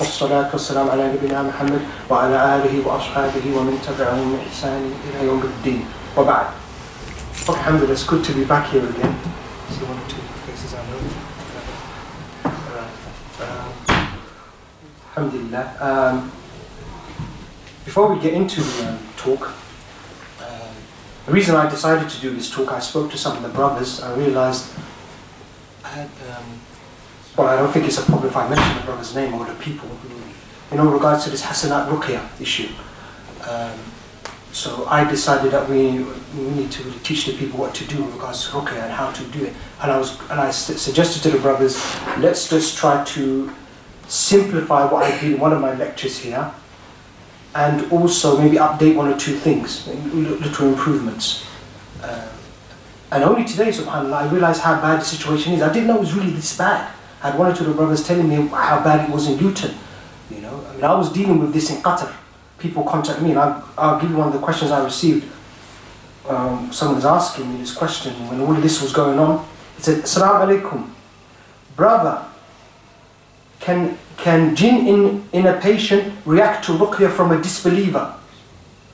والصلاة والسلام على نبينا محمد وعلى آله وأصحابه ومن تبعهم بإحسان إلى يوم الدين وبعد. Alhamdulillah, it's good to be back here again. See one or two faces I know. Alhamdulillah. Before we get into the talk, the reason I decided to do this talk, I spoke to some of the brothers. I realized I had, well, I don't think it's a problem if I mention the brother's name or the people who, in regards to this Hasanat Ruqya issue. So I decided that we need to really teach the people what to do in regards to Ruqya and how to do it. And I suggested to the brothers, let's just try to simplify what I did in one of my lectures here, and also maybe update one or two things, little improvements. And only today, subhanAllah, I realized how bad the situation is. I didn't know it was really this bad. I had one or two of the brothers telling me how bad it was in Luton. I was dealing with this in Qatar. People contact me, and I'll give you one of the questions I received. Someone was asking me this question when all of this was going on. He said, "Assalamu alaikum. Brother, can jinn in a patient react to ruqya from a disbeliever?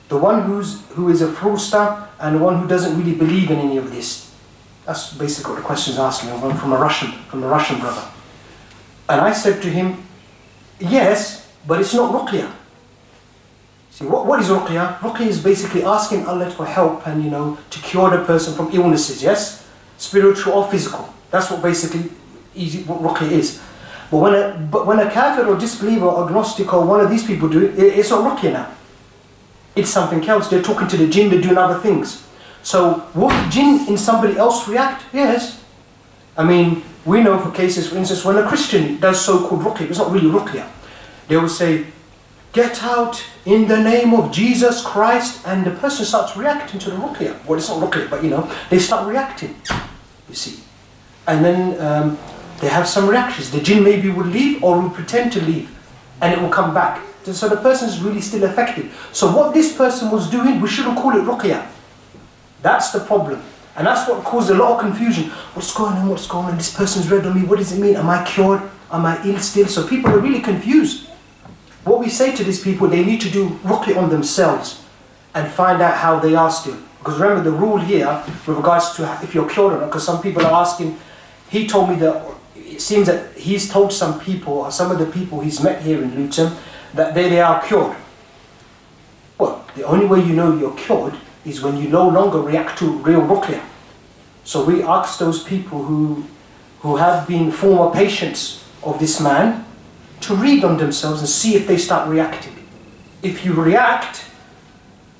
The one who is a fraudster and the one who doesn't really believe in any of this?" That's basically what the question is asking, from a Russian brother. And I said to him, yes, but it's not ruqya. See, what is ruqya? Ruqya is basically asking Allah for help and to cure the person from illnesses, yes? Spiritual or physical. That's what basically what ruqya is. But when a kafir or disbeliever or agnostic or one of these people do it, it's not ruqya now. It's something else. They're talking to the jinn, they're doing other things. So will the jinn in somebody else react? Yes. I mean, we know for cases, for instance, when a Christian does so-called ruqya, it's not really ruqya. They will say, "Get out in the name of Jesus Christ," and the person starts reacting to the ruqya. Well, it's not ruqya, but they start reacting, you see. And then they have some reactions. The jinn maybe would leave or will pretend to leave, and it will come back. So the person is really still affected. So what this person was doing, we shouldn't call it ruqya. That's the problem. And that's what caused a lot of confusion. What's going on? What's going on? This person's read on me. What does it mean? Am I cured? Am I ill still? So people are really confused. What we say to these people, they need to do ruqya on themselves and find out how they are still. Because remember the rule here with regards to if you're cured or not, because some people are asking, he told me that it seems that he's told some people, or some of the people he's met here in Luton, that they are cured. Well, the only way you know you're cured is when you no longer react to real ruqya. So we ask those people who have been former patients of this man to read on themselves and see if they start reacting. If you react,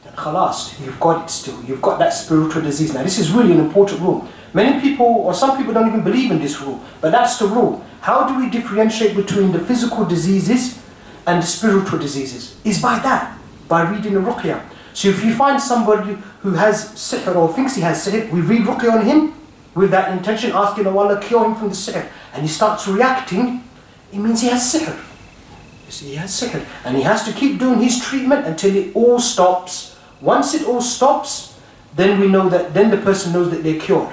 then khalas, you've got it still. You've got that spiritual disease. Now this is really an important rule. Many people, or some people don't even believe in this rule, but that's the rule. How do we differentiate between the physical diseases and the spiritual diseases? Is by that, by reading the ruqya. So if you find somebody who has sihr or thinks he has sihr, we read ruqya on him with that intention, asking Allah cure him from the sihr, and he starts reacting, it means he has sihr. You see, he has sihr, and he has to keep doing his treatment until it all stops. Once it all stops, then we know that, then the person knows that they're cured.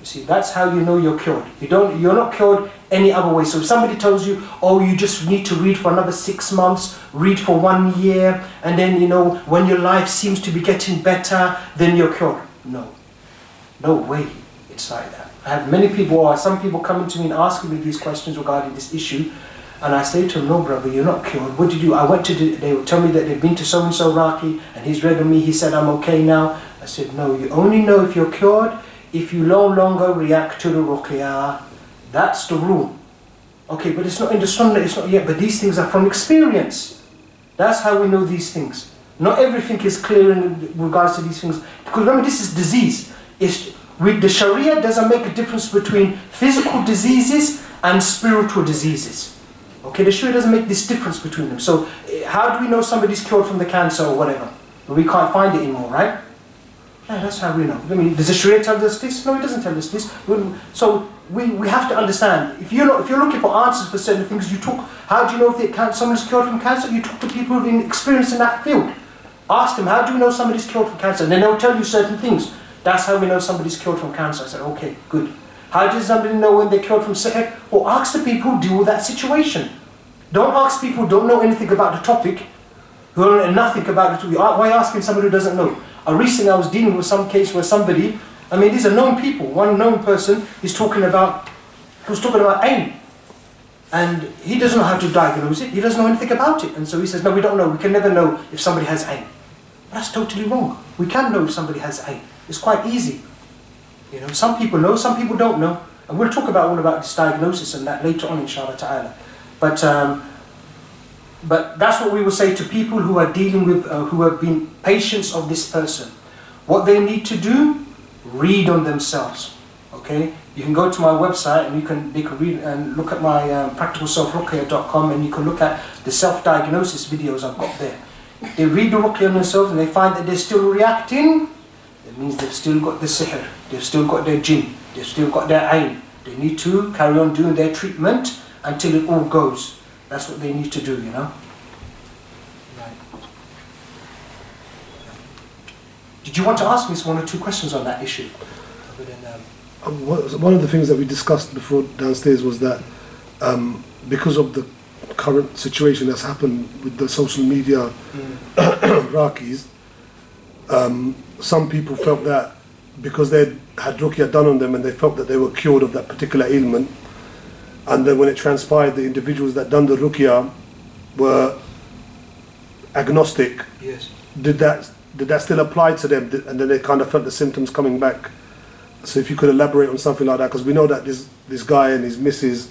You see, that's how you know you're cured. You're not cured any other way. So if somebody tells you, oh, you just need to read for another 6 months, read for 1 year, and then when your life seems to be getting better, then you're cured. No way it's like that. I have many people, or some people coming to me and asking me these questions regarding this issue, and I say to them, no brother, you're not cured. What did you do? I went to, they would tell me that they've been to so-and-so Raki, and he's read on me, he said I'm okay now. I said, no, you only know if you're cured if you no longer react to the ruqya. That's the rule. Okay, but it's not in the sunnah, it's not yet, but these things are from experience. That's how we know these things. Not everything is clear in regards to these things. Because remember, this is disease. The Sharia doesn't make a difference between physical diseases and spiritual diseases. Okay, the Sharia doesn't make this difference between them. So how do we know somebody's cured from the cancer or whatever? We can't find it anymore, right? Yeah, that's how we know. I mean, does the Sharia tell us this? No, it doesn't tell us this. So we have to understand. If you're looking for answers for certain things, you talk. How do you know if someone's cured from cancer? You talk to people who've been experienced in that field. Ask them, how do you know somebody's cured from cancer? And then they'll tell you certain things. That's how we know somebody's cured from cancer. I said, okay, good. How does somebody know when they're cured from sihr? Or ask the people who deal with that situation. Don't ask people who don't know anything about the topic, who don't know nothing about it. Why are you asking somebody who doesn't know? Recently I was dealing with some case where somebody, I mean these are known people, one known person is talking about, ain. And he doesn't know how to diagnose it, he doesn't know anything about it. And so he says, no, we don't know, we can never know if somebody has ain. That's totally wrong. We can know if somebody has ain. It's quite easy. You know, some people know, some people don't know. And we'll talk about all about this diagnosis and that later on, inshallah ta'ala. But that's what we will say to people who are dealing with, who have been patients of this person. What they need to do, read on themselves. Okay? You can go to my website and they can read and look at my practicalselfruqya.com, and you can look at the self-diagnosis videos I've got there. If they read the ruqya on themselves and they find that they're still reacting, it means they've still got the sihr, they've still got their jinn, they've still got their ayn. They need to carry on doing their treatment until it all goes. That's what they need to do, you know. Right. Did you want to ask me one or two questions on that issue? One of the things that we discussed before downstairs was that because of the current situation that's happened with the social media Rakis, some people felt that because they had ruqya done on them and they felt that they were cured of that particular ailment, and then when it transpired the individuals that done the ruqya were agnostic, yes. Did that still apply to them, and then they kind of felt the symptoms coming back? So if you could elaborate on something like that, because we know that this guy and his missus,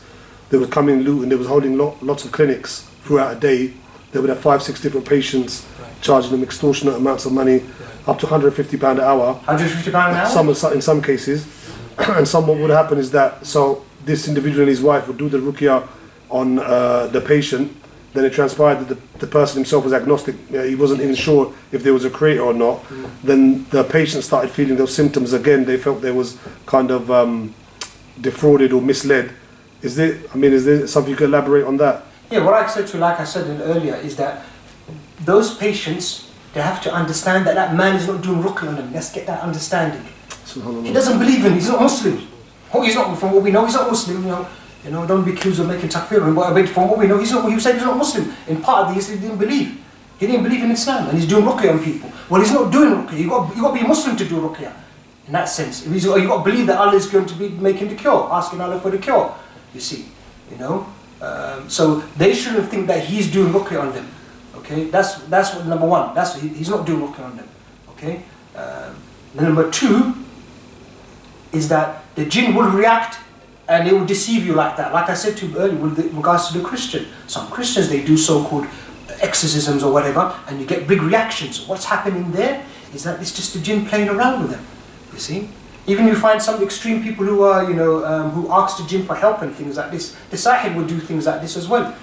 they would come in Luton, they was holding lots of clinics throughout a day. They would have 5-6 different patients, right, charging them extortionate amounts of money, right, up to £150 an hour. £150 an hour? In some cases. And what would happen is that, so this individual and his wife would do the ruqya on the patient. Then it transpired that the person himself was agnostic. He wasn't even sure if there was a creator or not. Then the patient started feeling those symptoms again. They felt they was kind of defrauded or misled. Is there something you could elaborate on that? Yeah, what I said to you, like I said earlier, is that those patients, they have to understand that that man is not doing ruqya on them. Let's get that understanding. He doesn't believe in it. He's not Muslim. He's not, from what we know, he's not Muslim. You know, don't be accused of making takfir. But from what we know, he said he's not Muslim. In part of this, he didn't believe. He didn't believe in Islam, and he's doing ruqya on people. Well, he's not doing ruqya. You got to be Muslim to do ruqya. In that sense, you got to believe that Allah is going to be making the cure, asking Allah for the cure. You see, you know. So they shouldn't think that he's doing ruqya on them. Okay, that's what number one. He's not doing ruqya on them. Okay. Number two is that the jinn will react and they will deceive you like that. Like I said to you earlier with regards to the Christian. Some Christians, they do so-called exorcisms or whatever, and you get big reactions. What's happening there is that it's just the jinn playing around with them. You see? Even you find some extreme people who are, who ask the jinn for help and things like this. The sahib will do things like this as well.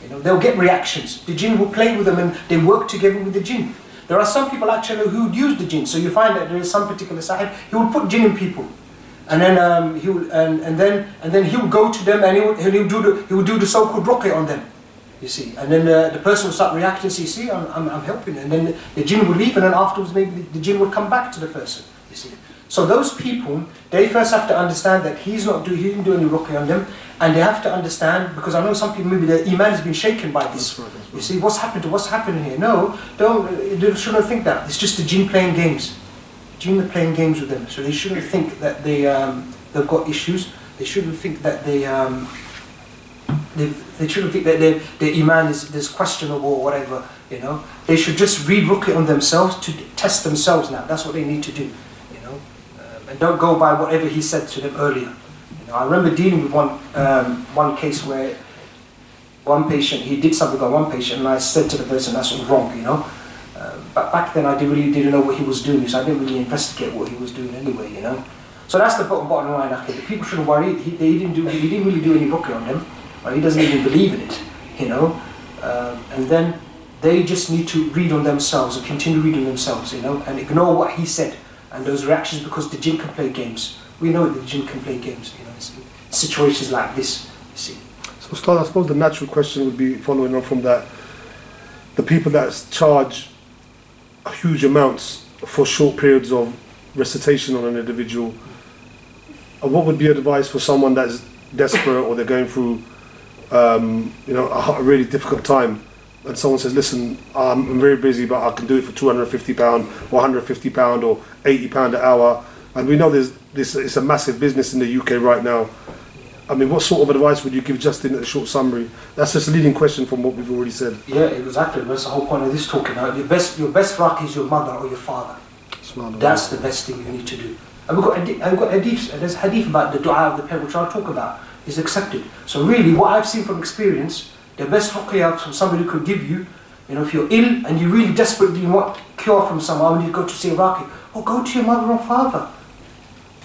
You know, they'll get reactions. The jinn will play with them and they work together with the jinn. There are some people actually who use the jinn. So you find that there is some particular sahib, he will put jinn in people. And then he will go to them and he will do the so-called ruqya on them. You see, and then the person will start reacting. See, I'm helping, and then the jinn will leave, and then afterwards maybe the jinn will come back to the person. You see, so those people, they first have to understand that he didn't do any ruqya on them, and they have to understand, because I know some people maybe their iman has been shaken by this. That's right. You see, what's happening here? No, they shouldn't think that. It's just the jinn playing games. Jinn are playing games with them, so they shouldn't think that they've got issues. They shouldn't think that they shouldn't think that their iman is questionable or whatever. You know, they should just read ruqya on themselves to test themselves. Now that's what they need to do. You know, and don't go by whatever he said to them earlier. You know, I remember dealing with one case where one patient, he did something on one patient, and I said to the person, that's wrong. You know. But back then I really didn't know what he was doing, so I didn't really investigate what he was doing anyway, you know. So that's the bottom line. Okay, the people shouldn't worry. He didn't really do any ruqya on them, or he doesn't even believe in it, you know. And then they just need to read on themselves and continue reading themselves, you know, and ignore what he said and those reactions, because the jinn can play games. We know that the jinn can play games, you know, in situations like this. You see. So, Ustadh, I suppose the natural question would be, following on from that, the people that charge huge amounts for short periods of recitation on an individual, what would be advice for someone that's desperate, or they're going through a really difficult time, and someone says, listen, I'm very busy, but I can do it for £250 or £150 or £80 an hour, and we know it's a massive business in the UK right now. I mean, what sort of advice would you give just in a short summary? That's just a leading question from what we've already said. Yeah, exactly. That's the whole point of this talking. Your best raqi is your mother or your father. That's the best thing you need to do. And we've got hadiths, there's hadith about the dua of the parent, which I'll talk about, is accepted. So really, what I've seen from experience, the best ruqya from somebody could give you, if you're ill and you really desperately want cure from someone, when you go to see a raqi, go to your mother or father.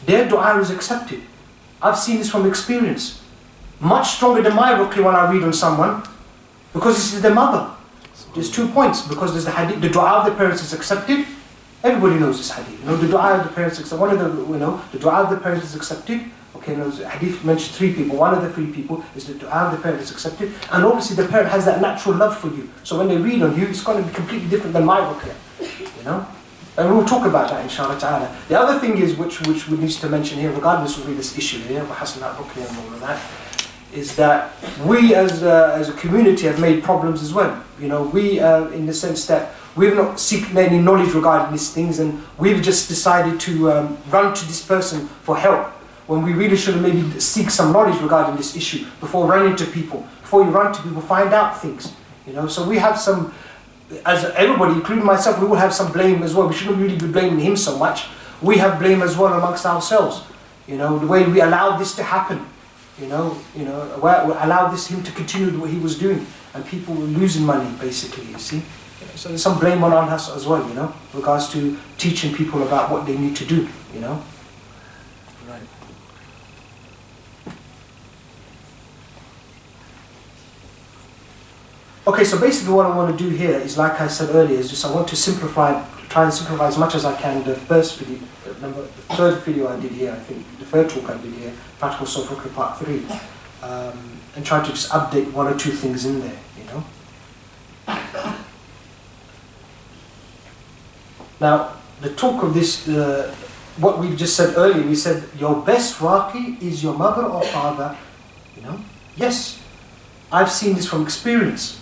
Their dua is accepted. I've seen this from experience. Much stronger than my ruqya when I read on someone, because this is their mother. There's 2 points, because there's the hadith, the dua of the parents is accepted. Everybody knows this hadith. The dua of the parents is accepted. The dua of the parents is accepted. Okay, the hadith mentions 3 people. One of the 3 people is the dua of the parent is accepted. And obviously the parent has that natural love for you. So when they read on you, it's going to be completely different than my ruqya. And we'll talk about that inshallah ta'ala. The other thing is, which we need to mention here, regardless of this issue here, Hasanat Ruqya and all of that, is that we as a community have made problems as well. We in the sense that we've not seeked any knowledge regarding these things, and we've just decided to run to this person for help, when we really should have maybe seek some knowledge regarding this issue before running to people. Before you run to people, find out things. So we have some, as everybody, including myself, we will have some blame as well. We shouldn't really be blaming him so much. We have blame as well amongst ourselves. The way we allowed this to happen. Allowed him to continue what he was doing, and people were losing money basically. You see, so there's some blame on us as well. In regards to teaching people about what they need to do. Right. Okay, so basically what I want to do here is, like I said earlier, is just I want to try and simplify as much as I can the first video, the third video I did here, I think, the third talk I did here, Practical Self-Ruqya Part 3, and try to just update 1 or 2 things in there, Now, the talk of this, what we just said earlier, we said your best raqi is your mother or father, Yes, I've seen this from experience.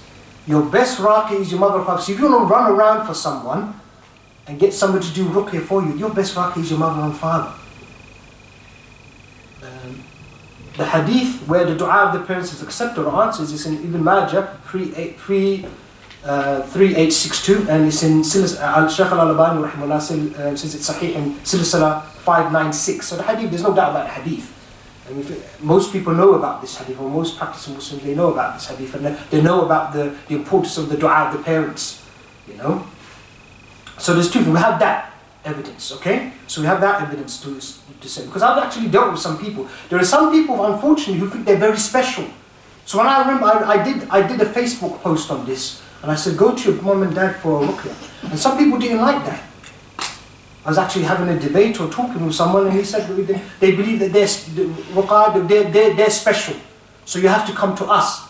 Your best raqi is your mother or father. So if you want to run around for someone and get somebody to do ruqya for you, your best raqi is your mother and father. The hadith where the dua of the parents is accepted or answers is in Ibn Majah 3862, and it's in Shaykh al-Albani rahimahullah says it's sahih in Silsila 596. So the hadith, there's no doubt about the hadith. Most people know about this hadith, or most practicing Muslims, they know about this hadith, and they know about the importance of the dua of the parents, So there's 2 things. We have that evidence, okay? So we have that evidence to say. Because I've actually dealt with some people. There are some people, unfortunately, who think they're very special. So when I remember, I did a Facebook post on this, and I said, go to your mum and dad for a ruqya. And some people didn't like that. I was actually having a debate or talking with someone, and he said they believe that they're special. So you have to come to us.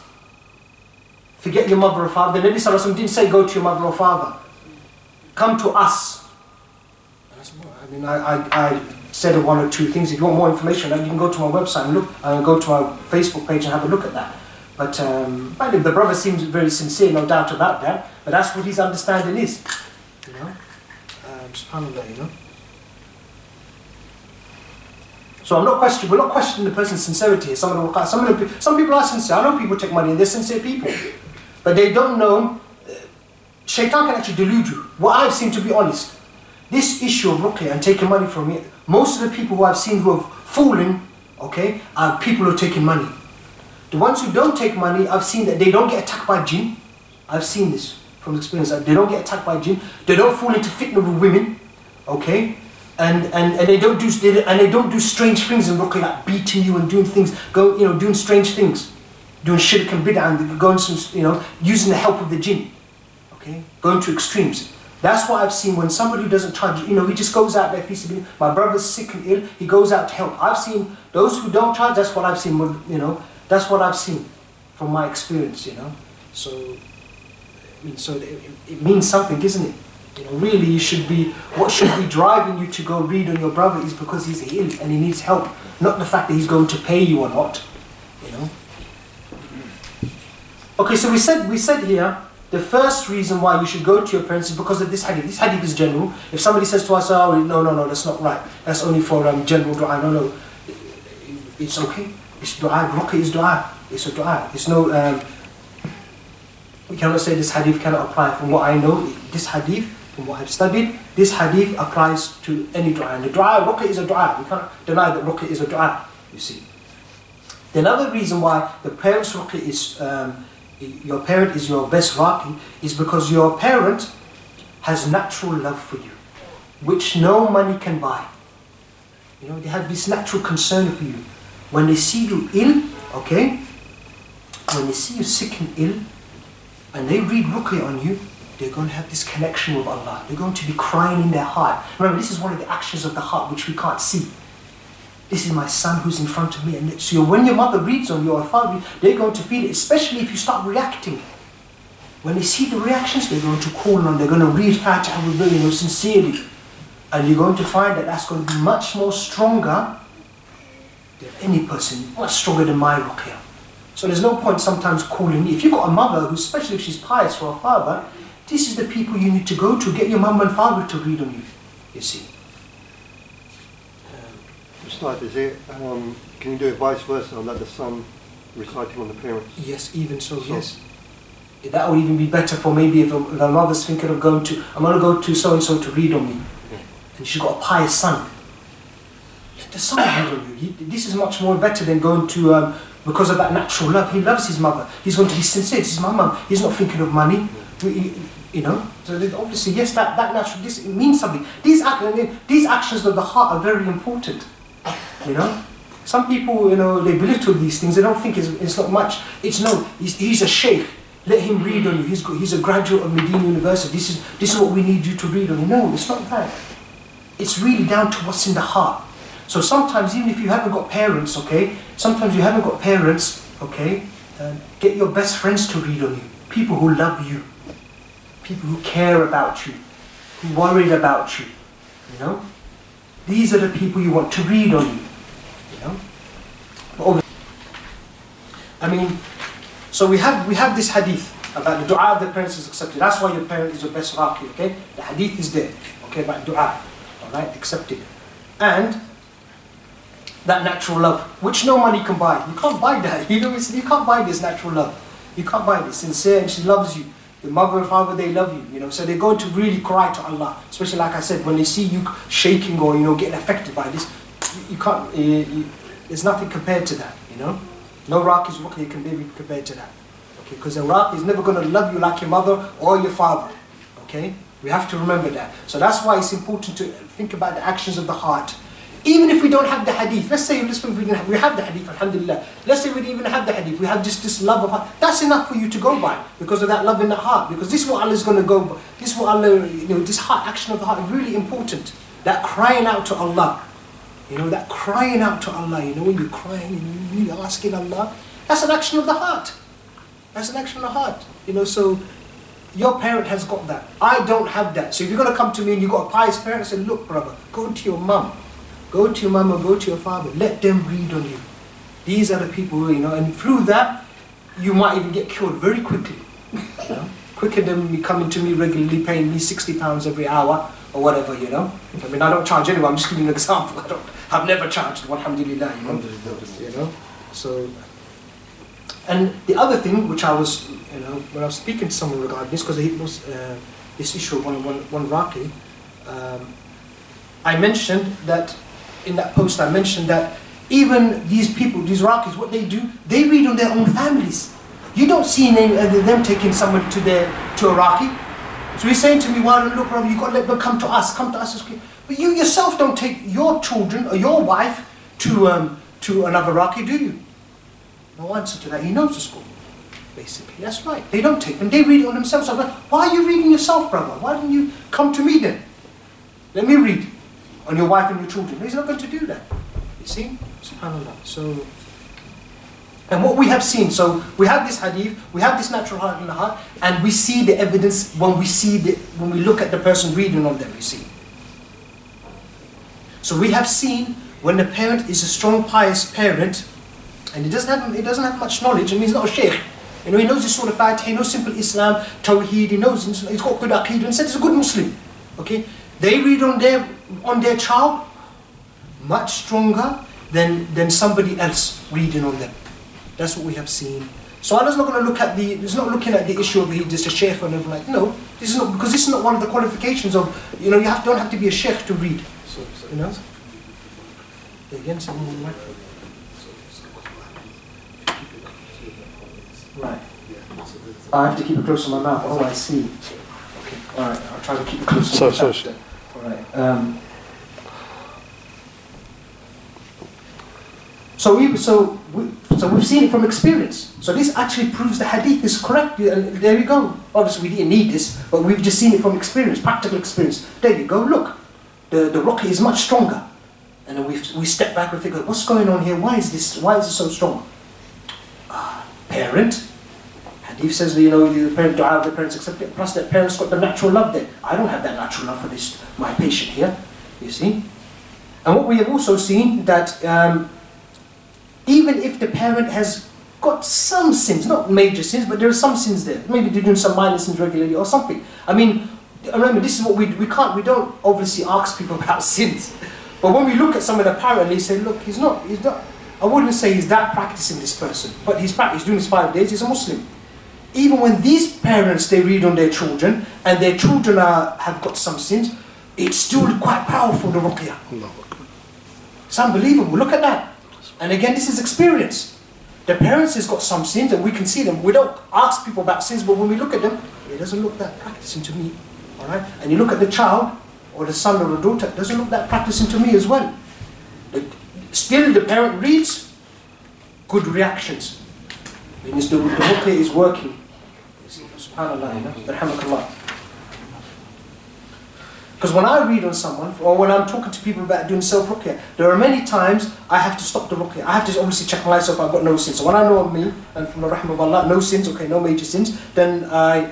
Forget your mother or father. The Nabi Sallallahu Alaihi Wasallam didn't say go to your mother or father. Come to us. I said 1 or 2 things. If you want more information, you can go to my website and look. Go to my Facebook page and have a look at that. But the brother seems very sincere, no doubt about that. But that's what his understanding is. SubhanAllah, So we're not questioning the person's sincerity. Some people are sincere. I know people take money and they're sincere people. But they don't know, shaitan can actually delude you. What I've seen, to be honest, this issue of ruqya and taking money from it, most of the people who I've seen who have fallen, okay, are people who are taking money. The ones who don't take money, I've seen that they don't get attacked by jinn. I've seen this from experience. They don't get attacked by jinn. They don't fall into fitna with women, okay, and they don't do strange things in ruqya, like beating you and doing things, doing strange things, doing shirk and bid'ah, and going some, using the help of the jinn, okay, going to extremes. That's what I've seen when somebody who doesn't charge, he just goes out there, my brother's sick and ill, he goes out to help. I've seen those who don't charge. That's what I've seen. That's what I've seen from my experience. So. So it means something, isn't it? Really, what should be driving you to go read on your brother is because he's ill and he needs help, not the fact that he's going to pay you or not. Okay, so we said here, the first reason why you should go to your parents is because of this hadith. This hadith is general. If somebody says to us, oh, no, that's not right. That's only for general dua. No. It's okay. It's dua. Ruqya is dua. It's a dua. It's no... we cannot say this hadith cannot apply. From what I know, this hadith, from what I've studied, this hadith applies to any dua. And the dua, ruqya is a dua. We can't deny that ruqya is a dua, you see. Another reason why the parents' ruqya is... your parent is your best raqi is because your parent has natural love for you, which no money can buy. You know, they have this natural concern for you. When they see you ill, okay, when they see you sick and ill, and they read ruqya on you, they're going to have this connection with Allah. They're going to be crying in their heart. Remember, this is one of the actions of the heart which we can't see. This is my son who's in front of me. And so when your mother reads on you or father, they're going to feel it, especially if you start reacting. When they see the reactions, they're going to call on, they're going to read Fatiha with you, sincerely. And you're going to find that that's going to be much more stronger than any person, much stronger than my ruqya. So there's no point sometimes calling me. If you've got a mother, who, especially if she's pious for her father, this is the people you need to go to. Get your mum and father to read on you, you see. Ustadh, is it, can you do it vice versa, let the son reciting on the parents? Yes, even so, yes. That would even be better for maybe if a mother's thinking of going to, I'm going to go to so-and-so to read on me. Yeah. And she's got a pious son. Let the son read on you. This is much more better than going to, because of that natural love. He loves his mother. He's going to be sincere. This is my mum. He's not thinking of money. You know, so obviously, yes, that natural, this means something. These actions of the heart are very important. You know, some people, you know, they belittle these things. They don't think it's not much. It's no. He's a sheikh. Let him read on you. He's a graduate of Medina University. This is what we need you to read on you. No, it's not that. It's really down to what's in the heart. So sometimes, even if you haven't got parents, okay, get your best friends to read on you. People who love you, people who care about you, who worried about you. You know, these are the people you want to read on you. You know, but I mean, so we have this hadith about the dua of the parents is accepted. That's why your parent is your best raqi. Okay, the hadith is there. Okay, about dua, all right, accepted, and that natural love, which no money can buy. You can't buy that. You know, you can't buy this natural love. You can't buy this. Sincere, and she loves you. The mother and father, they love you. You know, so they're going to really cry to Allah. Especially, like I said, when they see you shaking or getting affected by this, you can't. There's nothing compared to that. You know, no raqi's ruqya can be compared to that. Okay, because a raqi is never going to love you like your mother or your father. Okay, we have to remember that. So that's why it's important to think about the actions of the heart. Even if we don't have the hadith, let's say we have the hadith, alhamdulillah. Let's say we didn't even have the hadith, we have just this love of heart. That's enough for you to go by because of that love in the heart. Because this is what Allah is going to go by. This is what Allah, this heart action of the heart is really important. That crying out to Allah. That crying out to Allah. When you're crying and you're asking Allah, that's an action of the heart. That's an action of the heart. So your parent has got that. I don't have that. So if you're going to come to me and you've got a pious parent, say, look, brother, go to your mum. Go to your mum or go to your father. Let them read on you. These are the people who, and through that, you might even get cured very quickly. Quicker than me coming to me regularly, paying me £60 every hour or whatever, I mean, I don't charge anyone. I'm just giving you an example. I've never charged, alhamdulillah, So, and the other thing, which I was, when I was speaking to someone regarding this, because it was this issue of one raqi, I mentioned that, in that post I mentioned that even these people, these raqis, what they do, they read on their own families. You don't see them taking someone to a raqi. So he's saying to me, well, look, brother, you've got to let them come to us. But you yourself don't take your children or your wife to another raqi, do you? No answer to that. He knows the school, basically. That's right. They don't take them. They read it on themselves. So why are you reading yourself, brother? Why didn't you come to me then? Let me read on your wife and your children. He's not going to do that. You see? SubhanAllah. So, and what we have seen, so we have this hadith, we have this natural heart in the heart, and we see the evidence when we look at the person reading on them, you see. So we have seen when the parent is a strong, pious parent, and he doesn't have much knowledge, and he's not a sheikh, You know, he knows his Surah Fatiha, he knows simple Islam, Tawheed, he knows, he's got good Aqeedah, and said he's a good Muslim. Okay? They read on their child much stronger than somebody else reading on them. That's what we have seen. So Allah's not going to look at he's not looking at the issue of he's just a sheikh or anything like, no, this is not, because this is not one of the qualifications of, you know, you don't have to be a sheikh to read. You know? Again, someone on the microphone. Right. I have to keep it close to my mouth. Oh, I see. Okay. All right. I'll try to keep it close to my mouth. All right. So we've seen it from experience. So this actually proves the hadith is correct. And there you go. Obviously, we didn't need this, but we've just seen it from experience, practical experience. There you go. Look, the ruqya is much stronger. And then we step back and think, what's going on here? Why is it so strong? Parent. Hadith says, you know, the parent dua of the parents accept it. Plus, that parent's got the natural love there. I don't have that natural love for this, my patient here. You see? And what we have also seen that even if the parent has got some sins, not major sins, but there are some sins there. Maybe they're doing some minor sins regularly or something. I mean, remember, this is what we don't obviously ask people about sins. But when we look at someone apparently say, look, he's not, I wouldn't say he's that practicing, this person, but he's doing his 5 days, he's a Muslim. Even when these parents, they read on their children, and their children have got some sins, it's still quite powerful, the ruqya. It's unbelievable, look at that. And again, this is experience. The parents has got some sins, and we can see them. We don't ask people about sins, but when we look at them, it doesn't look that practicing to me. All right? And you look at the child, or the son or the daughter, it doesn't look that practicing to me as well. Still, the parent reads, good reactions. Means the ruqya is working. SubhanAllah, because when I read on someone, or when I'm talking to people about doing self-ruqya, there are many times I have to stop the ruqya. I have to obviously check myself, I've got no sins. So when I know of me, and from the rahmah of Allah, no sins, okay, no major sins, then I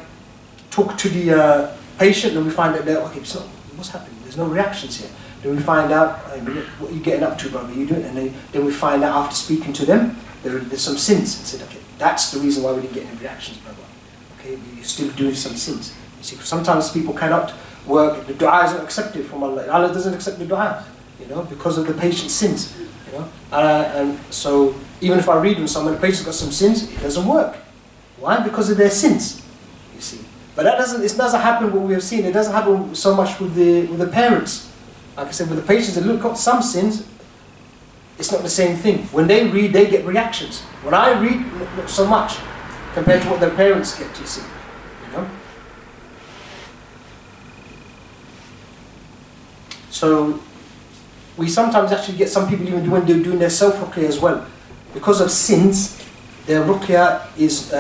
talk to the patient, and we find out that, okay, so what's happening? There's no reactions here. Then we find out, hey, what are you getting up to, brother? You doing? And then we find out after speaking to them, there's some sins. I said, okay, that's the reason why we didn't get any reactions, brother. Okay, you're still doing some sins. You see, sometimes people cannot work, the dua isn't accepted from Allah. Allah doesn't accept the dua, you know, because of the patient's sins, you know. And so, even if I read on someone, the patient's got some sins, it doesn't work. Why? Because of their sins, you see. But it doesn't happen what we have seen. It doesn't happen so much with the parents. Like I said, with the patients that look at some sins, it's not the same thing. When they read, they get reactions. When I read, not so much, compared to what their parents get, you see, you know. So, we sometimes actually get some people even when they're doing their self-ruqya as well. Because of sins, their ruqya is,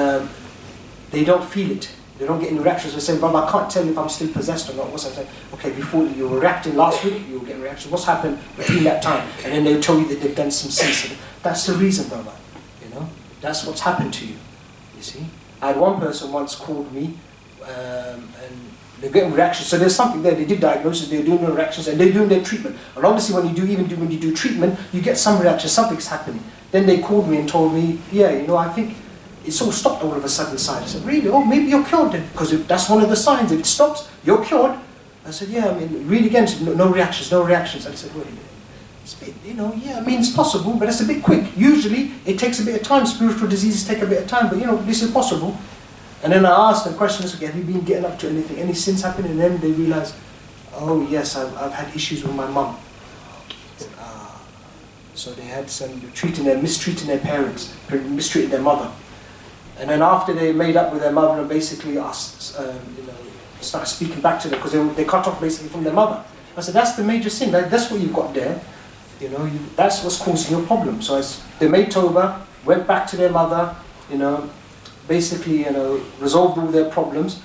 they don't feel it. They don't get any reactions. They say, Brother, I can't tell you if I'm still possessed or not. What's I'm saying? Okay, before you were reacting last week, you were getting reactions. What's happened between that time? And then they'll tell you that they've done some sins. That's the reason, brother. You know, that's what's happened to you. You see, I had one person once called me, and they're getting reactions. So there's something there. They did diagnosis. They're doing their reactions, and they're doing their treatment. And obviously, when you do treatment, you get some reactions. Something's happening. Then they called me and told me, yeah, you know, I think it's all stopped all of a sudden. I said, really? Oh, maybe you're cured then, because that's one of the signs. If it stops, you're cured. I said, yeah. I mean, read again. No reactions. No reactions. I said, wait a minute. It's a bit, you know, yeah. I mean, it's possible, but it's a bit quick. Usually, it takes a bit of time. Spiritual diseases take a bit of time, but you know, this is possible. And then I asked them questions again. Have you been getting up to anything? Any sins happening? And then they realized, oh yes, I've had issues with my mum. So they had mistreating their parents, mistreating their mother. And then after they made up with their mother and basically asked, started speaking back to them because they cut off basically from their mother. I said, that's the major sin. That's what you've got there. You know, that's what's causing your problem. So they made tawbah, went back to their mother, you know, basically, you know, resolved all their problems.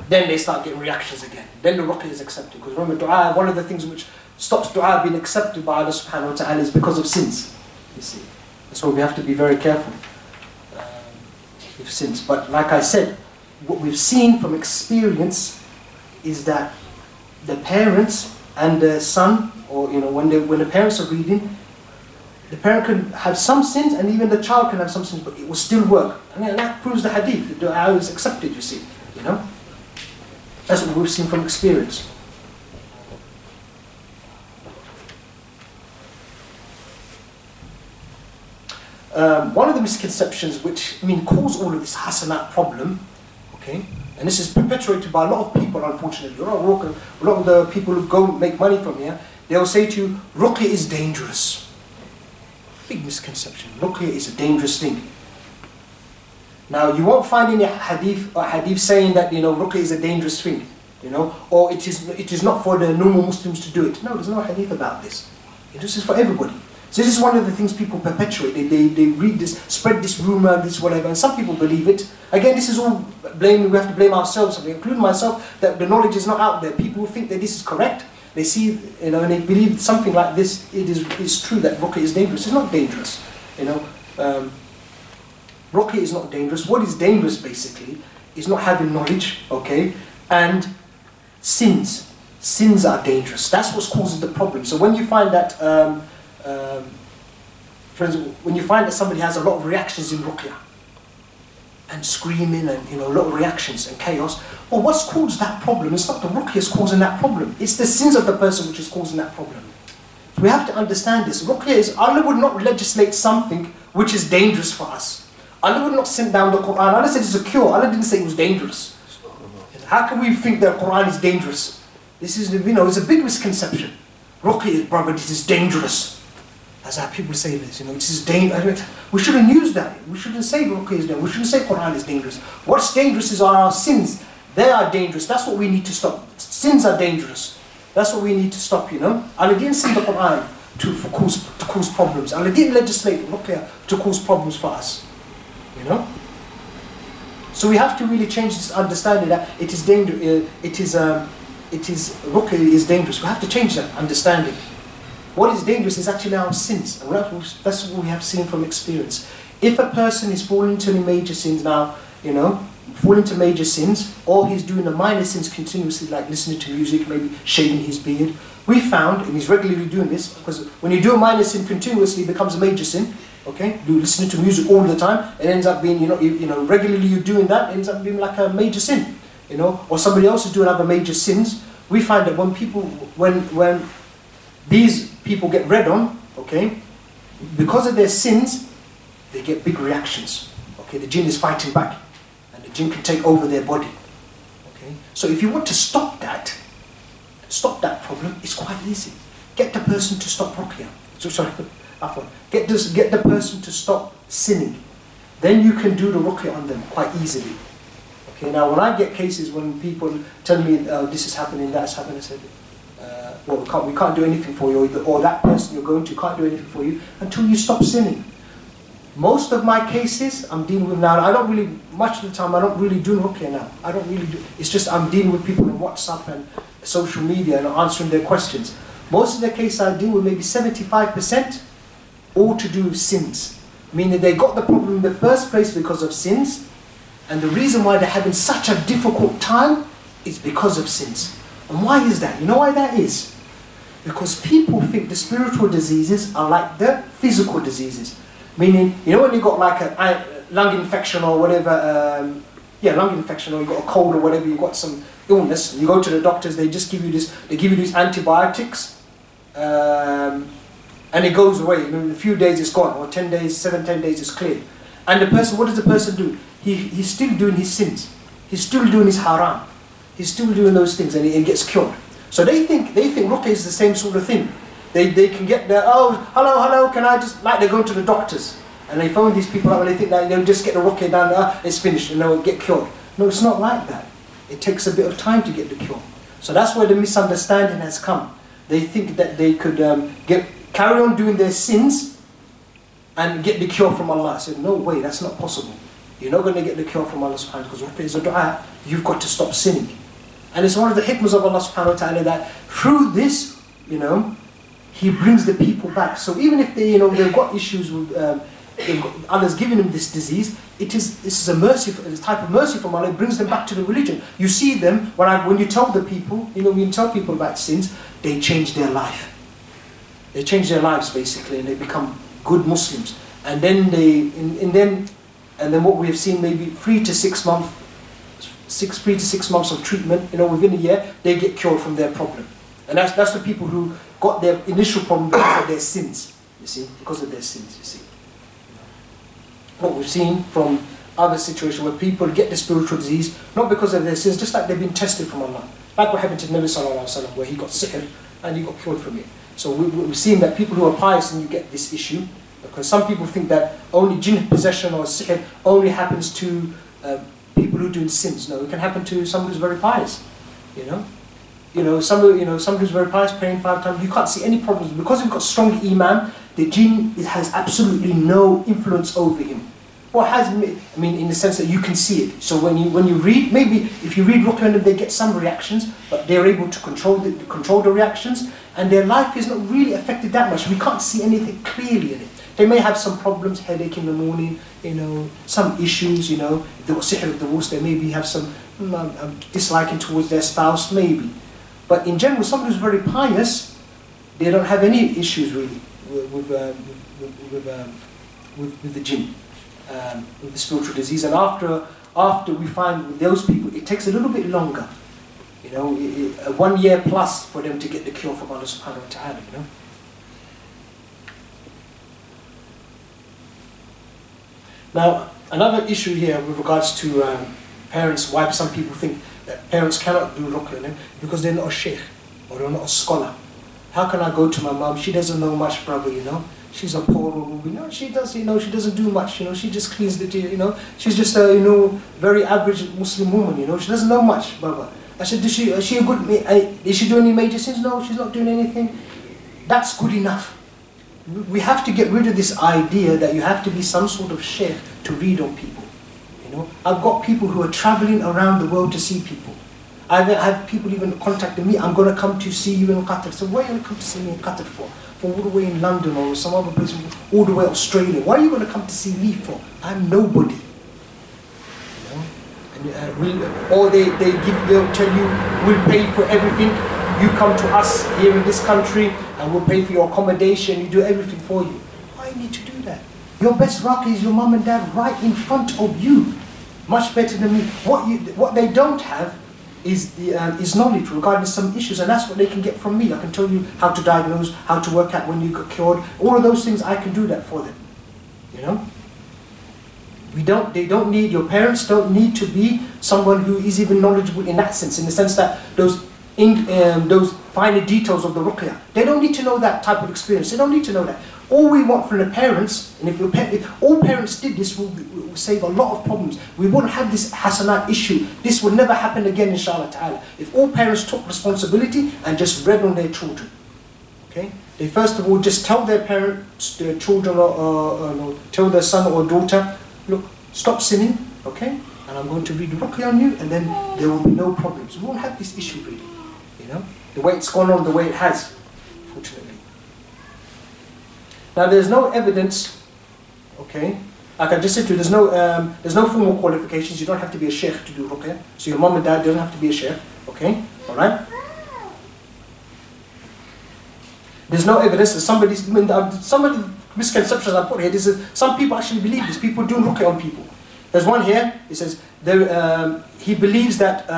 Then they start getting reactions again. Then the ruqya is accepted. Because remember, dua, one of the things which stops dua being accepted by Allah subhanahu wa ta'ala is because of sins. You see. That's why we have to be very careful with sins. But like I said, what we've seen from experience is that the parents and the son, or you know, when the parents are reading, The parent can have some sins, and even the child can have some sins, but it will still work. And that proves the hadith. The dua is accepted, you see. You know? That's what we've seen from experience. One of the misconceptions which cause all of this hasanat problem, okay, and this is perpetuated by a lot of people, unfortunately. A lot of the people who go make money from here, they'll say to you, Ruqya is dangerous. Big misconception. Ruqya is a dangerous thing. Now, you won't find any hadith saying that, Ruqya is a dangerous thing, or it is not for the normal Muslims to do it. No, there's no hadith about this. This is for everybody. So this is one of the things people perpetuate. They read this, spread this rumor, this whatever, and some people believe it. Again, this is all blame. We have to blame ourselves, including myself, that the knowledge is not out there. People think that this is correct. They see, and they believe something like this. It's true that Ruqya is dangerous. It's not dangerous, Ruqya is not dangerous. What is dangerous, basically, is not having knowledge, okay, and sins. Sins are dangerous. That's what's causing the problem. So when you find that, for instance, when you find that somebody has a lot of reactions in Ruqya, and screaming and a lot of reactions and chaos, well, what's caused that problem? It's not the Ruqya is causing that problem. It's the sins of the person which is causing that problem. So we have to understand this. Ruqya is, Allah would not legislate something which is dangerous for us. Allah would not send down the Quran. Allah said it's a cure. Allah didn't say it was dangerous. How can we think that Quran is dangerous? This is, it's a big misconception. Ruqya, brother, this is dangerous. That's how people say this, this is dangerous. We shouldn't use that. We shouldn't say Ruqya is dangerous. We shouldn't say Quran is dangerous. What's dangerous is our sins. They are dangerous. That's what we need to stop. Sins are dangerous. That's what we need to stop, Allah didn't send the Quran to cause problems. Allah didn't legislate Ruqya to cause problems for us. So we have to really change this understanding that it is dangerous. Ruqya is dangerous. We have to change that understanding. What is dangerous is actually our sins. And that's what we have seen from experience. If a person is falling into major sins now, falling into major sins, or he's doing the minor sins continuously, like listening to music, maybe shaving his beard, we found, and he's regularly doing this, because when you do a minor sin continuously, it becomes a major sin. Okay, you listening to music all the time, it ends up being, regularly you're doing that, it ends up being like a major sin, or somebody else is doing other major sins. We find that when these people get read on, okay, because of their sins, they get big reactions. Okay, the jinn is fighting back, and the jinn can take over their body. Okay, so if you want to stop that problem, it's quite easy. Get the person to stop Ruqya. Get the person to stop sinning. Then you can do the Ruqya on them quite easily. Okay, now when I get cases when people tell me this is happening, that's happening, I said, well, we can't do anything for you, or that person you're going to can't do anything for you until you stop sinning. Most of my cases I'm dealing with now, much of the time I don't really do Ruqya now. I don't really do, it's just I'm dealing with people on WhatsApp and social media and answering their questions. Most of the cases I deal with, maybe 75%, all to do with sins. Meaning they got the problem in the first place because of sins, and the reason why they're having such a difficult time is because of sins. And why is that? You know why that is? Because people think the spiritual diseases are like the physical diseases. Meaning, when you got like a lung infection or whatever, lung infection, or you got a cold or whatever, you got some illness, and you go to the doctors, they just give you these antibiotics, and it goes away. In a few days it's gone, or 10 days, 10 days it's cleared. And the person, what does the person do? He's still doing his sins. He's still doing his haram. He's still doing those things, and he gets cured. So they think Ruqya is the same sort of thing. They can get there, hello, can I just, like they go to the doctors, and they phone these people up and they think that they'll just get the Ruqya done, it's finished, and they'll get cured. No, it's not like that. It takes a bit of time to get the cure. So that's where the misunderstanding has come. They think that they could carry on doing their sins and get the cure from Allah. I said, no way, that's not possible. You're not going to get the cure from Allah subhanahu wa ta'ala, because Ruqya is a dua. You've got to stop sinning. And it's one of the hikmahs of Allah subhanahu wa ta'ala that through this, He brings the people back. So even if they, they've got issues with, Allah's given them this disease, this is a mercy, a type of mercy from Allah. It brings them back to the religion. You see them when you tell the people, when you tell people about sins, they change their life. They change their lives basically, and they become good Muslims, and then and then what we have seen, maybe 3 to 6 months, 3 to 6 months of treatment, within a year, they get cured from their problem. And that's the people who got their initial problem because of their sins, you see, because of their sins, you see. What we've seen from other situations where people get the spiritual disease, not because of their sins, just like they've been tested from Allah. Like what happened to Nabi Sallallahu Alaihi Wasallam, where he got sick and he got cured from it. So we've seen that people who are pious, and you get this issue, because some people think that only jinn possession or sihr only happens to people who do sins. No, it can happen to someone who's very pious, somebody who's very pious, praying 5 times, you can't see any problems. Because you've got strong iman, the jinn has absolutely no influence over him. Or in the sense that you can see it. So when you read, maybe if you read Ruqya, they get some reactions, but they're able to control the reactions, and their life is not really affected that much. We can't see anything clearly in it. They may have some problems, headache in the morning, some issues, if they've got sihr of divorce, they maybe have some disliking towards their spouse, maybe. But in general, someone who's very pious, they don't have any issues really with the jinn, with the spiritual disease. And after we find with those people, it takes a little bit longer, 1 year plus for them to get the cure from Allah Subhanahu wa Ta'ala, Now, another issue here with regards to parents, why some people think that parents cannot do ruqya because they're not a sheikh or they're not a scholar. How can I go to my mom? She doesn't know much, brother, She's a poor woman. She does, she doesn't do much, She just cleans the tea, She's just a, very average Muslim woman, She doesn't know much, brother. I said, is she a good, is she doing any major sins? No, she's not doing anything. That's good enough. We have to get rid of this idea that you have to be some sort of sheikh to read on people. I've got people who are traveling around the world to see people. I've had people even contacting me, I'm going to come to see you in Qatar. So why are you going to come to see me in Qatar for? From all the way in London or some other place, all the way Australia. Why are you going to come to see me for? I'm nobody. Or they'll tell you, we'll pay for everything. You come to us here in this country and we'll pay for your accommodation, you do everything for you. Why do you need to do that? Your best raqi is your mum and dad right in front of you. Much better than me. What they don't have is knowledge regarding some issues, and that's what they can get from me. I can tell you how to diagnose, how to work out when you got cured. All of those things, I can do that for them. Your parents don't need to be someone who is even knowledgeable in that sense, in the sense that those finer details of the ruqya. They don't need to know that type of experience. They don't need to know that. All we want from the parents, and if all parents did this, will save a lot of problems. We wouldn't have this hasanat issue. This will never happen again, inshallah ta'ala. If all parents took responsibility and just read on their children. Okay? They first of all just tell their parents, their children, or tell their son or daughter, look, stop sinning, okay? And I'm going to read ruqya on you, and then there will be no problems. We won't have this issue really. The way it's gone on, the way it has, fortunately. Now there's no evidence, okay? Like I just said to you, there's no formal qualifications. You don't have to be a sheikh to do ruqya. So your mom and dad don't have to be a sheikh, okay? All right? There's no evidence that some of the misconceptions I put here. Some people actually believe this. People do ruqya on people. There's one here. It says he believes that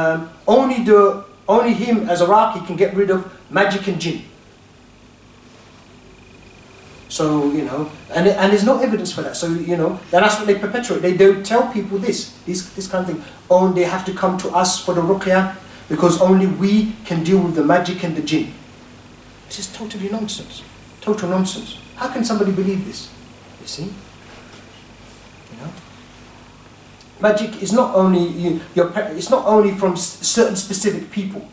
only him as a raqi can get rid of magic and jinn. So, and there's no evidence for that. So, that's what they perpetuate. They don't tell people this kind of thing. They have to come to us for the ruqya because only we can deal with the magic and the jinn. This is totally nonsense. Total nonsense. How can somebody believe this? You see? Magic is not only it's not only from certain specific people.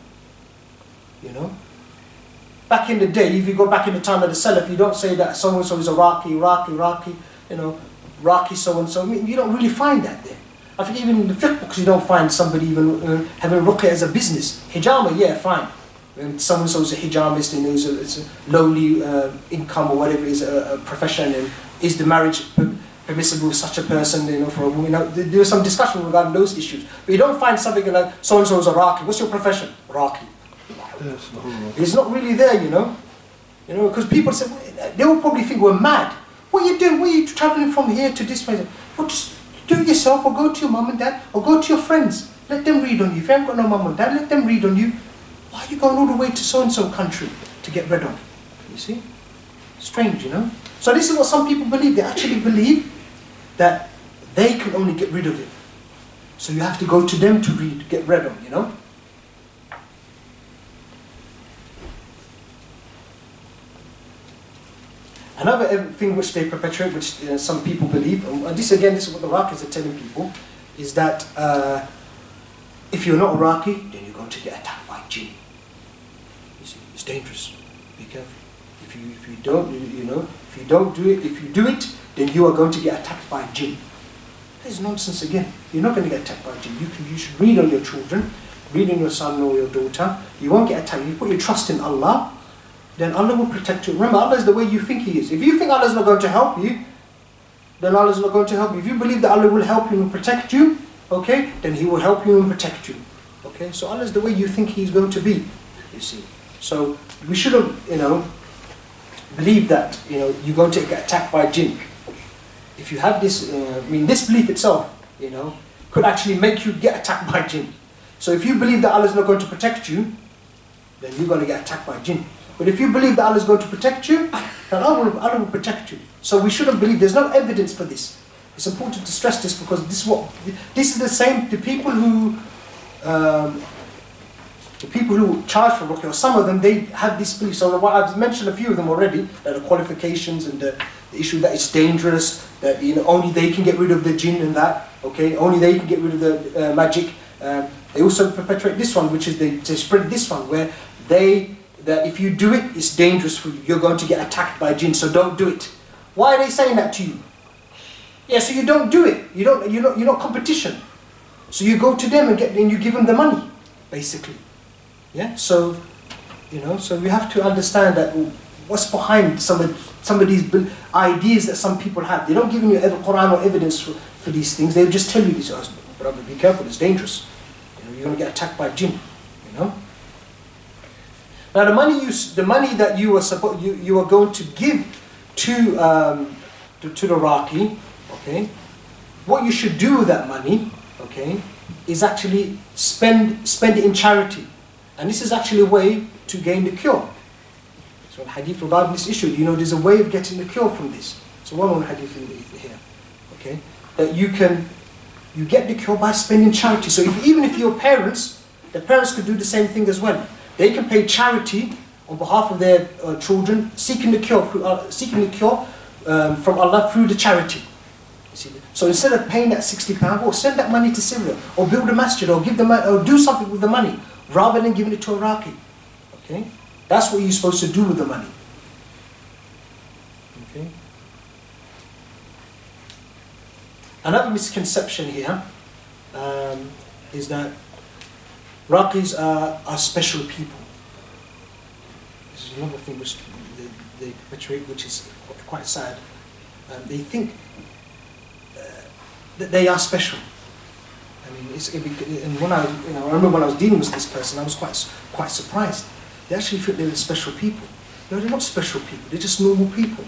Back in the day, if you go back in the time of the Salaf, you don't say that so and so is a raqi, raqi so and so. You don't really find that there. I think even in the fiqh books, you don't find somebody even having ruqya as a business. Hijama, yeah, fine. When so and so is a hijamist and it's a lowly income or whatever is a profession, and is the marriage permissible with such a person, for a woman. There was some discussion regarding those issues. But you don't find something like, so-and-so is a raqi. What's your profession? Raqi. It's not really there, because people say, they will probably think we're mad What are you doing? What are you travelling from here to this place? Well, just do it yourself, or go to your mum and dad, or go to your friends. Let them read on you. If you haven't got no mum and dad, let them read on you. Why are you going all the way to so-and-so country to get read on? You see? Strange, you know? So this is what some people believe. They actually believe that they can only get rid of it. So you have to go to them to read, get read on, you know? Another thing which they perpetrate, which some people believe, and this is what the Iraqis are telling people, is that if you're not Iraqi, then you're going to get attacked by jinn. You see, it's dangerous. Be careful. If you don't, if you don't do it, if you do it, then you are going to get attacked by jinn. That is nonsense again. You're not going to get attacked by jinn. You should read on your children, read on your son or your daughter. You won't get attacked. You put your trust in Allah, then Allah will protect you. Remember, Allah is the way you think He is. If you think Allah is not going to help you, then Allah is not going to help you. If you believe that Allah will help you and protect you, okay, then He will help you and protect you. Okay, so Allah is the way you think He's going to be, you see. So we shouldn't, believe that, you're going to get attacked by jinn. If you have this, this belief itself, could actually make you get attacked by jinn. So if you believe that Allah is not going to protect you, then you're going to get attacked by jinn. But if you believe that Allah is going to protect you, then Allah will protect you. So we shouldn't believe, there's no evidence for this. It's important to stress this because this is the same, the people who charge for ruqya, some of them, they have this belief. So I've mentioned a few of them already, that the qualifications and the issue that it's dangerous, that only they can get rid of the jinn and that, okay, only they can get rid of the magic. They also perpetrate this one, which is they spread this one, where that if you do it, it's dangerous for you. You're going to get attacked by jinn, so don't do it. Why are they saying that to you? Yeah, so you don't do it. You're not competition. So you go to them and you give them the money, basically. Yeah. So, so we have to understand that what's behind some of these ideas that some people have. They don't give you Quran or evidence for these things. They just tell you this. Oh, brother, be careful. It's dangerous. You're going to get attacked by jinn. Now the money that you are going to give to the Iraqi, okay, what you should do with that money, okay, is actually spend it in charity, and this is actually a way to gain the cure. So hadith regarding this issue, there's a way of getting the cure from this. So one hadith here, okay, that you get the cure by spending charity. So even if your parents, the parents could do the same thing as well. They can pay charity on behalf of their children, seeking the cure from Allah through the charity. You see? So instead of paying that £60, or send that money to Syria, or build a masjid, or give the money, or do something with the money, rather than giving it to Iraqi. Okay, that's what you're supposed to do with the money. Okay. Another misconception here is that Iraqis are special people. This is another thing which they perpetrate, which is quite sad. They think that they are special. And when I remember when I was dealing with this person, I was quite surprised. They actually think they're special people. No, they're not special people. They're just normal people.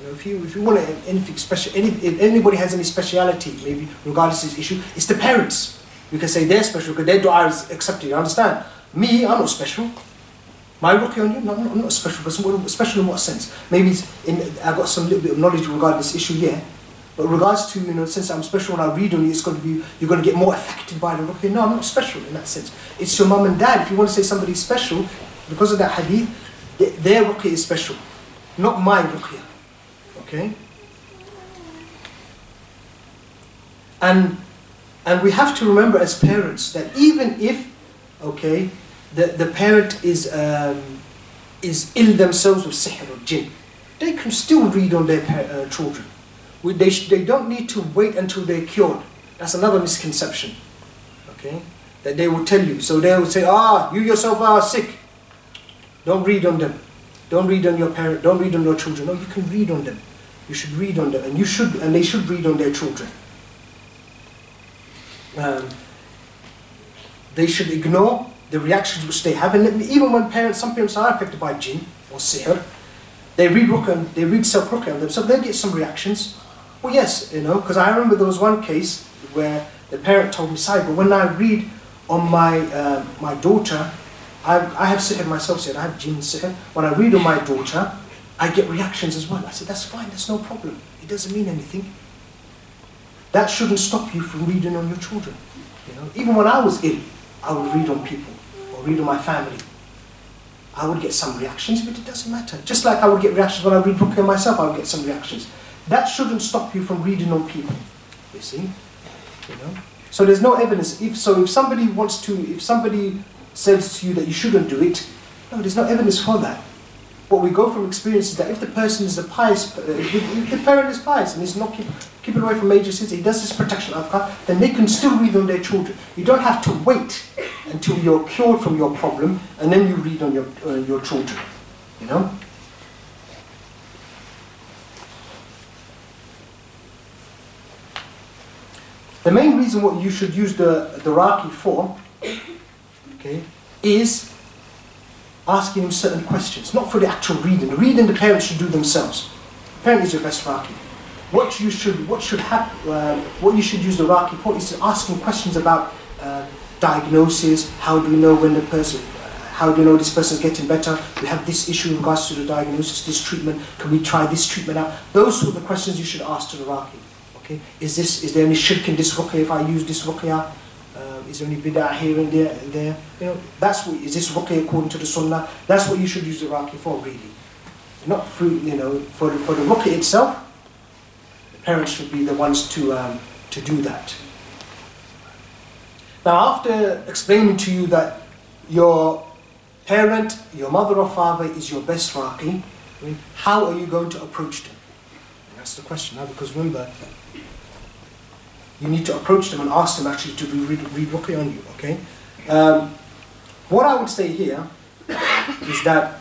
If you want anything special, if anybody has any speciality, maybe regardless of this issue, it's the parents. You can say they're special because their dua is accepted. You understand? Me, I'm not special. My ruqya on you, no, I'm not a special person. Special in what sense? Maybe I got some little bit of knowledge regarding this issue, yeah. But regards to since I'm special and I read on you, you're going to get more affected by the ruqya. No, I'm not special in that sense. It's your mum and dad. If you want to say somebody's special, because of that hadith, their ruqya is special, not my ruqya. Okay. And we have to remember as parents that even if, okay, the parent is ill themselves with sihr or jinn, they can still read on their children. They don't need to wait until they're cured. That's another misconception. Okay, that they will tell you. So they will say, you yourself are sick. Don't read on them. Don't read on your parent. Don't read on your children. No, you can read on them. You should read on them, and they should read on their children. They should ignore the reactions which they have, and even when some parents are affected by jinn or sihr, they read Ruqya, they read self-Ruqya on themselves, they get some reactions. Well, yes, because I remember there was one case where the parent told me, "Saeed, but when I read on my daughter, I have sihr myself," said, "I have jinn sihr. When I read on my daughter, I get reactions as well." I said, "That's fine, that's no problem. It doesn't mean anything. That shouldn't stop you from reading on your children. Even when I was ill, I would read on people or read on my family. I would get some reactions, but it doesn't matter. Just like I would get reactions when I read Ruqya myself, I would get some reactions. That shouldn't stop you from reading on people. You see, So there's no evidence. If somebody says to you that you shouldn't do it, no, there's no evidence for that. What we go from experience is that if the person is a pious, if the parent is pious and is not keeping away from major sins, he does this protection afkar, then they can still read on their children. You don't have to wait until you're cured from your problem and then you read on your children. The main reason what you should use the Raqi for, is asking him certain questions, not for the actual reading. The reading the parents should do themselves. The parent is your best Raqi. What you should use the Raqi for is asking questions about diagnosis. How do you know when the person? How do you know this person is getting better? We have this issue in regards to the diagnosis, this treatment. Can we try this treatment out? Those are the questions you should ask to the Raqi. Okay, is there any shirk in this Ruqya if I use this Ruqya? Is there any bid'ah here and there? Is this Ruqya according to the Sunnah? That's what you should use the Raqi for, really. Not for the Ruqya itself. The parents should be the ones to do that. Now, after explaining to you that your parent, your mother or father is your best Raqi, how are you going to approach them? And that's the question now, because remember, you need to approach them and ask them actually to read Ruqya on you, okay? What I would say here is that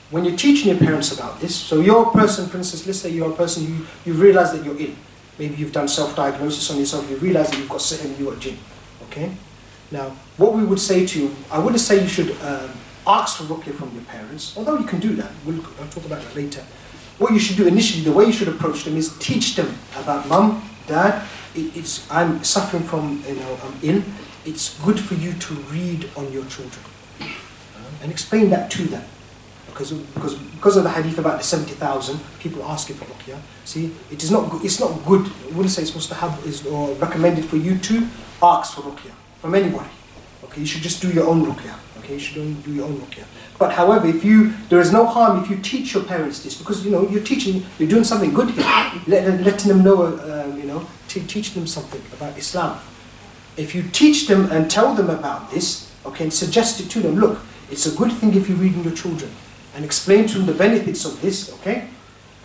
when you're teaching your parents about this, so you're a person, for instance, let's say you're a person who you realize that you're ill. Maybe you've done self-diagnosis on yourself, you realize that you've got sihr and you've got jinn, okay? Now, what we would say to you, I wouldn't say you should ask for Ruqya from your parents, although you can do that. I'll talk about that later. What you should do initially, the way you should approach them is teach them about Mum, Dad, I'm suffering from, I'm ill. It's good for you to read on your children. And explain that to them. Because of the hadith about the 70,000 people asking for Ruqya. See, it's not good. I wouldn't say it's mustahab or recommended for you to ask for Ruqya from anybody. Okay, you should just do your own Ruqya. Okay, you should do your own Ruqya. But however, there is no harm if you teach your parents this, because you're teaching, you're doing something good here, letting them know, teach them something about Islam. If you teach them and tell them about this, okay, and suggest it to them, look, it's a good thing if you read in your children, and explain to them the benefits of this, okay?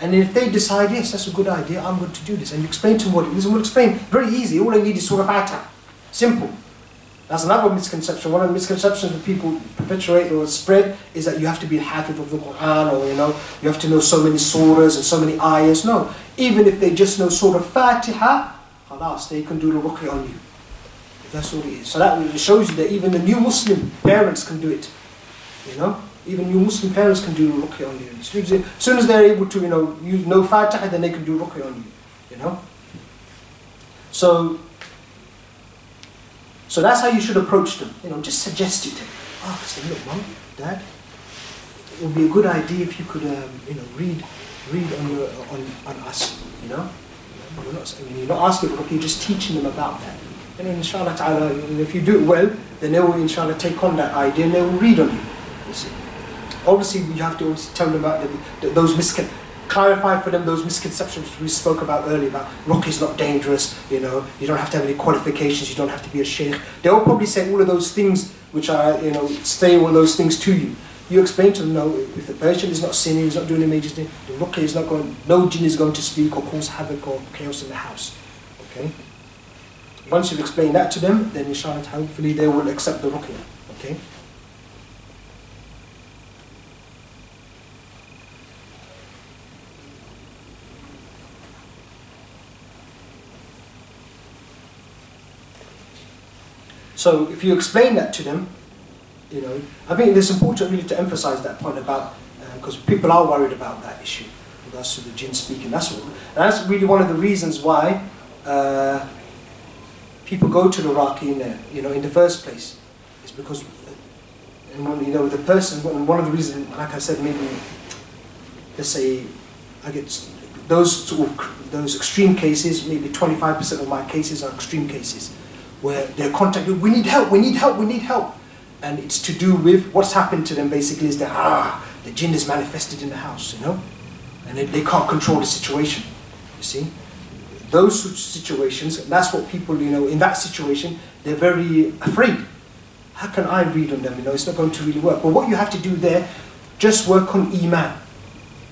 And if they decide, yes, that's a good idea, I'm going to do this, and you explain to them what it is, and we'll explain, very easy, all I need is Surah Fatiha, simple. That's another misconception. One of the misconceptions that people perpetuate or spread is that you have to be a hafiz of the Quran, or you have to know so many surahs and so many ayahs. No, even if they just know Surah Fatiha, khalas, they can do the Ruqya on you. If that's what it is. So that shows you that even the new Muslim parents can do it. Even new Muslim parents can do the Ruqya on you. As soon as they're able to, you know Fatiha, then they can do Ruqya on you. So that's how you should approach them. Just suggest it. Say, look, Mum, Dad, it would be a good idea if you could, read on us. You're not asking for Ruqya, you're just teaching them about that. And inshallah ta'ala, if you do it well, then they will inshallah take on that idea and they will read on you. You see. Obviously, you have to also tell them about clarify for them those misconceptions we spoke about earlier about Ruqya is not dangerous, you don't have to have any qualifications, you don't have to be a sheikh. They'll probably say all of those things which are, say all those things to you. You explain to them, no, if the patient is not sinning, he's not doing a major thing, the Ruqya is not going, no jinn is going to speak or cause havoc or chaos in the house. Okay? Once you've explained that to them, then inshallah, hopefully they will accept the Ruqya. Okay? So if you explain that to them, I think it's important really to emphasize that point about, because people are worried about that issue, regards to the jinn speaking. That's really one of the reasons why people go to the Raqi in the first place. It's because the person, one of the reasons, like I said, maybe let's say I get those extreme cases. Maybe 25% of my cases are extreme cases where they're contacted. We need help. We need help. We need help. And it's to do with what's happened to them. Basically, is that the jinn is manifested in the house, and they can't control the situation. You see, those situations. That's what people, in that situation, they're very afraid. How can I read on them? It's not going to really work. But what you have to do there, just work on iman.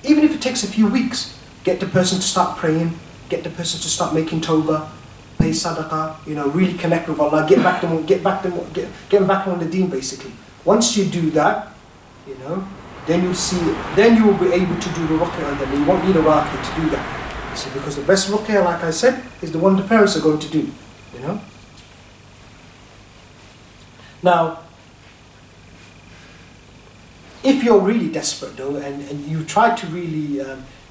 Even if it takes a few weeks, get the person to start praying, get the person to start making tawbah, pay sadaqah, really connect with Allah, get them back on the deen basically. Once you do that, then you'll see, then you will be able to do the ruqya on them. You won't need a raqi to do that. You see, because the best ruqya, like I said, is the one the parents are going to do. Now, if you're really desperate though, and you try to really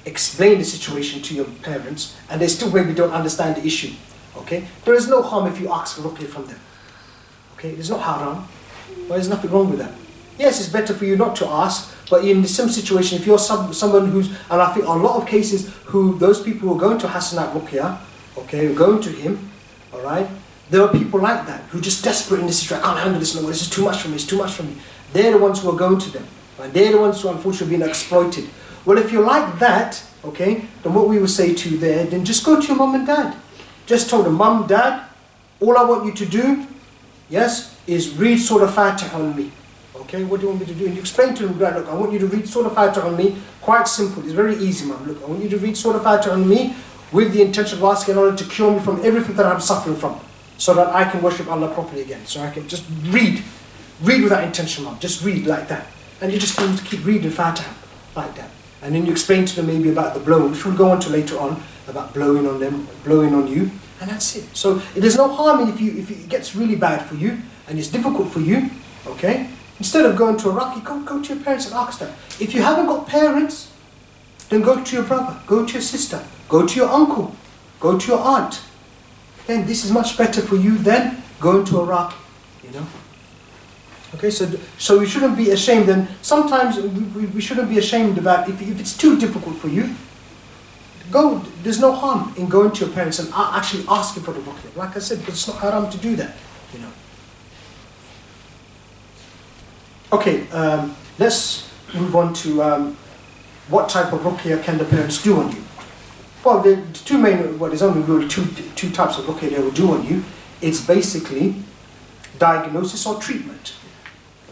explain the situation to your parents, and they still maybe don't understand the issue, okay? There is no harm if you ask for ruqya from them. Okay, there's no haram, but there's nothing wrong with that. Yes, it's better for you not to ask, but in some situation, if you're someone who's, and I think a lot of cases, those people who are going to Hasanat Ruqya, okay, who are going to him, alright, there are people like that, who are just desperate in this situation. I can't handle this no more, this is too much for me, it's too much for me. They're the ones who are going to them. Right? They're the ones who are unfortunately being exploited. Well, if you're like that, okay, then what we would say to you there, then just go to your mum and dad. Just tell them, Mum, Dad, all I want you to do, yes, is read Surah Fatiha on me. Okay, what do you want me to do? And you explain to them, Dad, look, I want you to read Surah Fatiha on me. Quite simple, it's very easy, Mum. Look, I want you to read Surah Fatiha on me with the intention of asking Allah to cure me from everything that I'm suffering from, so that I can worship Allah properly again. So I can just read with that intention, Mum. Just read like that. And you just tell them to keep reading Fatiha like that. And then you explain to them maybe about the blowing, which we'll go on to later on, about blowing on them, blowing on you, and that's it. So there's no harm in if it gets really bad for you, and it's difficult for you, okay? Instead of going to a Raqi, go to your parents and ask them. If you haven't got parents, then go to your brother, go to your sister, go to your uncle, go to your aunt. Then this is much better for you than going to a Raqi, Okay, so we shouldn't be ashamed, and sometimes we shouldn't be ashamed about if it's too difficult for you. There's no harm in going to your parents and actually asking for the ruqya. Like I said, because it's not haram to do that, Okay, let's move on to what type of ruqya can the parents do on you. Well, the two main, there's only really two types of ruqya they will do on you. It's basically diagnosis or treatment.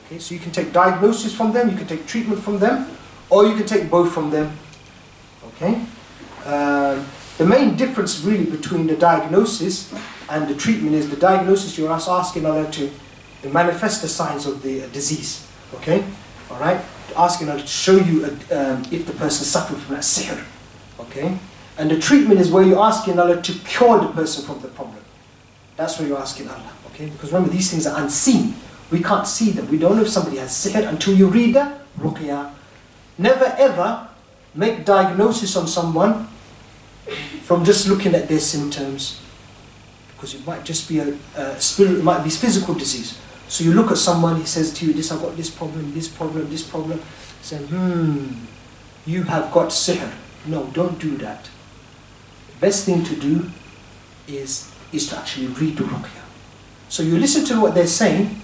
Okay, so you can take diagnosis from them, you can take treatment from them, or you can take both from them. Okay? The main difference really between the diagnosis and the treatment is the diagnosis, you're asking Allah to manifest the signs of the disease. Okay? Alright? Asking Allah to show you if the person is suffering from that sihr. Okay? And the treatment is where you're asking Allah to cure the person from the problem. That's where you're asking Allah. Okay? Because remember, these things are unseen. We can't see them. We don't know if somebody has sihr until you read the ruqya. Never ever make diagnosis on someone from just looking at their symptoms, because it might just be a spirit, it might be physical disease. So you look at someone, he says to you, this, I've got this problem, this problem, this problem. Say, you have got sihr. No, don't do that. The best thing to do is to actually read the ruqya. So you listen to what they're saying,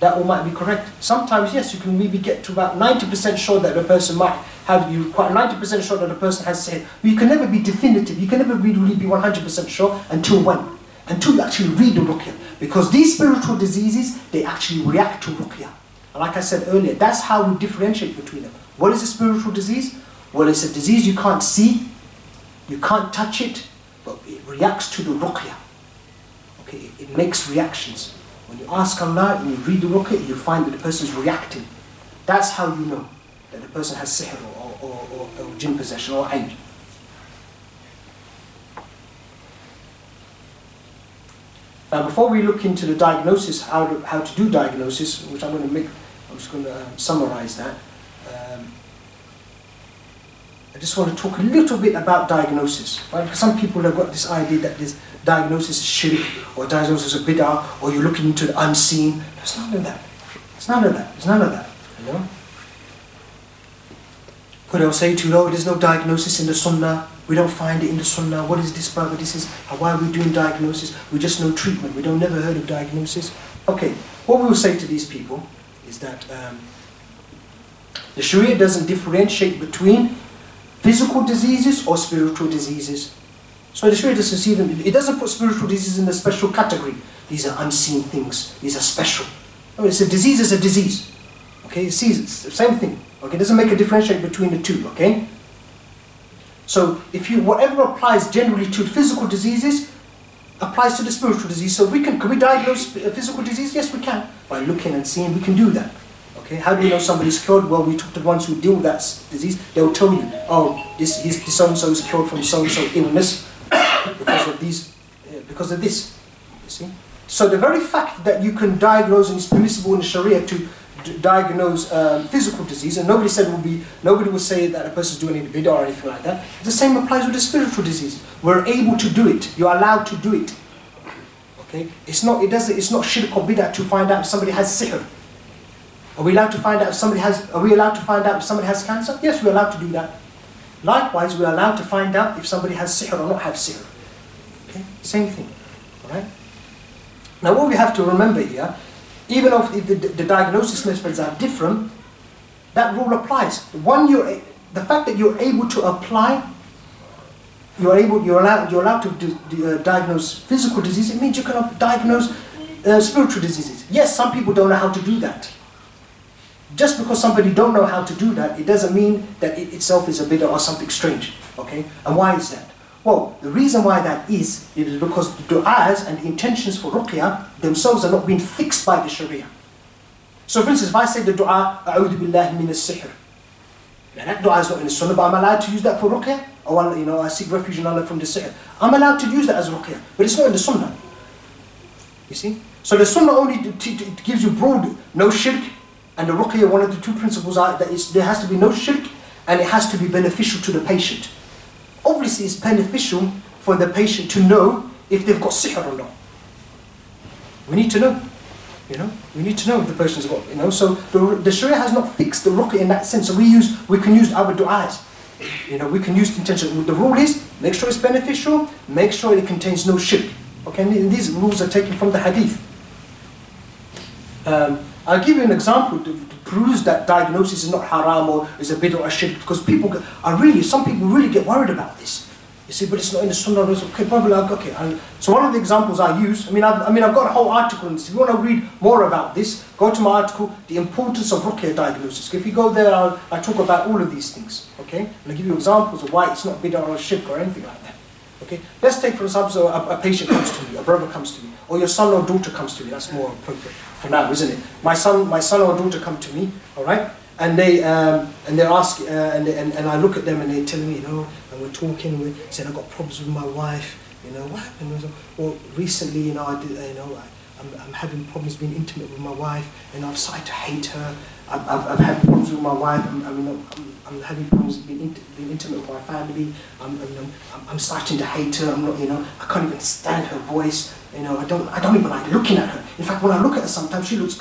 that all might be correct. Sometimes, yes, you can maybe get to about 90% sure that the person might have, you quite 90% sure that the person has sihr. But you can never be definitive, you can never really be 100% sure until when? Until you actually read the ruqya. Because these spiritual diseases, they actually react to ruqya. And like I said earlier, that's how we differentiate between them. What is a spiritual disease? Well, it's a disease you can't see, you can't touch it, but it reacts to the ruqya. Okay, it makes reactions. When you ask Allah and you read the ruqya, you find that the person is reacting. That's how you know that the person has sihr or jinn possession or ayn. Now, before we look into the diagnosis, how to do diagnosis, which I'm just going to summarize that. I just want to talk a little bit about diagnosis. Right? Because some people have got this idea that this diagnosis is shirk, or diagnosis is bid'ah, or you're looking into the unseen. There's none of that. It's none of that. It's none of that. You know? But they'll say to you, oh, there's no diagnosis in the Sunnah. We don't find it in the Sunnah. What is this, brother? This is why are we doing diagnosis? We just know treatment. We don't never heard of diagnosis. Okay, what we will say to these people is that the Sharia doesn't differentiate between physical diseases or spiritual diseases. So the Sharia doesn't see them. It doesn't put spiritual diseases in a special category. These are unseen things. These are special. I mean, it's a disease is a disease. Okay, it's the same thing. Okay, it doesn't make a differentiate between the two. Okay. So if you whatever applies generally to physical diseases applies to the spiritual disease. So can we diagnose a physical disease? Yes, we can. By looking and seeing, we can do that. Okay. How do you know somebody's cured? Well, we talk to the ones who deal with that disease. They'll tell you, oh, this so-and-so is cured from so-and-so illness because of these, because of this. You see. So the very fact that you can diagnose, and it's permissible in the Sharia to diagnose physical disease, and nobody will say that a person's doing any bid'ah or anything like that. The same applies with the spiritual disease. We're able to do it. You're allowed to do it. Okay? It's not shirk or bid'ah to find out if somebody has sihr. Are we allowed to find out if somebody has? Are we allowed to find out if somebody has cancer? Yes, we're allowed to do that. Likewise, we're allowed to find out if somebody has sihr or not have sihr. Okay? Same thing. All right? Now, what we have to remember here, even if the diagnosis methods are different, that rule applies. The fact that you're able to apply, you're allowed to diagnose physical disease. It means you can diagnose spiritual diseases. Yes, some people don't know how to do that. Just because somebody don't know how to do that, it doesn't mean that it itself is a bid'ah or something strange. Okay, and why is that? Well, the reason why that is because the du'as and the intentions for ruqya themselves are not being fixed by the Sharia. So for instance, if I say the du'a, A'udhu billahi min as-sihr, now that du'a is not in the Sunnah, but I'm allowed to use that for ruqya. Or, I seek refuge in Allah from the sihr. I'm allowed to use that as ruqya, but it's not in the Sunnah. You see? So the Sunnah only it gives you broad, no shirk, and the ruqya, one of the two principles are that there has to be no shirk, and it has to be beneficial to the patient. Obviously, it's beneficial for the patient to know if they've got sihr or not. We need to know. We need to know if the person's got. So the Sharia has not fixed the ruqya in that sense. So we can use other du'as. We can use the intention. The rule is make sure it's beneficial. Make sure it contains no shirk. Okay, and these rules are taken from the hadith. I'll give you an example to prove that diagnosis is not haram or is a bid'ah or shirk, because some people really get worried about this. You see, but it's not in the Sunnah. Okay, probably okay. So one of the examples I use, I've got a whole article on this. If you want to read more about this, go to my article, The Importance of Ruqya Diagnosis. If you go there, I talk about all of these things. Okay, and I'll give you examples of why it's not bid'ah or shirk or anything like that. Okay, let's take for example a patient comes to me, a brother comes to me, or your son or daughter comes to me. That's more appropriate for now, isn't it? My son or daughter come to me, all right, and they ask, and I look at them and they tell me, and we're talking, we're saying I've got problems with my wife, what happened? Well, recently, I'm having problems being intimate with my wife, and I've started to hate her. I've had problems with my wife. I'm having problems being intimate with my family. I'm starting to hate her. I can't even stand her voice. I don't even like looking at her. In fact, when I look at her, sometimes she looks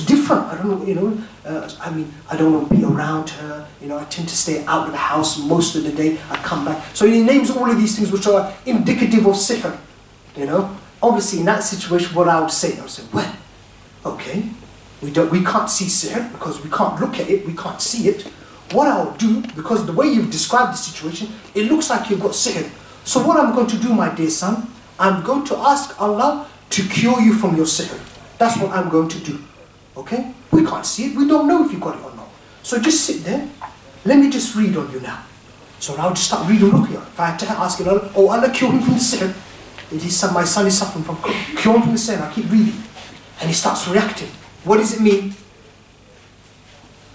different. I don't know. I don't want to be around her. I tend to stay out of the house most of the day. I come back. So he names all of these things which are indicative of sihr. Obviously, in that situation, what I would say, well, okay, we can't see sihr because we can't look at it, we can't see it. What I'll do, because the way you've described the situation, it looks like you've got sihr. So what I'm going to do, my dear son, I'm going to ask Allah to cure you from your sihr. That's what I'm going to do. Okay? We can't see it, we don't know if you got it or not. So just sit there, let me just read on you now. So I'll just start reading ruqya. If I had to ask Allah, oh Allah, cure him from the sihr. My son is suffering from, cure him from the sihr. I keep reading. And he starts reacting. What does it mean?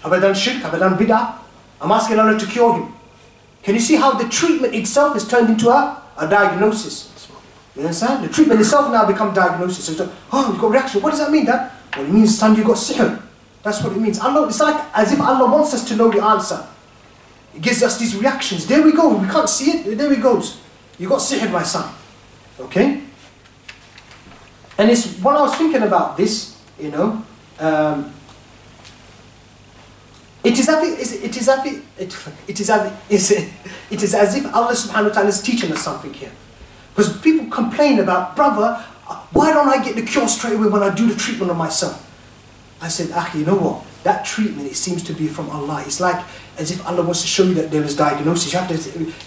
Have I done shirk? Have I done bid'ah? I'm asking Allah to cure him. Can you see how the treatment itself is turned into a diagnosis? You understand? The treatment itself now becomes diagnosis. So it's like, oh, you've got reaction. What does that mean, Dad? Well, it means, son, you've got sihr. That's what it means. Allah, it's like as if Allah wants us to know the answer. It gives us these reactions. There we go. We can't see it. There he goes. You got sihr, my son. Okay? And it's when I was thinking about this, you know, it is as if Allah subhanahu wa ta'ala is teaching us something here. Because people complain about, brother, why don't I get the cure straight away when I do the treatment on myself? I said, Akhi, you know what? That treatment, it seems to be from Allah. It's like as if Allah wants to show you that there is diagnosis. You have to,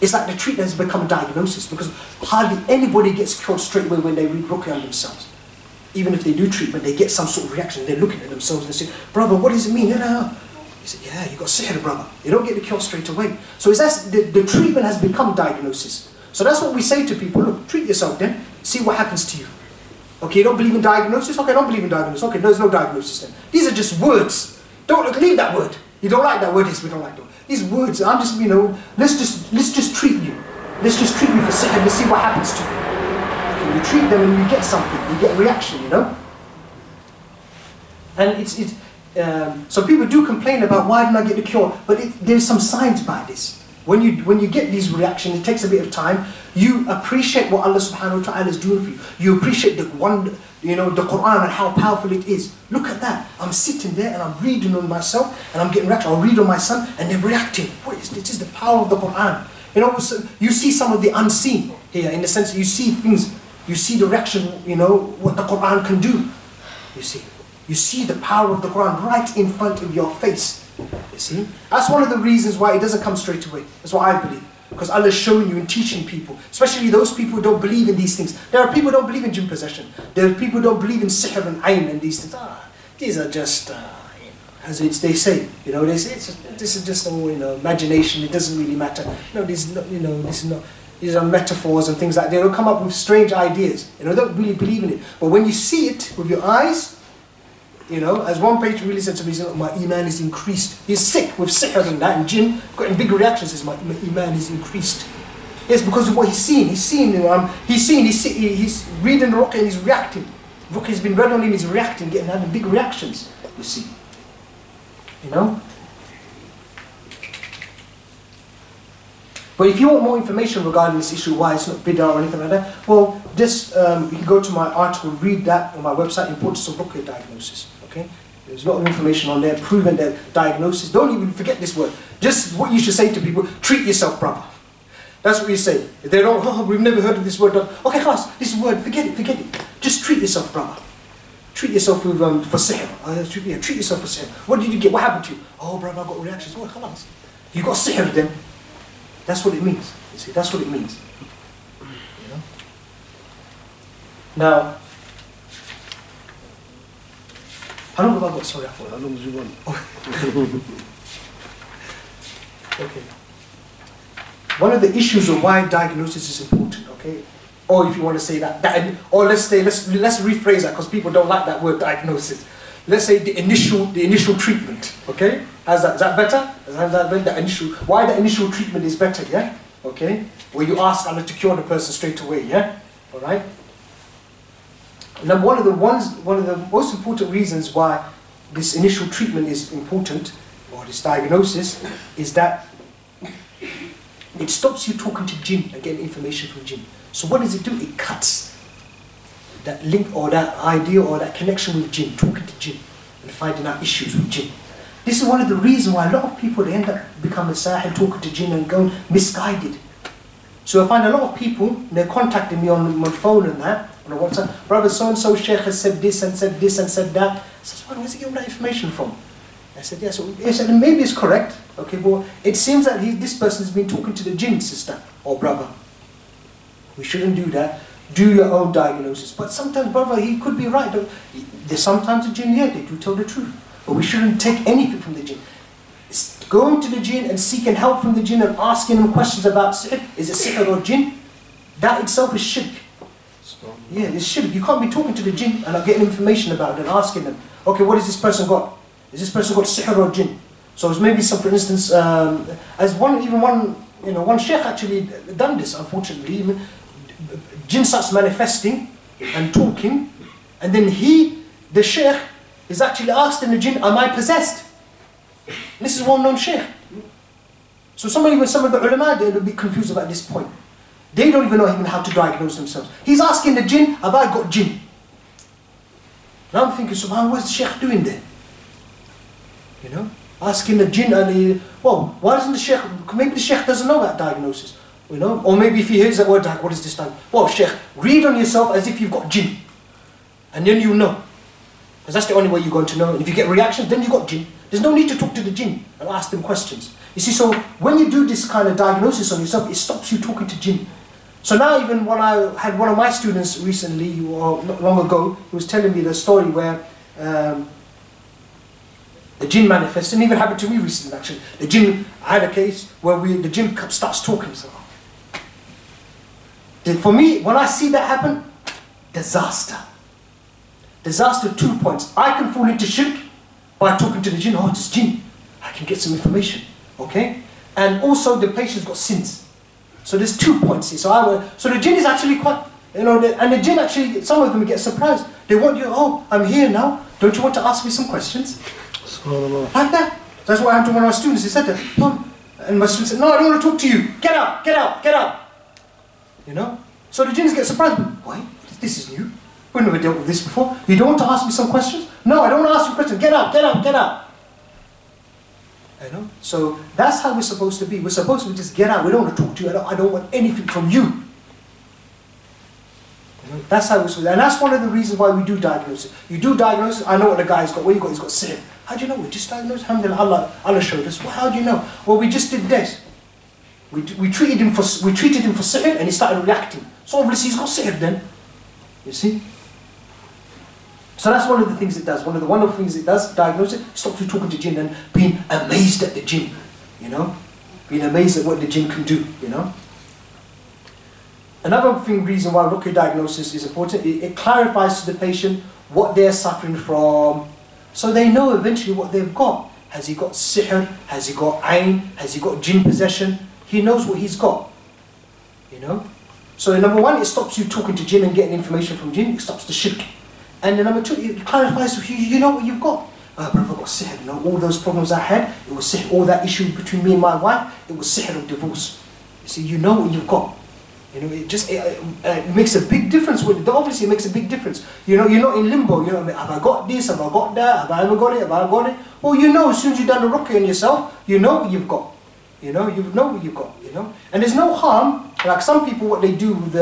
it's like the treatment has become a diagnosis, because hardly anybody gets cured straight away when they read Ruqya on themselves. Even if they do treatment, they get some sort of reaction. They're looking at themselves and they say, brother, what does it mean? He said, yeah, you got sihr, brother. You don't get the cure straight away. So it's as the treatment has become diagnosis. So that's what we say to people. Look, treat yourself then. See what happens to you. Okay, you don't believe in diagnosis? Okay, don't believe in diagnosis. Okay, there's no diagnosis then. These are just words. Don't leave that word. You don't like that word? Yes, we don't like that word. These words, I'm just, you know, let's just treat you. Let's just treat you for sihr. Let's see what happens to you. Okay, you treat them and you get something. You get a reaction, you know. And so people do complain about why didn't I get the cure, but there's some science by this. When you get these reactions, it takes a bit of time. You appreciate what Allah subhanahu wa ta'ala is doing for you. You appreciate the wonder, you know, the Quran and how powerful it is. Look at that. I'm sitting there and I'm reading on myself and I'm getting reaction. I'll read on my son and they're reacting. What is this? Is the power of the Quran. You know, so you see some of the unseen here, in the sense that you see things, you see the reaction, you know, what the Quran can do. You see. You see the power of the Quran right in front of your face. You see? That's one of the reasons why it doesn't come straight away. That's what I believe. Because Allah is showing you and teaching people. Especially those people who don't believe in these things. There are people who don't believe in jinn possession. There are people who don't believe in sihr and ayn and these things. These are just, you know, as they say. You know, they say this is just all, you know, imagination. It doesn't really matter. No, these are metaphors and things like that. They'll come up with strange ideas. You know, they don't really believe in it. But when you see it with your eyes, you know, as one patient really said to me, my iman is increased. He's sick with sihr and that, and jinn, getting big reactions. Says my iman is increased. Yes, because of what he's seen. He's reading the Ruqya and he's reacting. Ruqya has been read on him, he's reacting, having big reactions. You see, you know. But if you want more information regarding this issue, why it's not bid'ah or anything like that, well, just you can go to my article, read that on my website, Importance of Ruqya Diagnosis. Okay, there's a lot of information on there, proving that diagnosis. Don't even forget this word. Just what you should say to people: treat yourself, brother. That's what you say. If they don't, oh, we've never heard of this word. Okay, class, this word, forget it. Just treat yourself, brother. Treat yourself with for sihr. Treat yourself for sihr. What did you get? What happened to you? Oh, brother, I got reactions. Oh, class, you got sihr then. That's what it means. You see, that's what it means. You know? Now, how long have I got? Sorry, I thought. How long do you want? Okay. One of the issues of why diagnosis is important, okay? Or if you want to say that or let's rephrase that, because people don't like that word diagnosis. Let's say the initial treatment, okay? Is that better? Why the initial treatment is better, yeah? Okay? Where you ask Allah to cure the person straight away, yeah? Alright? Now one of the most important reasons why this initial treatment is important, or this diagnosis, is that it stops you talking to jinn and getting information from jinn. So what does it do? It cuts that link or that idea or that connection with jinn, talking to jinn and finding out issues with jinn. This is one of the reasons why a lot of people, they end up becoming sahih, talking to jinn and going misguided. So I find a lot of people, they're contacting me on my phone and that, on WhatsApp, brother so-and-so sheikh has said this and said this and said that. I said, where's he getting that information from? I said, yes, and maybe it's correct, okay, but it seems that this person has been talking to the jinn, sister or brother. We shouldn't do that. Do your own diagnosis. But sometimes, brother, he could be right. There's sometimes the jinn here, they do tell the truth. But we shouldn't take anything from the jinn. It's going to the jinn and seeking help from the jinn and asking them questions about sihr. Is it sihr or jinn? That itself is shirk. Yeah, it's shirk. You can't be talking to the jinn and getting information about it and asking them, okay, what has this person got? Is this person got sihr or jinn? So it's maybe some, for instance, as one sheikh actually done this, unfortunately. Jinn starts manifesting and talking, and then the sheikh, is actually asking the jinn, am I possessed? This is a well-known sheikh. So some of the ulama, they're a bit confused about this point. They don't even know even how to diagnose themselves. He's asking the jinn, have I got jinn? Now I'm thinking, subhanAllah, what's the sheikh doing there? You know, asking the jinn, and well, why doesn't the sheikh, maybe the sheikh doesn't know that diagnosis, you know, or maybe if he hears that word, like, what is this diagnosis? Well, sheikh, read on yourself as if you've got jinn, and then you know, because that's the only way you're going to know. And if you get reactions, then you've got jinn. There's no need to talk to the jinn and ask them questions. You see, so when you do this kind of diagnosis on yourself, it stops you talking to jinn. So now even when I had one of my students recently, or not long ago, he was telling me the story where the jinn manifested, and even happened to me recently actually. The jinn, I had a case where the jinn starts talking. So for me, when I see that happen, disaster. Disaster, 2 points. I can fall into shirk by talking to the jinn. Oh, it's jinn. I can get some information. Okay? And also the patient's got sins. So there's 2 points here. So the jinn is actually quite, you know, and the jinn actually, some of them get surprised. They want you, oh, I'm here now. Don't you want to ask me some questions? Like that. That's what happened to one of my students. He said that, Mom, and my student said, no, I don't want to talk to you. Get out, get out, get out. You know? So the jinns get surprised. Why? This is new. We've never dealt with this before. You don't want to ask me some questions? No, I don't want to ask you questions. Get out, get out, get out. You know? So that's how we're supposed to be. We're supposed to just get out. We don't want to talk to you. I don't want anything from you. You know? That's how we're supposed to be. And that's one of the reasons why we do diagnosis. You do diagnosis, I know what the guy's got. What you got? He's got sihr. How do you know? We just diagnosed. Alhamdulillah, Allah showed us. Well, how do you know? Well, we just did this. We treated him for sihr, and he started reacting. So obviously he's got sihr then. You see? So that's one of the things it does. One of the wonderful things it does, diagnose it, stops you talking to jinn and being amazed at the jinn, you know? Being amazed at what the jinn can do, you know? Another reason why ruqya diagnosis is important, it clarifies to the patient what they're suffering from, so they know eventually what they've got. Has he got sihr? Has he got ayn? Has he got jinn possession? He knows what he's got, you know? So number one, it stops you talking to jinn and getting information from jinn. It stops the shirk. And then number two, it clarifies to you, you know what you've got. Brother, I've got sihr. You know, all those problems I had, it was sihr. All that issue between me and my wife, it was sihr of divorce. You see, you know what you've got. You know, it makes a big difference. Obviously, it makes a big difference. You know, you're not in limbo. You know, have I got this? Have I got that? Have I ever got it? Have I got it? Well, you know, as soon as you've done the ruqya on yourself, you know what you've got. You know what you've got. You know, and there's no harm. Like some people, what they do with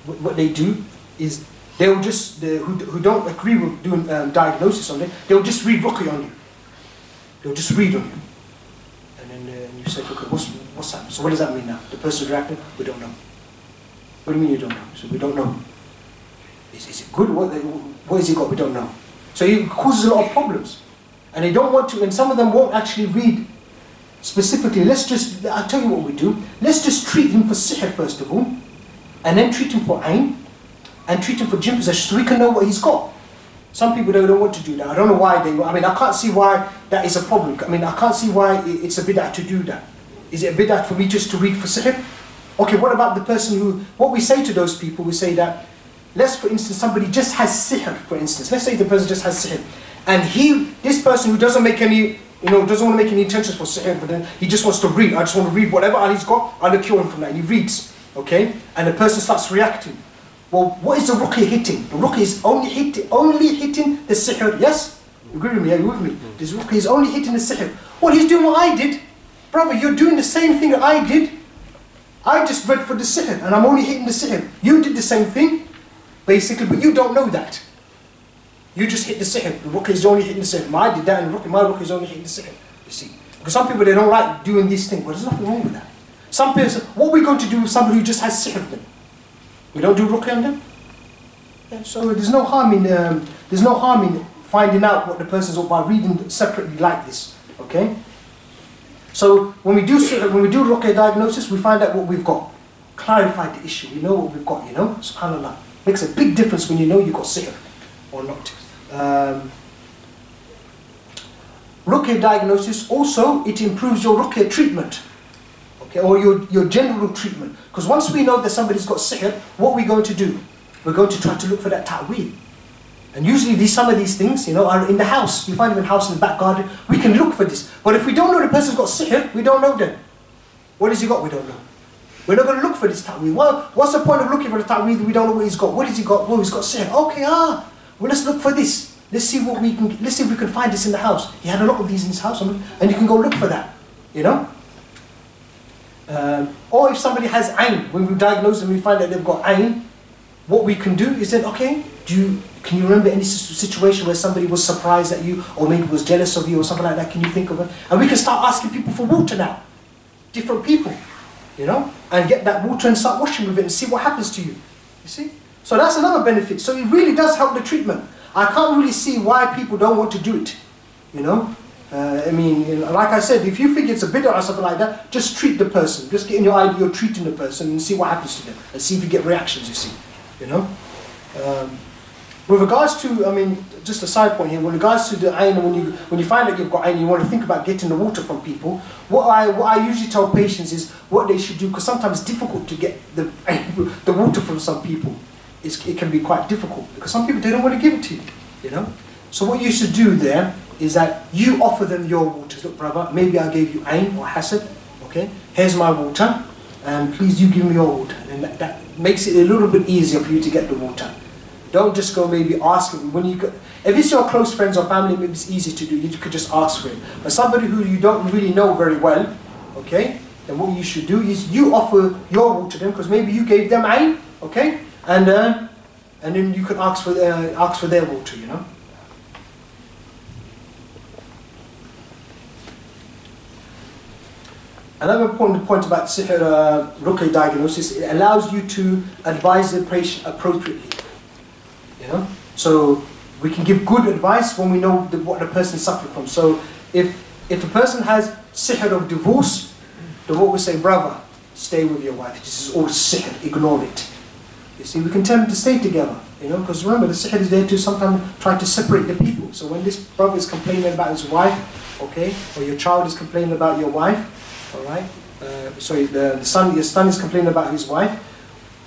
what they do is they'll just who don't agree with doing diagnosis on it. They'll just read ruqya on you. They'll just read on you, and then you say, okay, what's that? So what does that mean now? The person's reacting. We don't know. What do you mean you don't know? So we don't know. Is it good? What has he got? We don't know. So it causes a lot of problems. And they don't want to, and some of them won't actually read specifically. I'll tell you what we do. Let's just treat him for sihr first of all, and then treat him for ayn, and treat him for jinn possession so we can know what he's got. Some people, they don't want to do that. I don't know why I mean, I can't see why that is a problem. I mean, I can't see why it's a bid'ah to do that. Is it a bid'ah for me just to read for sihr? Okay, what about the person what we say to those people, we say that, for instance, somebody just has sihr, for instance. Let's say the person just has sihr. And this person who doesn't make any, doesn't want to make any intentions for sihr, but then he just wants to read. I just want to read whatever he's got, I'll cure him from that. And he reads, okay? And the person starts reacting. Well, what is the ruqya hitting? The ruqya is only hitting the sihr. Yes? You agree with me? Are you with me? This ruqya is only hitting the sihr. Well, he's doing what I did. Brother, you're doing the same thing that I did. I just read for the sihr, and I'm only hitting the sihr. You did the same thing, basically, but you don't know that. You just hit the sihr. The ruqya is only hitting the sihr. I did that, and my ruqya is only hitting the sihr. You see? Because some people, they don't like doing this thing, but there's nothing wrong with that. Some people say, what are we going to do with somebody who just has sihr then? We don't do ruqya on them? Yeah, so there's no harm in finding out what the person's all by reading separately like this. Okay? So when we do ruqya diagnosis, we find out what we've got. Clarify the issue. We know what we've got, SubhanAllah. Makes a big difference when you know you've got sihr or not. Ruqya diagnosis also, it improves your ruqya treatment, okay, or your general treatment. Because once we know that somebody's got sihr, what are we going to do? We're going to try to look for that ta'weed. And usually some of these things, you know, are in the house. You find them in the house, in the back garden. We can look for this. But if we don't know the person's got sihr, we don't know then. What has he got? We don't know. We're not going to look for this ta'weed. Well, what's the point of looking for the ta'weed? We don't know what he's got. What has he got? Well, he's got sihr. Okay, well, let's look for this. Let's see what we can. Let's see if we can find this in the house. He had a lot of these in his house, and you can go look for that. You know. Or if somebody has ayn, when we diagnose them, we find that they've got ayn. What we can do is then, okay, can you remember any situation where somebody was surprised at you, or maybe was jealous of you, or something like that? Can you think of it? And we can start asking people for water now, different people, you know, and get that water and start washing with it and see what happens to you. You see? So that's another benefit. So it really does help the treatment. I can't really see why people don't want to do it, you know. I mean, you know, like I said, if you think it's a bid'ah or something like that, just treat the person. Just get in your idea, you're treating the person and see what happens to them, and see if you get reactions. You see, you know. With regards to, I mean, just a side point here. With regards to the ayn, when you find that you've got ayn, you want to think about getting the water from people. What I usually tell patients is what they should do, because sometimes it's difficult to get the water from some people. It can be quite difficult because some people, they don't want to give it to you. You know. So what you should do there is that you offer them your water. Look, brother, maybe I gave you ayn or hasad. Okay, here's my water, and please you give me your water. And that makes it a little bit easier for you to get the water. Don't just go maybe ask them. If it's your close friends or family, maybe it's easy to do. You could just ask for it. But somebody who you don't really know very well, okay, then what you should do is you offer your water to them, because maybe you gave them ayn, okay, and then you can ask for their water, you know. Another important point about sihr ruqya diagnosis, it allows you to advise the patient appropriately. You know, so we can give good advice when we know what the person is suffering from. So if a person has sihr of divorce, then what we say, brother, stay with your wife. This is all sihr, ignore it. You see, we can tell them to stay together. You know, because remember, the sihr is there to sometimes try to separate the people. So when this brother is complaining about his wife, okay, or your child is complaining about your wife, all right, sorry, your son is complaining about his wife,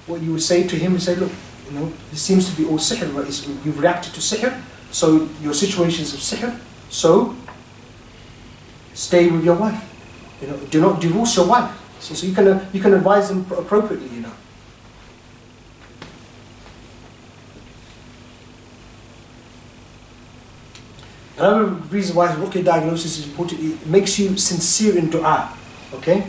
what you would say to him is say, look, you know, this seems to be all sihr, but you've reacted to sihr, so your situation is of sihr, so stay with your wife. You know, do not divorce your wife. So you can advise them appropriately, you know. Another reason why ruqya diagnosis is important, it makes you sincere in dua. Okay?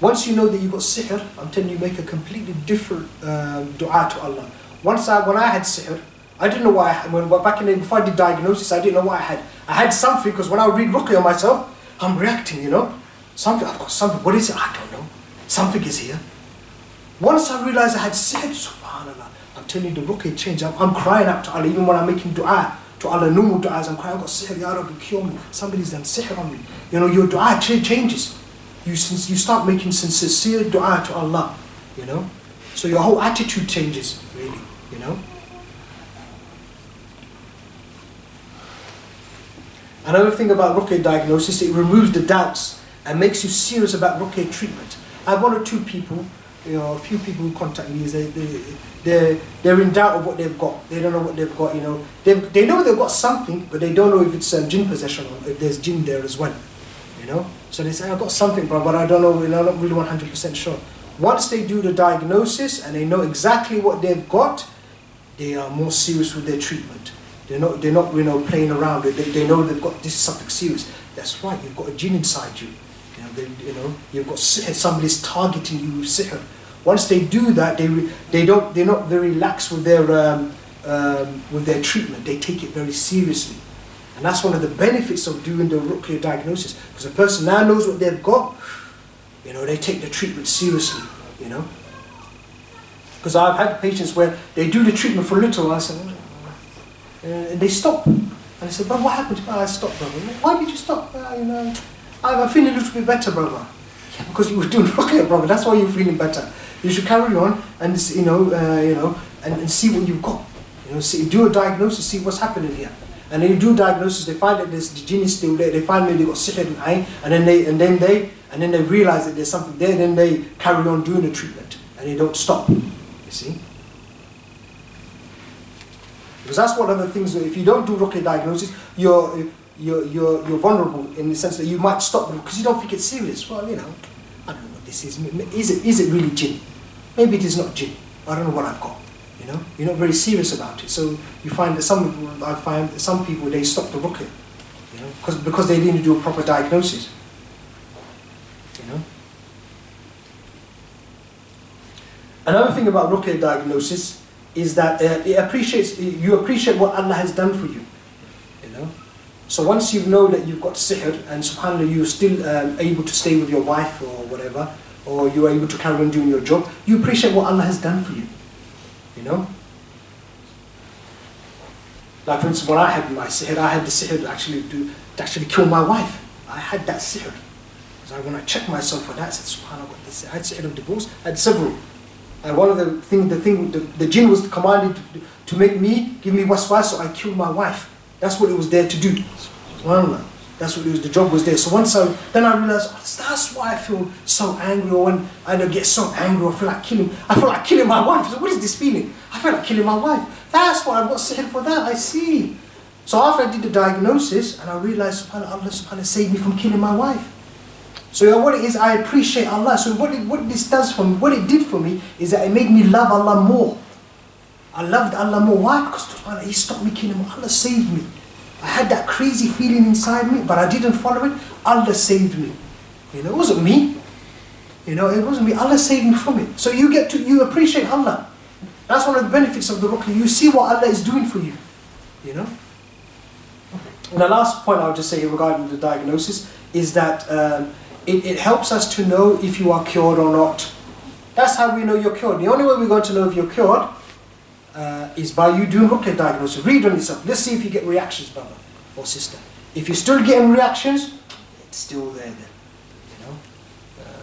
Once you know that you've got sihr, I'm telling you, make a completely different dua to Allah. When I had sihr, I didn't know what I had. Back in the day, before I did diagnosis, I didn't know what I had. I had something, because when I read ruqya on myself, I'm reacting, you know. I've got something. What is it? I don't know. Something is here. Once I realized I had sihr, subhanAllah, I'm telling you, the ruqya changed. I'm crying out to Allah, even when I'm making dua to Allah, normal du'as, I'm crying, I've got sihr, Ya Rabbi, cure me. Somebody's done sihr on me. You know, your dua changes. You start making sincere dua to Allah, you know. So your whole attitude changes, really, you know. Another thing about ruqya diagnosis, it removes the doubts and makes you serious about ruqya treatment. I have one or two people, you know, a few people who contact me, they're in doubt of what they've got. They don't know what they've got, you know. They know they've got something, but they don't know if it's jinn possession or if there's jinn there as well, you know. So they say, I've got something, bro, but I don't know, you know, I'm not really 100% sure. Once they do the diagnosis and they know exactly what they've got, they are more serious with their treatment. They're not you know, playing around. They know they've got, this is something serious. That's right, you've got a jinn inside you. You know, you've got sihr, somebody's targeting you with sihr. Once they do that, they're not very lax with their treatment. They take it very seriously, and that's one of the benefits of doing the ruqya diagnosis. Because the person now knows what they've got. You know, they take the treatment seriously. You know, because I've had patients where they do the treatment for a little while, and they stop. And I said, "But what happened?" "I stopped, brother." "Why did you stop?" "You know, I'm feeling a little bit better, brother." "Yeah, because you were doing ruqya, brother. That's why you're feeling better. You should carry on and and see what you've got. You know, do a diagnosis, see what's happening here. And then you do a diagnosis, they find that the jinn is still there. They find maybe they got sihr and ayn, and then they realize that there's something there. Then they carry on doing the treatment and they don't stop. You see. Because that's one of the things that if you don't do ruqya diagnosis, you're vulnerable in the sense that you might stop because you don't think it's serious. Well, you know, I don't know what this is. Is it really jinn? Maybe it is not jinn. I don't know what I've got. You know, you're not very serious about it. So you find that some people they stop the ruqya, you know, because they didn't do a proper diagnosis. You know. Another thing about ruqya diagnosis is that you appreciate what Allah has done for you. You know. So once you know that you've got sihr and subhanAllah you're still able to stay with your wife or whatever, or you're able to carry on doing your job, you appreciate what Allah has done for you. You know? Like for instance, when I had my sihr, I had the sihr to actually kill my wife. I had that sihr. So when I checked myself for that, I said, subhanAllah, I had sihr of divorce, I had several. And one of the jinn was commanded to make me, give me waswas, so I killed my wife. That's what it was there to do. SubhanAllah. That's what it was, the job was there. So then I realized, that's why I feel so angry, or when I get so angry, I feel like killing my wife. So what is this feeling? I feel like killing my wife. That's why I've got sihr for that, I see. So after I did the diagnosis, and I realized, subhanAllah, Allah saved me from killing my wife. So what it is, I appreciate Allah. So what this does for me, what it did for me, is that it made me love Allah more. I loved Allah more. Why? Because subhanAllah, He stopped me killing him. Allah saved me. I had that crazy feeling inside me, but I didn't follow it. Allah saved me. You know, it wasn't me. You know, it wasn't me. Allah saved me from it. So you appreciate Allah. That's one of the benefits of the ruqya. You see what Allah is doing for you. You know. And the last point I'll just say regarding the diagnosis is that it helps us to know if you are cured or not. That's how we know you're cured. The only way we're going to know if you're cured is by you doing ruqya diagnosis. Read on yourself. Let's see if you get reactions, brother or sister. If you're still getting reactions, it's still there then. You know?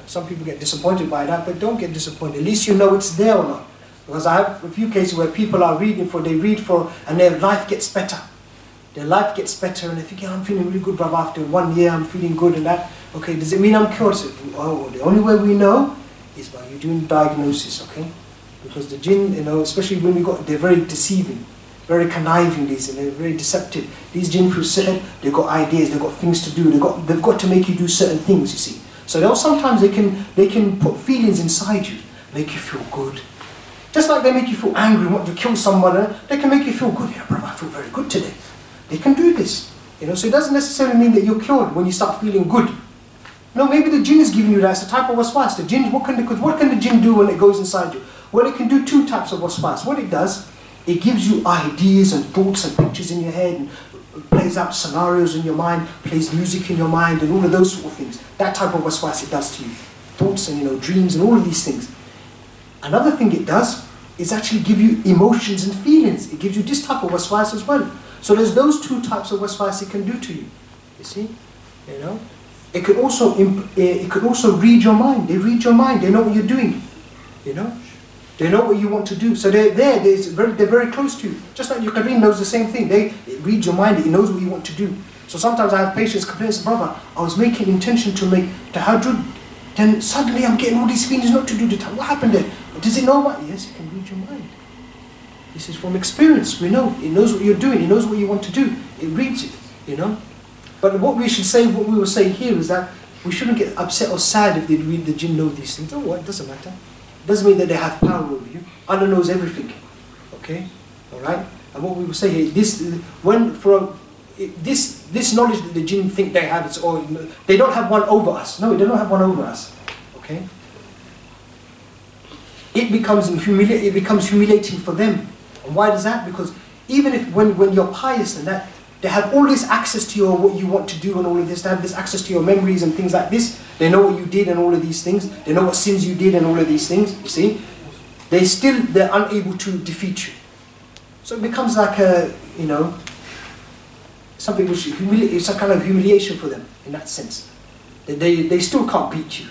Some people get disappointed by that, but don't get disappointed. At least you know it's there or not. Because I have a few cases where people are they read for, and their life gets better. Their life gets better, and they think, yeah, I'm feeling really good, brother. After 1 year, I'm feeling good and that. Okay, does it mean I'm cured? So, oh, the only way we know is by you doing diagnosis, okay? Because the jinn, you know, especially when they're very deceiving, very conniving, and they're very deceptive. These jinn through sihr, they've got ideas, they've got things to do, they've got to make you do certain things, you see. So sometimes they can put feelings inside you, make you feel good. Just like they make you feel angry, want to kill someone, they can make you feel good. Yeah, brother, I feel very good today. They can do this. You know, so it doesn't necessarily mean that you're cured when you start feeling good. No, maybe the jinn is giving you that. It's a type of waswas. The jinn, what can the jinn do when it goes inside you? Well, it can do two types of waswas. What it does, it gives you ideas and thoughts and pictures in your head, and plays out scenarios in your mind, plays music in your mind, and all of those sort of things. That type of waswas it does to you. Thoughts and, you know, dreams and all of these things. Another thing it does is actually give you emotions and feelings. It gives you this type of waswas as well. So there's those two types of waswas it can do to you. You see? You know? It could also read your mind. They read your mind. They know what you're doing. You know? They know what you want to do. So they're very close to you. Just like your Qareem knows the same thing. It reads your mind. It knows what you want to do. So sometimes I have patients complain, brother, I was making intention to make tahajjud, then suddenly I'm getting all these feelings not to do the tahajjud. What happened there? Does it know what? Yes, it can read your mind. This is from experience. We know. It knows what you're doing. It knows what you want to do. It reads it, you know. But what we will say here is that we shouldn't get upset or sad if the jinn know these things. Oh, well, it doesn't matter. It doesn't mean that they have power over you. Allah knows everything. Okay? Alright? And what we will say here, this knowledge that the jinn think they have, they don't have one over us. No, they don't have one over us. Okay? It becomes humiliating for them. And why does that? Because even if when you're pious and that, they have all this access to what you want to do and all of this. They have this access to your memories and things like this. They know what you did and all of these things. They know what sins you did and all of these things. You see, they're unable to defeat you. So it becomes like something which it's a kind of humiliation for them in that sense. They still can't beat you.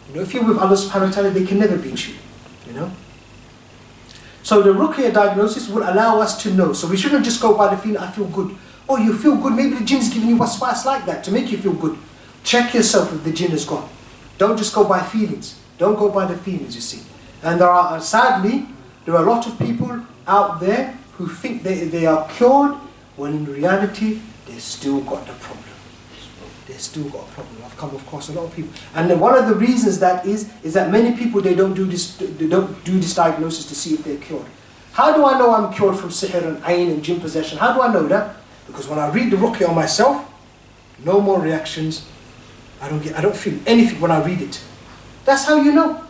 You know, if you're with Allah Subhanahu wa Taala, they can never beat you. You know. So the ruqya diagnosis will allow us to know. So we shouldn't just go by the feeling, I feel good. Oh, you feel good, maybe the jinn's giving you waswas like that to make you feel good. Check yourself if the jinn is gone. Don't just go by feelings. Don't go by the feelings, you see. And sadly, there are a lot of people out there who think they are cured, when in reality, they've still got the problem. They've still got a problem. I've come across a lot of people. And then one of the reasons that is that many people, they don't do this diagnosis to see if they're cured. How do I know I'm cured from sihr and ayn and jinn possession? How do I know that? Because when I read the ruqya on myself, no more reactions. I don't feel anything when I read it. That's how you know.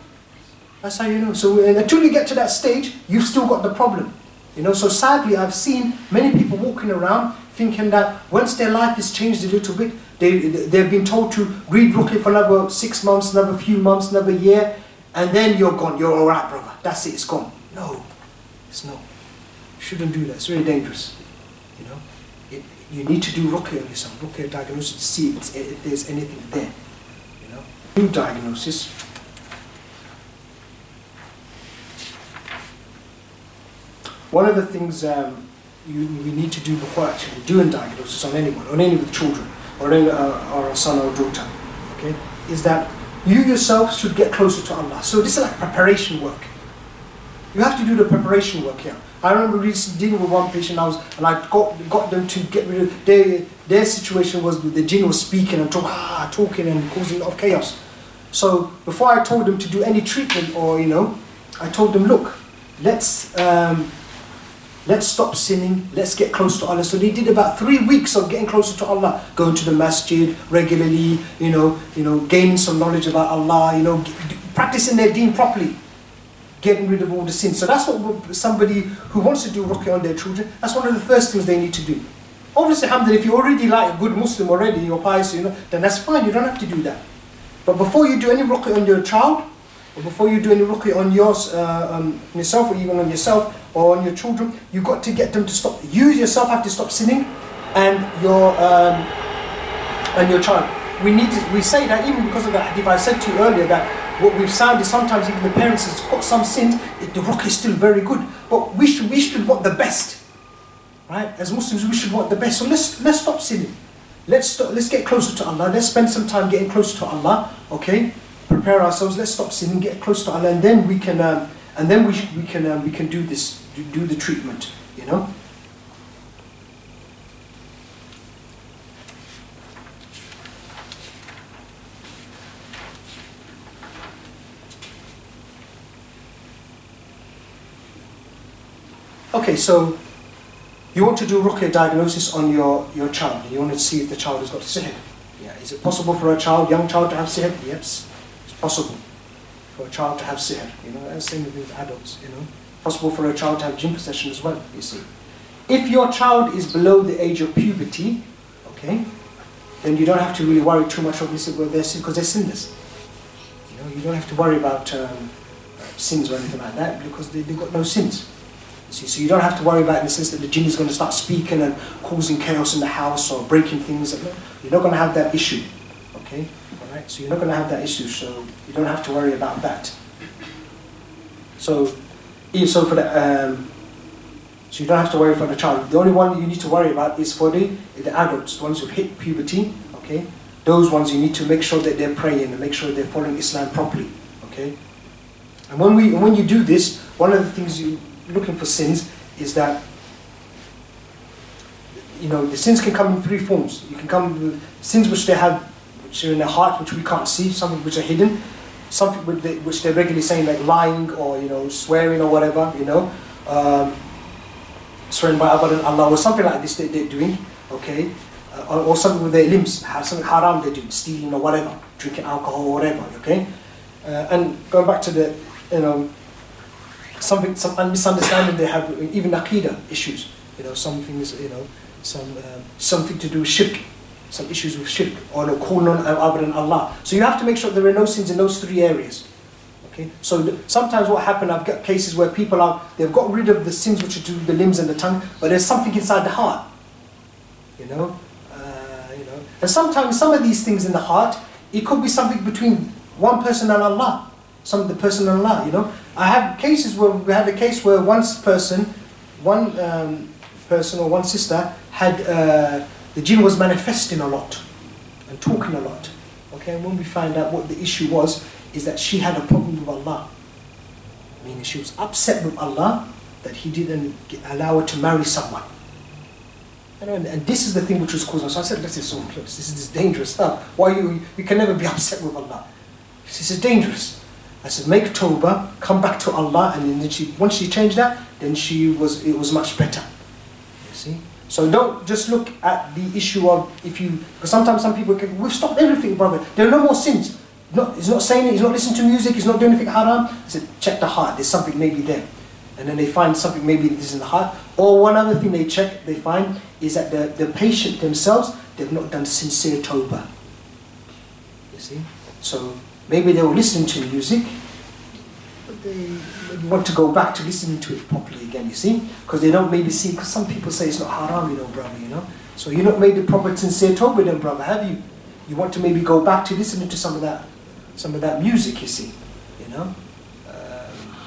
That's how you know. So until you get to that stage, you've still got the problem. You know, so sadly I've seen many people walking around thinking that once their life is changed a little bit, they've been told to read ruqya for another 6 months, another few months, another year, and then you're gone. You're alright, brother. That's it, it's gone. No, it's not. You shouldn't do that. It's very dangerous. You know, you need to do ruqya on yourself, ruqya diagnosis, to see if there's anything there. You know, do diagnosis. One of the things we need to do before actually doing diagnosis on anyone, on any of the children, or a son or daughter, okay, is that you yourself should get closer to Allah. So this is like preparation work. You have to do the preparation work here. I remember recently dealing with one patient, and I got them to get rid of their situation was the jinn was speaking and talking and causing a lot of chaos. So before I told them to do any treatment, or I told them, look, let's stop sinning, let's get close to Allah. So they did about 3 weeks of getting closer to Allah, going to the masjid regularly, gaining some knowledge about Allah, practicing their deen properly, getting rid of all the sins. So that's what somebody who wants to do ruqya on their children, that's one of the first things they need to do. Obviously, alhamdulillah, if you're already like a good Muslim already, you're pious, then that's fine, you don't have to do that. But before you do any ruqya on your child, or before you do any ruqya on yourself, or even on yourself, or on your children, you've got to get them to stop. You yourself have to stop sinning, and your child. We say that even because of that hadith I said to you earlier, that what we've found is sometimes even the parents has got some sins, the ruqya is still very good. But we should want the best, right? As Muslims, we should want the best. So let's stop sinning. Let's get closer to Allah. Let's spend some time getting closer to Allah. Okay, prepare ourselves. Let's stop sinning, get close to Allah, and then we can do this, do the treatment. Okay, so you want to do ruqya diagnosis on your child. You want to see if the child has got sihr. Yeah, is it possible for a young child to have sihr? Yes, it's possible for a child to have sihr. That's the same with adults. Possible for a child to have jinn possession as well. You see, if your child is below the age of puberty, okay, then you don't have to really worry too much obviously about their sin, because they're sinless. You don't have to worry about sins or anything like that, because they've got no sins. See, so you don't have to worry about it in the sense that the jinn is going to start speaking and causing chaos in the house or breaking things. You're not going to have that issue, okay? All right. So you're not going to have that issue. So you don't have to worry about that. So for the so you don't have to worry for the child. The only one you need to worry about is for the adults, the ones who've hit puberty. Okay, those ones you need to make sure that they're praying and make sure they're following Islam properly. Okay, and when you do this, one of the things looking for sins is that the sins can come in 3 forms. You can come with sins which are in their heart, which we can't see, something which are hidden, something which they're regularly saying, like lying or swearing or whatever, swearing by other than Allah or something like this that they're doing, okay, or something with their limbs, something haram they're doing, stealing or whatever, drinking alcohol or whatever, okay, and going back to the some misunderstanding they have, even aqidah issues, some things, something to do with shirk, some issues with shirk, or calling on other than Allah. So you have to make sure there are no sins in those 3 areas. Okay. So sometimes what happens, I've got cases where people they've got rid of the sins which are to the limbs and the tongue, but there's something inside the heart. And sometimes some of these things in the heart, it could be something between one person and Allah. The person and Allah, I have cases where we had a case where one person or one sister had the jinn was manifesting a lot and talking a lot. Okay, and when we find out what the issue was, is that she had a problem with Allah. Meaning she was upset with Allah, that he didn't allow her to marry someone. And this is the thing which was causing. So I said, this is so close. This is dangerous stuff. Why you can never be upset with Allah. This is dangerous. I said, make tawbah, come back to Allah, and then once she changed that, then it was much better. You see? So don't just look at the issue of because sometimes some people we've stopped everything, brother. There are no more sins. He's not saying it, he's not listening to music, he's not doing anything haram. I said, check the heart, there's something maybe there. And then they find something maybe this in the heart. Or one other thing they find is that the patient themselves, they've not done sincere tawbah. You see? So maybe they were listening to music, but they want to go back to listening to it properly again, you see? Because they don't maybe see, because some people say it's not haram, brother, So you've not made the proper sincere tawbah then, brother, have you? You want to maybe go back to listening to some of that music, you see,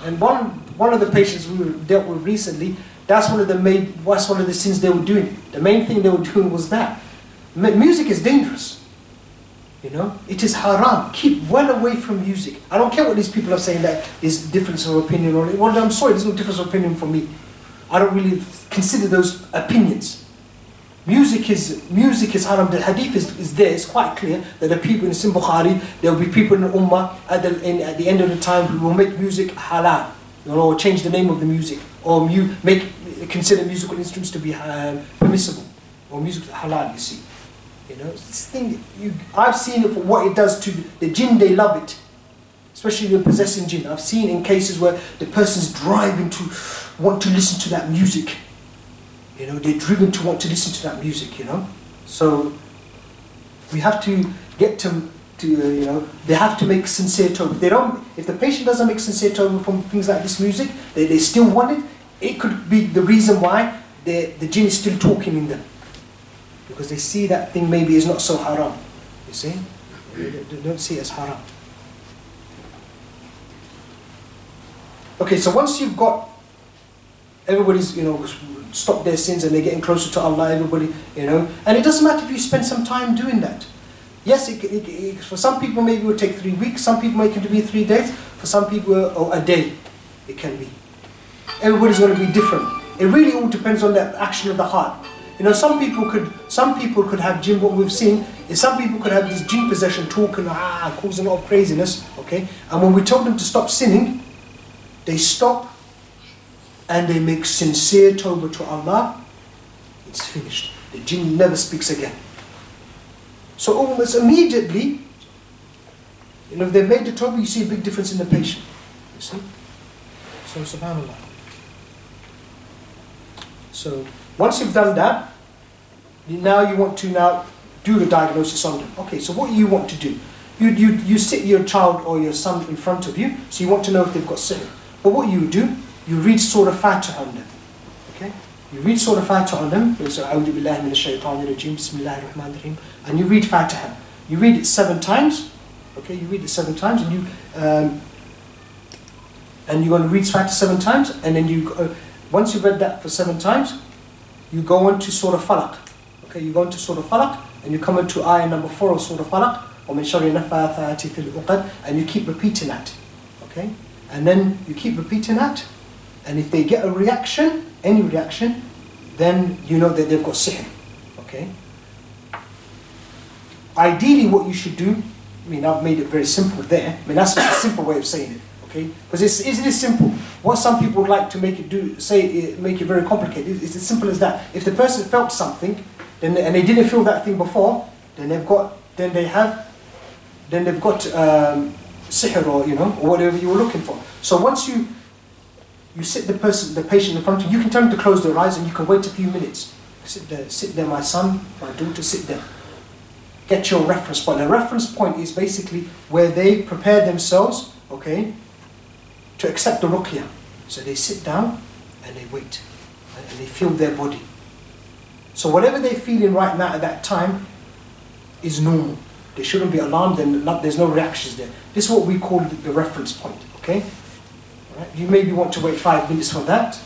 And one of the patients we dealt with recently, that's one of the sins they were doing. The main thing they were doing was that. Music is dangerous. It is haram. Keep well away from music. I don't care what these people are saying that is difference of opinion or well, I'm sorry, there's no difference of opinion for me. I don't really consider those opinions. Music is haram. The hadith is there. It's quite clear that the people in Bukhari, there will be people in the Ummah at the end of the time who will make music halal, or change the name of the music, or consider musical instruments to be permissible, or music halal. You see, this thing. I've seen it for what it does to the jinn. They love it, especially the possessing jinn. I've seen in cases where the person's driving to want to listen to that music. They're driven to want to listen to that music, So we have to get to they have to make sincere tawbah. If the patient doesn't make sincere tawbah from things like this music, they still want it. It could be the reason why the jinn is still talking in them. Because they see that thing maybe is not so haram. You see? They don't see it as haram. Okay, so once you've got everybody's, stop their sins and they're getting closer to Allah, everybody, and it doesn't matter if you spend some time doing that. Yes, for some people maybe it will take 3 weeks, some people it can be 3 days, for some people or a day it can be. Everybody's going to be different. It really all depends on the action of the heart. Some people could have jinn, what we've seen is some people could have this jinn possession talking, causing a lot of craziness, okay? And when we told them to stop sinning, they stop and they make sincere tawbah to Allah, it's finished. The jinn never speaks again. So almost immediately, if they've made the tawbah, you see a big difference in the patient. You see? So subhanAllah. So once you've done that, now you want to do the diagnosis on them. Okay, so what you want to do? You sit your child or your son in front of you, so you want to know if they've got sihr. But what you do, you read Surah Fatiha on them. Okay? You read Surah Fatiha on them. So, A'udhu billahi minash shaitanir rajim, bismillahir rahmanir rahim. And you read Fatiha. You read it 7 times. Okay? You read it 7 times, and you're going to read Fatiha 7 times, and then once you've read that for 7 times, you go on to Surah Falaq. Okay? You go into Surah Falaq, and you come into ayah number 4 of Surah Falaq, وَمِن شَرِّ النَّفَّاثَاتِ فِي الْعُقَدِ, and you keep repeating that. Okay? And then you keep repeating that. And if they get a reaction, any reaction, then you know that they've got sihr. Okay? Ideally what you should do, I've made it very simple there. That's just a simple way of saying it. Okay? Because it is simple. What some people would like to make it very complicated, it's as simple as that. If the person felt something, and they didn't feel that thing before, then they've got sihr, or whatever you were looking for. So once you sit the patient in front of you, you can tell them to close their eyes and you can wait a few minutes. Sit there, my son, my daughter, sit there. Get your reference point. A reference point is basically where they prepare themselves, okay, to accept the ruqya. So they sit down and they wait, and they feel their body. So whatever they're feeling right now at that time is normal. They shouldn't be alarmed, and there's no reactions there. This is what we call the reference point, okay? Right? You maybe want to wait 5 minutes for that,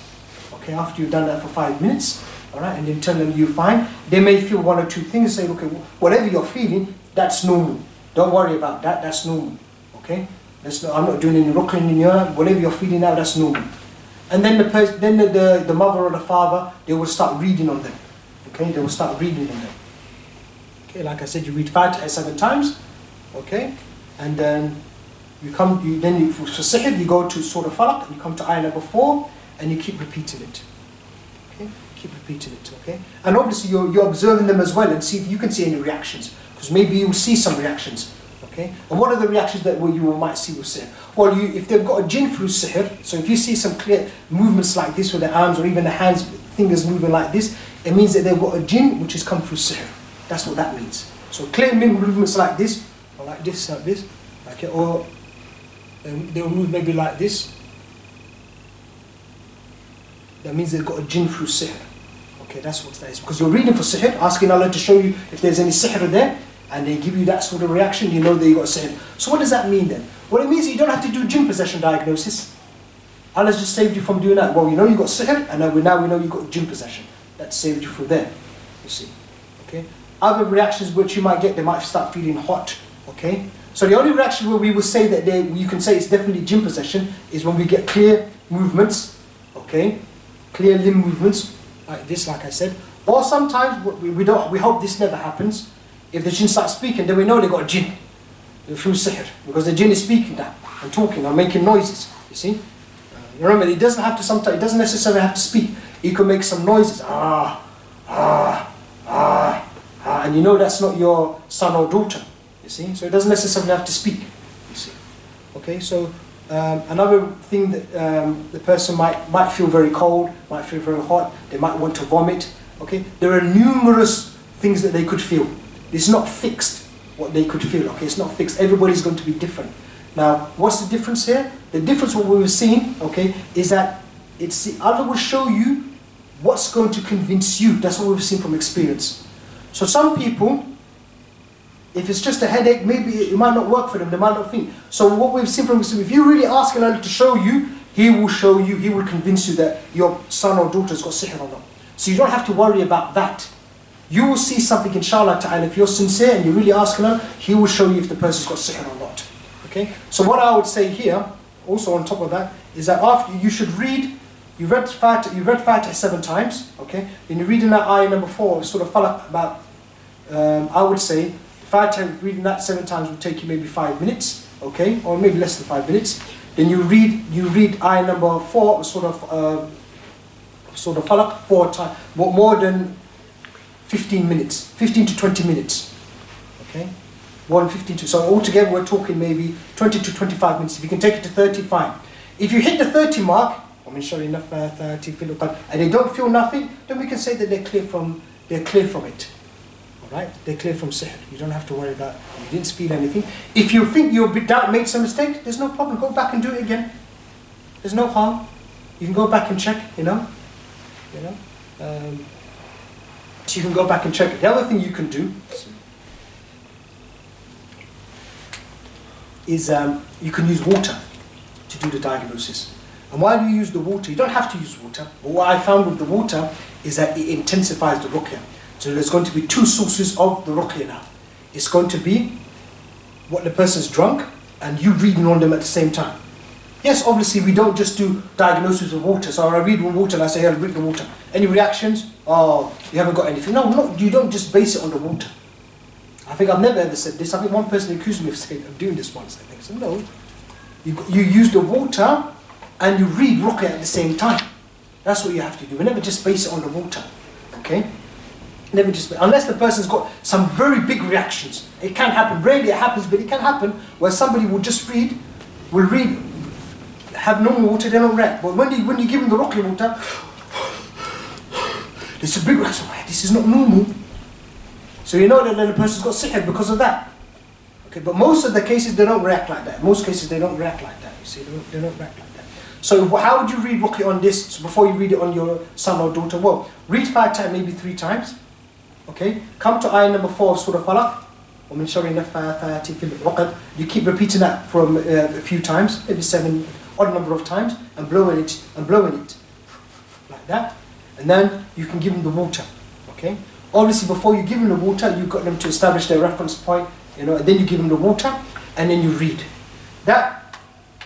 okay, after you've done that for 5 minutes, all right, and then tell them you're fine. They may feel 1 or 2 things, say, okay, whatever you're feeling, that's normal. Don't worry about that, that's normal, okay? I'm not doing any ruqya in your, whatever you're feeling now, that's normal. And then the mother or the father, they will start reading on them. Okay, they will start reading on them. Okay, like I said, you read Fatiha 7 times. Okay, and then for sihr, you go to Surah Falaq, and you come to ayah number 4, and you keep repeating it. Okay, keep repeating it. Okay, and obviously you're observing them as well, and see if you can see any reactions, because maybe you will see some reactions. Okay, and what are the reactions that you might see with sihr? Well, if they've got a jinn through sihr, so if you see some clear movements like this with the arms or even the hands, fingers moving like this, it means that they've got a jinn which has come through sihr. That's what that means. So clear movements like this, or like this, okay, or they will move maybe like this. That means they've got a jinn through sihr. Okay, that's what that is. Because you're reading for sihr, asking Allah to show you if there's any sihr there, and they give you that sort of reaction, you know that you got sihr. So what does that mean then? Well, it means you don't have to do jinn possession diagnosis. Allah's just saved you from doing that. Well, you know you got sihr, and now we know you got jinn possession. That saved you from there. You see, okay. Other reactions which you might get, they might start feeling hot. Okay. So the only reaction where we will say that you can say it's definitely jinn possession is when we get clear movements. Okay, clear limb movements like this, like I said. Or sometimes we hope this never happens. If the jinn starts speaking, then we know they got a jinn through sihr, because the jinn is speaking now and talking and making noises. You see, remember, it doesn't have to. Sometimes it doesn't necessarily have to speak. It can make some noises, and you know that's not your son or daughter. You see, so it doesn't necessarily have to speak. You see, okay. So another thing that the person might feel very cold, might feel very hot. They might want to vomit. Okay, there are numerous things that they could feel. It's not fixed what they could feel. Okay, it's not fixed. Everybody's going to be different. Now, what's the difference here? The difference what we were seeing, okay, is that Allah will show you what's going to convince you. That's what we've seen from experience. So some people, if it's just a headache, maybe it might not work for them. They might not think. So what we've seen from experience, if you really ask Allah to show you, He will show you. He will convince you that your son or daughter's got sihr or not. So you don't have to worry about that. You will see something, inshallah ta'ala. If you're sincere and you really ask Allah, He will show you if the person's got sihr or not. Okay? So what I would say here, also on top of that, is that after you should read, you read Fatiha 7 times, okay? Then you read in that ayah number 4, sort of Falaq, about, I would say, Fatiha, reading that 7 times will take you maybe 5 minutes, okay? Or maybe less than 5 minutes. Then you read ayah number 4, sort of Falaq 4 times, more than 15 minutes, 15 to 20 minutes, okay? 15 to, so altogether we're talking maybe 20 to 25 minutes. If you can take it to 30, fine. If you hit the 30 mark, and they don't feel nothing, then we can say that they're clear from it. Alright? They're clear from sihr. You don't have to worry about you didn't feel anything. If you think you made some mistake, there's no problem. Go back and do it again. There's no harm. You can go back and check, you know. So you can go back and check it. The other thing you can do is you can use water to do the diagnosis. And why do you use the water? You don't have to use water, but what I found with the water is that it intensifies the ruqya. So there's going to be 2 sources of the ruqya now. It's going to be what the person's drunk and you reading on them at the same time. Yes, obviously we don't just do diagnosis with water. So I read with water and I say, hey, I'll drink the water. Any reactions? Oh, you haven't got anything. No, you don't just base it on the water. I think I've never ever said this. I think one person accused me of doing this once, I think. So no, you use the water and you read ruqya at the same time. That's what you have to do. We never just base it on the water. Okay? Never just, unless the person's got some very big reactions. It can happen. Rarely it happens, but it can happen where somebody will just read, have normal water, they don't react. But when you give them the ruqya water, there's a big reaction. This is not normal. So you know that the person's got sihr because of that. Okay, but most of the cases they don't react like that. Most cases they don't react like that. You see, they don't react like that. So how would you read ruqya on this before you read it on your son or daughter? Well, read Fatiha maybe 3 times. Okay, come to ayah number 4 of Surah Falaq. You keep repeating that for a few times, maybe 7 odd number of times, and blowing it like that. And then you can give them the water. Okay. Obviously, before you give them the water, you've got them to establish their reference point, and then you give them the water, and then you read. That,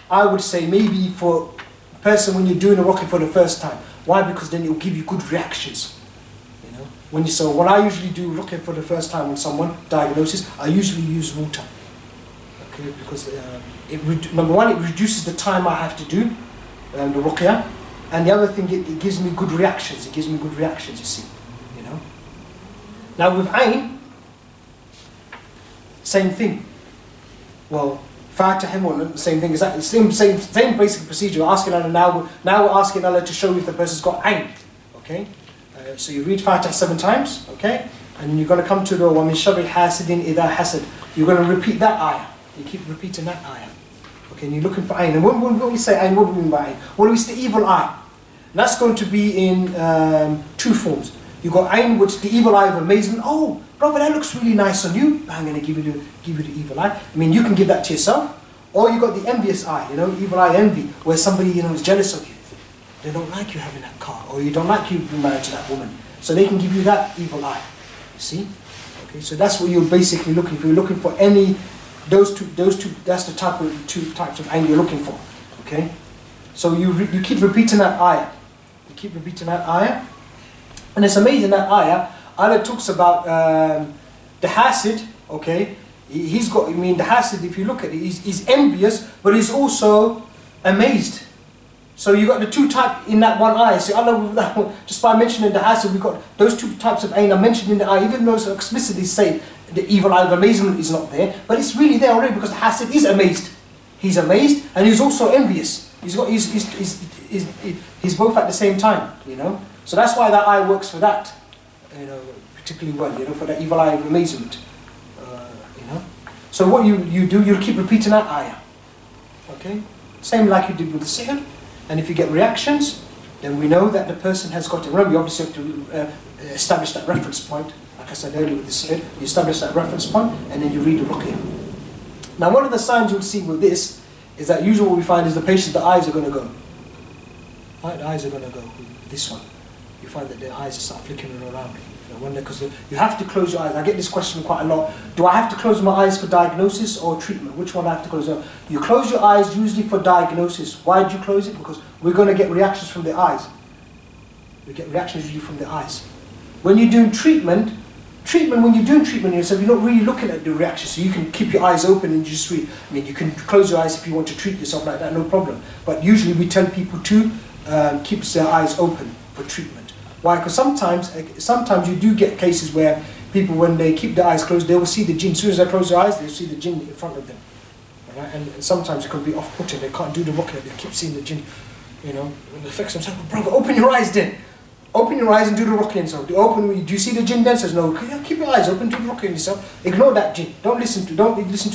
I would say, maybe for person when you're doing a ruqya for the first time. Why? Because then it will give you good reactions. You know, when I usually do ruqya for the first time with someone, diagnosis, I usually use water. Okay, because number one, it reduces the time I have to do the ruqya, and the other thing, it gives me good reactions. It gives me good reactions. You see, you know. Now with ayn, same thing. Well, Fatiha, same thing. Exactly same basic procedure. We're asking Allah now we're asking Allah to show if the person's got ayn. Okay, so you read Fatiha 7 times. Okay, and then you're going to come to the wa min sharri hasidin idha hasad. You're going to repeat that ayah. You keep repeating that ayah. Okay, and you're looking for ayn. And when we say ayn, what do we mean by ayn? Well, it's the evil eye. And that's going to be in 2 forms. You got ayn, which the evil eye of amazement. Oh, brother, that looks really nice on you. I'm going to give you the evil eye. I mean, you can give that to yourself. Or you got the envious eye, you know, evil eye envy, where somebody, you know, is jealous of you. They don't like you having that car, or you don't like you being married to that woman. So they can give you that evil eye. You see? Okay, so that's what you're basically looking for. You're looking for those two. That's the 2 types of ayn you're looking for. Okay, so you keep repeating that ayah. You keep repeating that ayah, and it's amazing that ayah. Allah talks about the hasid. Okay, he's got. I mean, the hasid. If you look at it, he's envious, but he's also amazed. So you got the 2 types in that one ayah. So Allah, just by mentioning the hasid, we got those 2 types of ayn are mentioned in the ayah, even though it's explicitly saying the evil eye of amazement is not there, but it's really there already because the hasid is amazed. He's amazed and he's also envious. He's both at the same time, you know. So that's why that eye works for that, you know, particularly well, you know, for the evil eye of amazement, you know. So what you do, you keep repeating that ayah, okay, same like you did with the sihr. And if you get reactions, then we know that the person has got it. Remember, you obviously have to establish that reference point. Like I said earlier with the sihr, you establish that reference point, and then you read the ruqya. Now, one of the signs you'll see with this is that usually what we find is the patient, the eyes are going to go. Right, the eyes are going to go. This one, you find that their eyes start flickering around. Because you have to close your eyes. I get this question quite a lot. Do I have to close my eyes for diagnosis or treatment? Which one do I have to close? You close your eyes usually for diagnosis. Why do you close it? Because we're going to get reactions from the eyes. We get reactions usually from the eyes. When you're doing treatment, when you're doing treatment yourself, you're not really looking at the reaction, so you can keep your eyes open and just read. I mean, you can close your eyes if you want to treat yourself like that, no problem. But usually we tell people to keep their eyes open for treatment. Why? Because sometimes you do get cases where people, when they keep their eyes closed, they will see the jinn. As soon as they close their eyes, they'll see the jinn in front of them. Right? And sometimes it can be off-putting. They can't do the ruqya. They keep seeing the jinn. You know, when it affects themselves, brother, open your eyes then. Open your eyes and do the ruqya and so. Do you see the jinn then? Says no. Keep your eyes open, do the ruqya yourself. Ignore that jinn. Don't listen to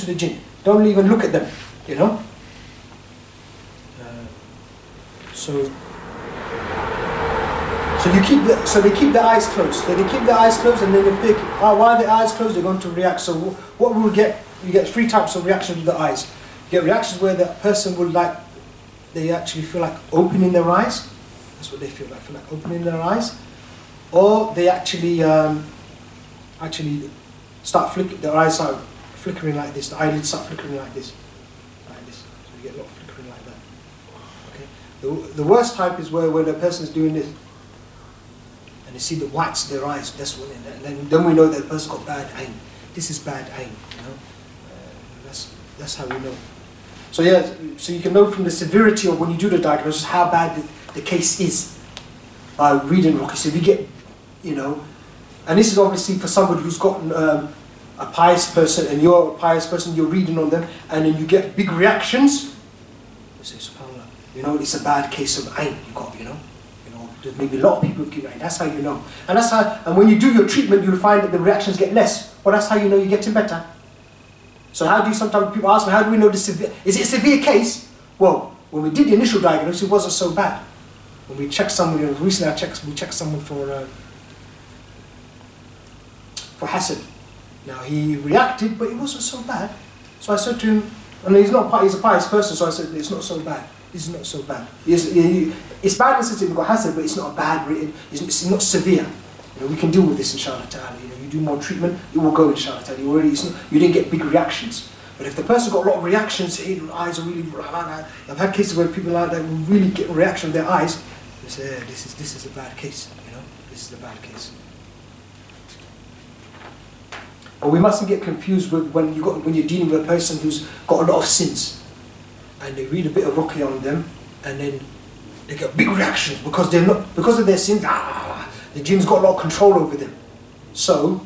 the jinn. Don't even look at them. You know. So they keep their eyes closed. They keep their eyes closed, and then if they while their eyes closed, they're going to react. So what we will get, you get 3 types of reactions with the eyes. You get reactions where the person would they actually feel like opening their eyes. That's what they feel like opening their eyes, or they actually start flickering. Their eyes start flickering like this. The eyelids start flickering like this. So you get a lot of flickering like that. Okay. The worst type is where the person's doing this. And you see the whites of their eyes, that's when, and then we know that the person's got bad ayn. This is bad ayn, you know. That's how we know. So yeah, so you can know from the severity of when you do the diagnosis how bad the case is by reading ruqya. So if you get, you know, and this is obviously for somebody who's got a pious person, and you're a pious person, you're reading on them, and then you get big reactions. You say, subhanAllah, you know, it's a bad case of ayn you got, you know. There's maybe a lot of people who give ayn. That's how you know. And when you do your treatment, you'll find that the reactions get less. Well, that's how you know you're getting better. So how do you, sometimes people ask me, how do we know this severe? Is it a severe case? Well, when we did the initial diagnosis, it wasn't so bad. When we checked someone, recently we checked someone for hasad. Now he reacted, but it wasn't so bad. So I said to him, and he's a pious person, so I said, it's not so bad. It's not so bad. It's bad in the sense that you've got hasad, but it's not a bad, it's not severe. You know, we can deal with this inshallah ta'ala. You know, you do more treatment, it will go inshallah ta'ala. You didn't get big reactions. But if the person's got a lot of reactions, eyes are really, I've had cases where people like that really get a reaction of their eyes, they say, yeah, this is a bad case, you know, this is a bad case. But we mustn't get confused with when you're dealing with a person who's got a lot of sins, and they read a bit of ruqya on them, and then they get big reactions because of their sins. The jinn's got a lot of control over them. So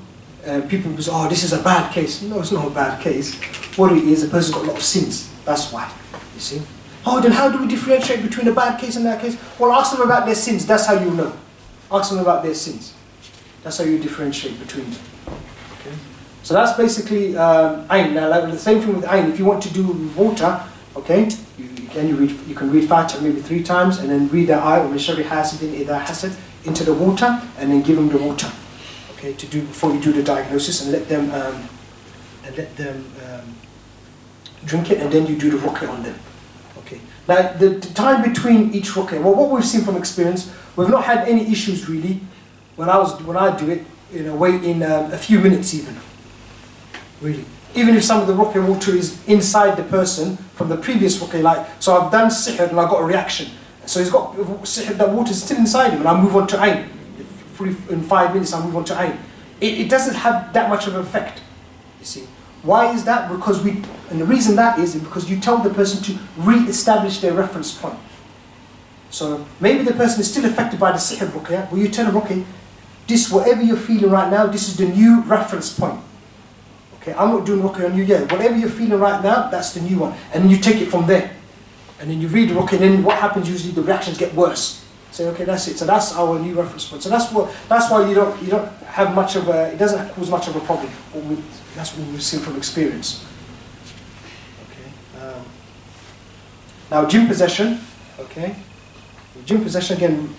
people will say, oh, this is a bad case. No, it's not a bad case. What it is, a person's got a lot of sins. That's why. You see? Oh, then how do we differentiate between a bad case and that case? Well, ask them about their sins. That's how you know. Ask them about their sins. That's how you differentiate between them. Okay? So that's basically ayn. Now, like the same thing with ayn. If you want to do water, okay, you can read Fatiha maybe 3 times, and then read the ayah or Mishari Hasidin Ida Hasad into the water, and then give them the water. Okay, to do before you do the diagnosis, and let them drink it, and then you do the ruqya on them. Okay. Now the time between each ruqya, well, what we've seen from experience, we've not had any issues really. When I do it, you know, wait in a few minutes even. Really, even if some of the ruqya water is inside the person from the previous ruqya, like so I've done sihr and I got a reaction, so he's got sihr, that water is still inside him, and I move on to ayn. In 5 minutes I move on to ayn. It doesn't have that much of an effect, you see. Why is that? Because and the reason that is because you tell the person to re-establish their reference point. So maybe the person is still affected by the sihr ruqya, well you tell them, okay, this, whatever you're feeling right now, this is the new reference point. Okay, I'm not doing ruqya on you yet. Whatever you're feeling right now, that's the new one. And then you take it from there. And then you read the ruqya, and then what happens usually, the reactions get worse. Say, okay, that's it. So that's our new reference point. So that's why you don't have much of a, it doesn't cause much of a problem. That's what we've seen from experience. Okay. Now jinn possession. Okay. Jinn possession again.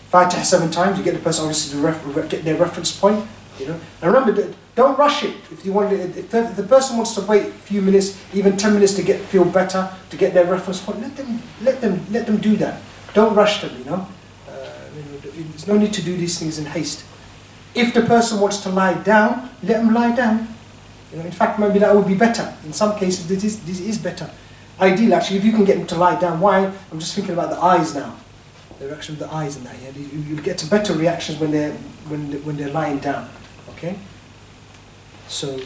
Fatiha 7 times. You get the person obviously to get their reference point. You know. And remember, don't rush it. If you want, if the person wants to wait a few minutes, even 10 minutes to feel better, to get their reference point, let them do that. Don't rush them, you know. There's no need to do these things in haste. If the person wants to lie down, let them lie down. You know, in fact, maybe that would be better. In some cases, this is better. Ideal, actually, if you can get them to lie down. Why? I'm just thinking about the eyes now. The reaction of the eyes and that. Yeah? You'll get to better reactions when they're lying down. Okay. So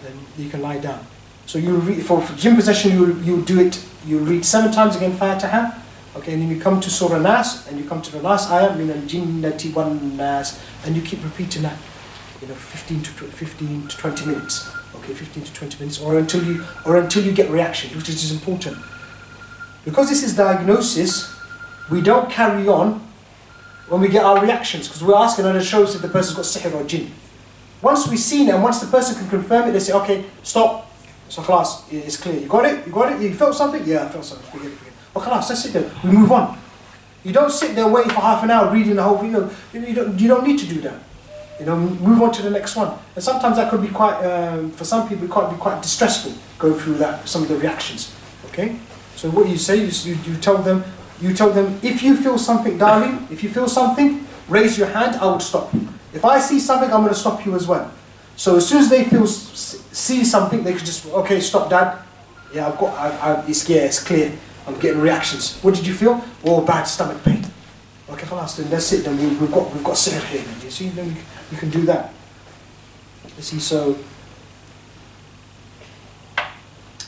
then you can lie down. So you read for jinn possession. You'll do it. You read 7 times again Fatiha. Okay, and then you come to Surah Nas, and you come to the last ayah, min al-jinnati wan nas, and you keep repeating that, you know, 15 to 20 minutes. Okay, 15 to 20 minutes, or until you get reaction, which is important. Because this is diagnosis, we don't carry on when we get our reactions, because we're asking, and it shows if the person's got sihr or jinn. Once we've seen it, and once the person can confirm it, they say, okay, stop. So class, it's clear. You got it? You got it? You felt something? Yeah, I felt something. Forget it. Okay, let's sit there. We move on. You don't sit there waiting for half an hour reading the whole thing. You don't need to do that. You know, move on to the next one. And sometimes that could be quite, for some people, it could be quite distressful going through that, some of the reactions. Okay. So what you say is you tell them, if you feel something, darling, if you feel something, raise your hand. I would stop you. If I see something, I'm going to stop you as well. So as soon as they see something, they could just, okay, stop, Dad. Yeah, it's clear. I'm getting reactions. What did you feel? Oh, bad stomach pain. Okay, then that's it. Then we've got sihr here. You see, then you can do that. You see, so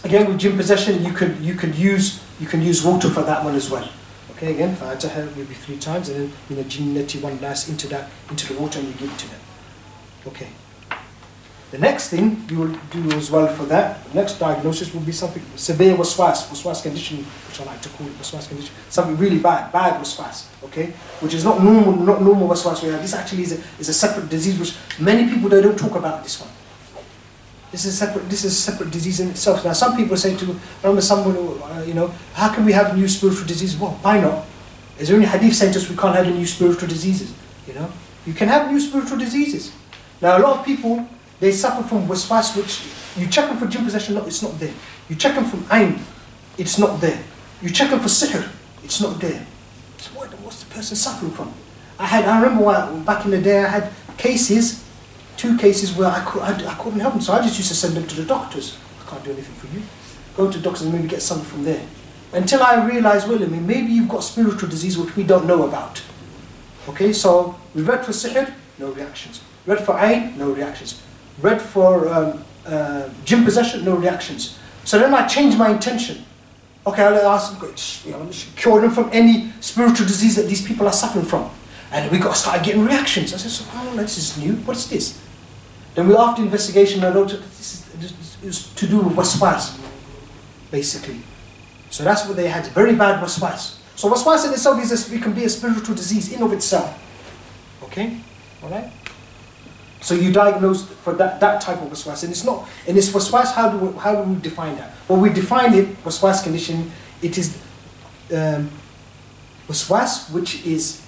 again with jinn possession, you can use water for that one as well. Okay, again, Fatiha maybe 3 times, and then min al-jinnati wan nas into the water, and you give it to them. Okay. The next thing you will do as well for that, the next diagnosis will be something severe waswas condition, which I like to call it waswas condition, something really bad waswas, okay, which is not normal waswas. This actually is a separate disease which many people they don't talk about this one. This is a separate disease in itself. Now some people say I remember someone who, how can we have new spiritual diseases? Well, why not? Is there any hadith saying to us we can't have any new spiritual diseases? You can have new spiritual diseases. Now a lot of people, they suffer from waswas, which you check them for jinn possession, no, it's not there. You check them from ayn, it's not there. You check them for sihr, it's not there. So what's the person suffering from? I remember back in the day I had cases 2 cases where I couldn't help them, so I just used to send them to the doctors. I can't do anything for you. Go to the doctors and maybe get something from there. Until I realised, well, I mean, maybe you've got spiritual disease which we don't know about. Okay, so we read for sihr, no reactions. Read for ayn, no reactions. Read for jinn possession, no reactions. So then I changed my intention. Okay, I'll ask them, cure them from any spiritual disease that these people are suffering from. And we start getting reactions. I said, subhanAllah, this is new. What's this? Then we, after investigation, I noticed this is to do with waswas, basically. So that's what they had, very bad waswas. So waswas in itself it can be a spiritual disease in of itself. Okay, all right. So you diagnose for that type of waswas, and it's not. And it's waswas. How do we define that? Well, we define it waswas condition. It is waswas, which is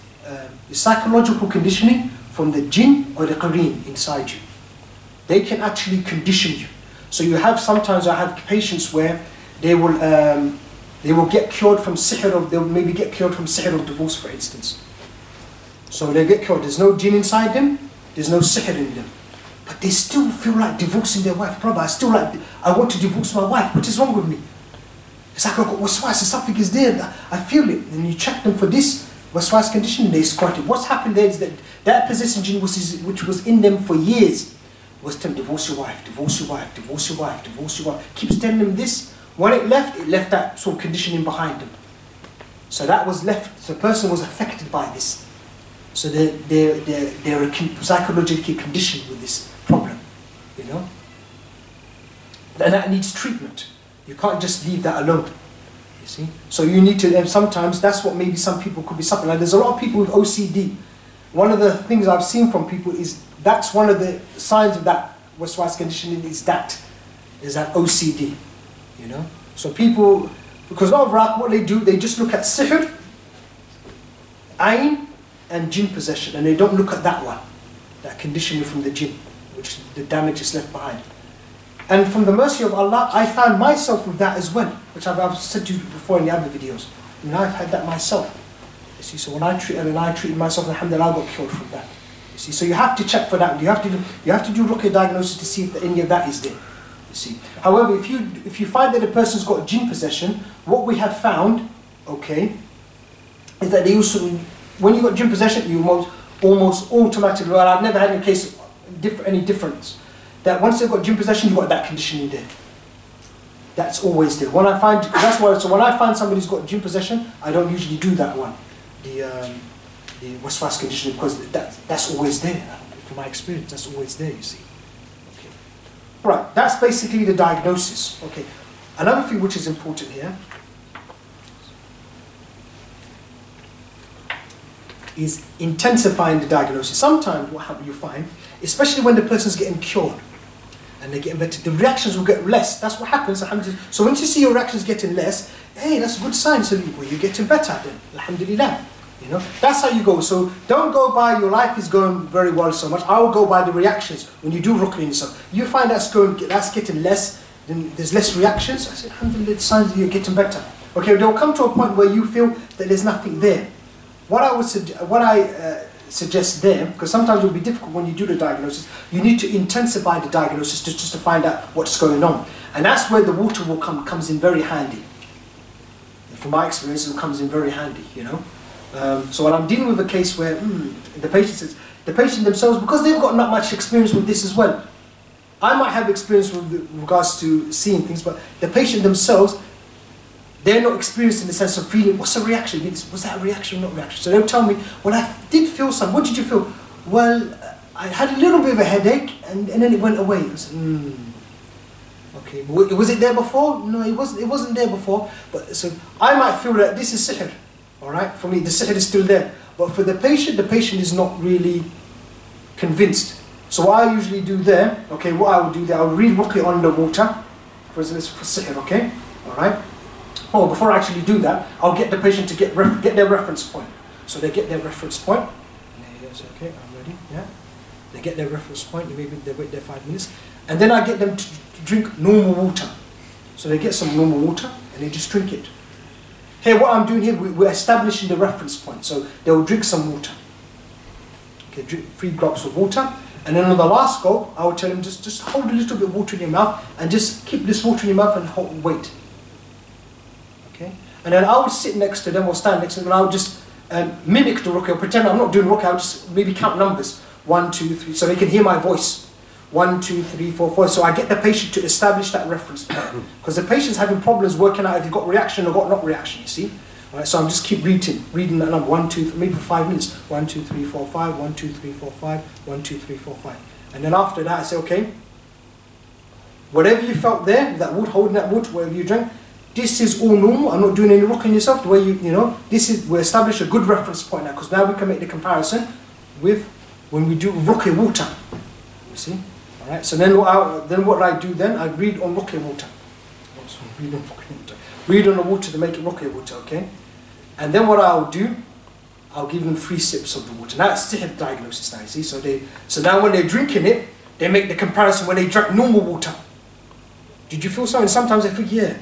psychological conditioning from the jinn or the qareen inside you. They can actually condition you. So you have, sometimes I have patients where they will get cured from sihr, or they'll maybe get cured from sihr of divorce, for instance. So they get cured. There's no jinn inside them, there's no sihr in them, but they still feel like divorcing their wife. Brother, I want to divorce my wife. What is wrong with me? It's like I've got waswas, something is there, I feel it. And you check them for this waswas condition, they squat it. What's happened there is that possessing jinn which was in them for years was telling them, divorce your wife, divorce your wife, divorce your wife, divorce your wife. Keeps telling them this. When it left that sort of conditioning behind them. So that was left, the person was affected by this. So they're psychologically conditioned with this problem, you know. And that needs treatment. You can't just leave that alone, you see. So you need to, and sometimes that's what maybe some people could be suffering. Like there's a lot of people with OCD. One of the things I've seen from people is, that's one of the signs of that waswas conditioning is that OCD. You know, so people, because a lot of Iraq, what they do, they just look at sihr, ayn, and jinn possession, and they don't look at that one, that conditioning from the jinn, which the damage is left behind. And from the mercy of Allah, I found myself with that as well, which I've said to you before in the other videos. I mean, I've had that myself. You see, so when I treated myself, alhamdulillah, I got cured from that. You see, so you have to check for that. You have to do ruqya diagnosis to see if any of that is there. You see. However, if you find that a person's got jinn possession, what we have found, okay, is that they also, when you got jinn possession, you almost automatically, well, I've never had any case any difference, that once they've got jinn possession, you've got that condition in there. That's always there. That's why. So when I find somebody's got jinn possession, I don't usually do that one, the waswas condition, because that's always there. From my experience, that's always there. You see. Right, that's basically the diagnosis. Okay, another thing which is important here is intensifying the diagnosis. Sometimes what you find, especially when the person's getting cured and they're getting better, the reactions will get less. That's what happens. So once you see your reactions getting less, hey, that's a good sign. So you're getting better then. Alhamdulillah. You know, that's how you go. So don't go by your life is going very well so much. I will go by the reactions when you do ruqya yourself. You find that's getting less, then there's less reactions. I said, alhamdulillah, the signs that you're getting better. Okay, they'll come to a point where you feel that there's nothing there. What I suggest there, because sometimes it will be difficult when you do the diagnosis, you need to intensify the diagnosis just to find out what's going on, and that's where the water will comes in very handy. From my experience, it comes in very handy. You know. So when I'm dealing with a case where the patient themselves, because they've got not much experience with this as well. I might have experience with regards to seeing things, but the patient themselves, they're not experienced in the sense of feeling, what's the reaction? Was that a reaction or not reaction? So they'll tell me, well, I did feel something. What did you feel? Well, I had a little bit of a headache, and then it went away. I said, okay, was it there before? No, it wasn't there before. But so I might feel that this is sihr. All right, for me, the sihr is still there. But for the patient is not really convinced. So what I usually do there, okay, what I would do there, I would read ruqya on the water, for sihr, okay? All right? Oh, before I actually do that, I'll get the patient to get their reference point. So they get their reference point. And they say, okay, I'm ready, yeah? They get their reference point, maybe they wait there 5 minutes. And then I get them to drink normal water. So they get some normal water, and they just drink it. Here, what I'm doing here, we're establishing the reference point. So they will drink some water. Okay, drink 3 drops of water, And then on the last go, I would tell him just hold a little bit of water in your mouth and just keep this water in your mouth and wait. Okay? And then I would sit next to them or stand next to them and I would just mimic the ruqya, pretend I'm not doing ruqya, I would just maybe count numbers. 1, 2, 3, so they can hear my voice. 1, 2, 3, 4, 5. So I get the patient to establish that reference point. Because the patient's having problems working out if you've got reaction or got not reaction, you see. Right, so I'm just keep reading that number. 1, 2, 3, maybe for 5 minutes. 1, 2, 3, 4, 5. 1, 2, 3, 4, 5. 1, 2, 3, 4, 5. And then after that I say, okay, whatever you felt there, that wood, holding that wood, whatever you drank, this is all normal. I'm not doing any ruqya on yourself. The way you know, we establish a good reference point now, because now we can make the comparison with when we do ruqya water. You see? All right. So then what I do then, I read on ruqya water. Read on the water to make it ruqya water, okay? And then what I'll do, I'll give them 3 sips of the water. Now it's still a diagnosis now, you see? So now when they're drinking it, they make the comparison when they drank normal water. Did you feel something? Sometimes they think, yeah,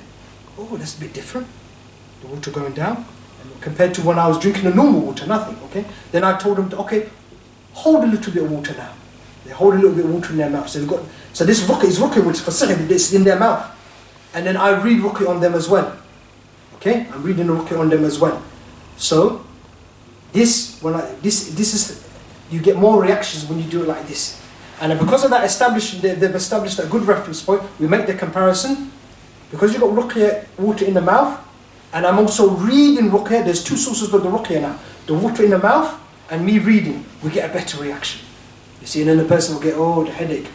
oh, that's a bit different. The water going down. And compared to when I was drinking the normal water, nothing, okay? Then I told them, okay, hold a little bit of water now. They hold a little bit of water in their mouth. So this ruqya is ruqya, which for sihr, it's in their mouth. And then I read ruqya on them as well. Okay, I'm reading ruqya on them as well. So this is, you get more reactions when you do it like this. And because of that they've established a good reference point. We make the comparison. Because you've got ruqya water in the mouth, and I'm also reading ruqya. There's 2 sources of the ruqya now. The water in the mouth and me reading. We get a better reaction. You see, and then the person will get, oh, the headache.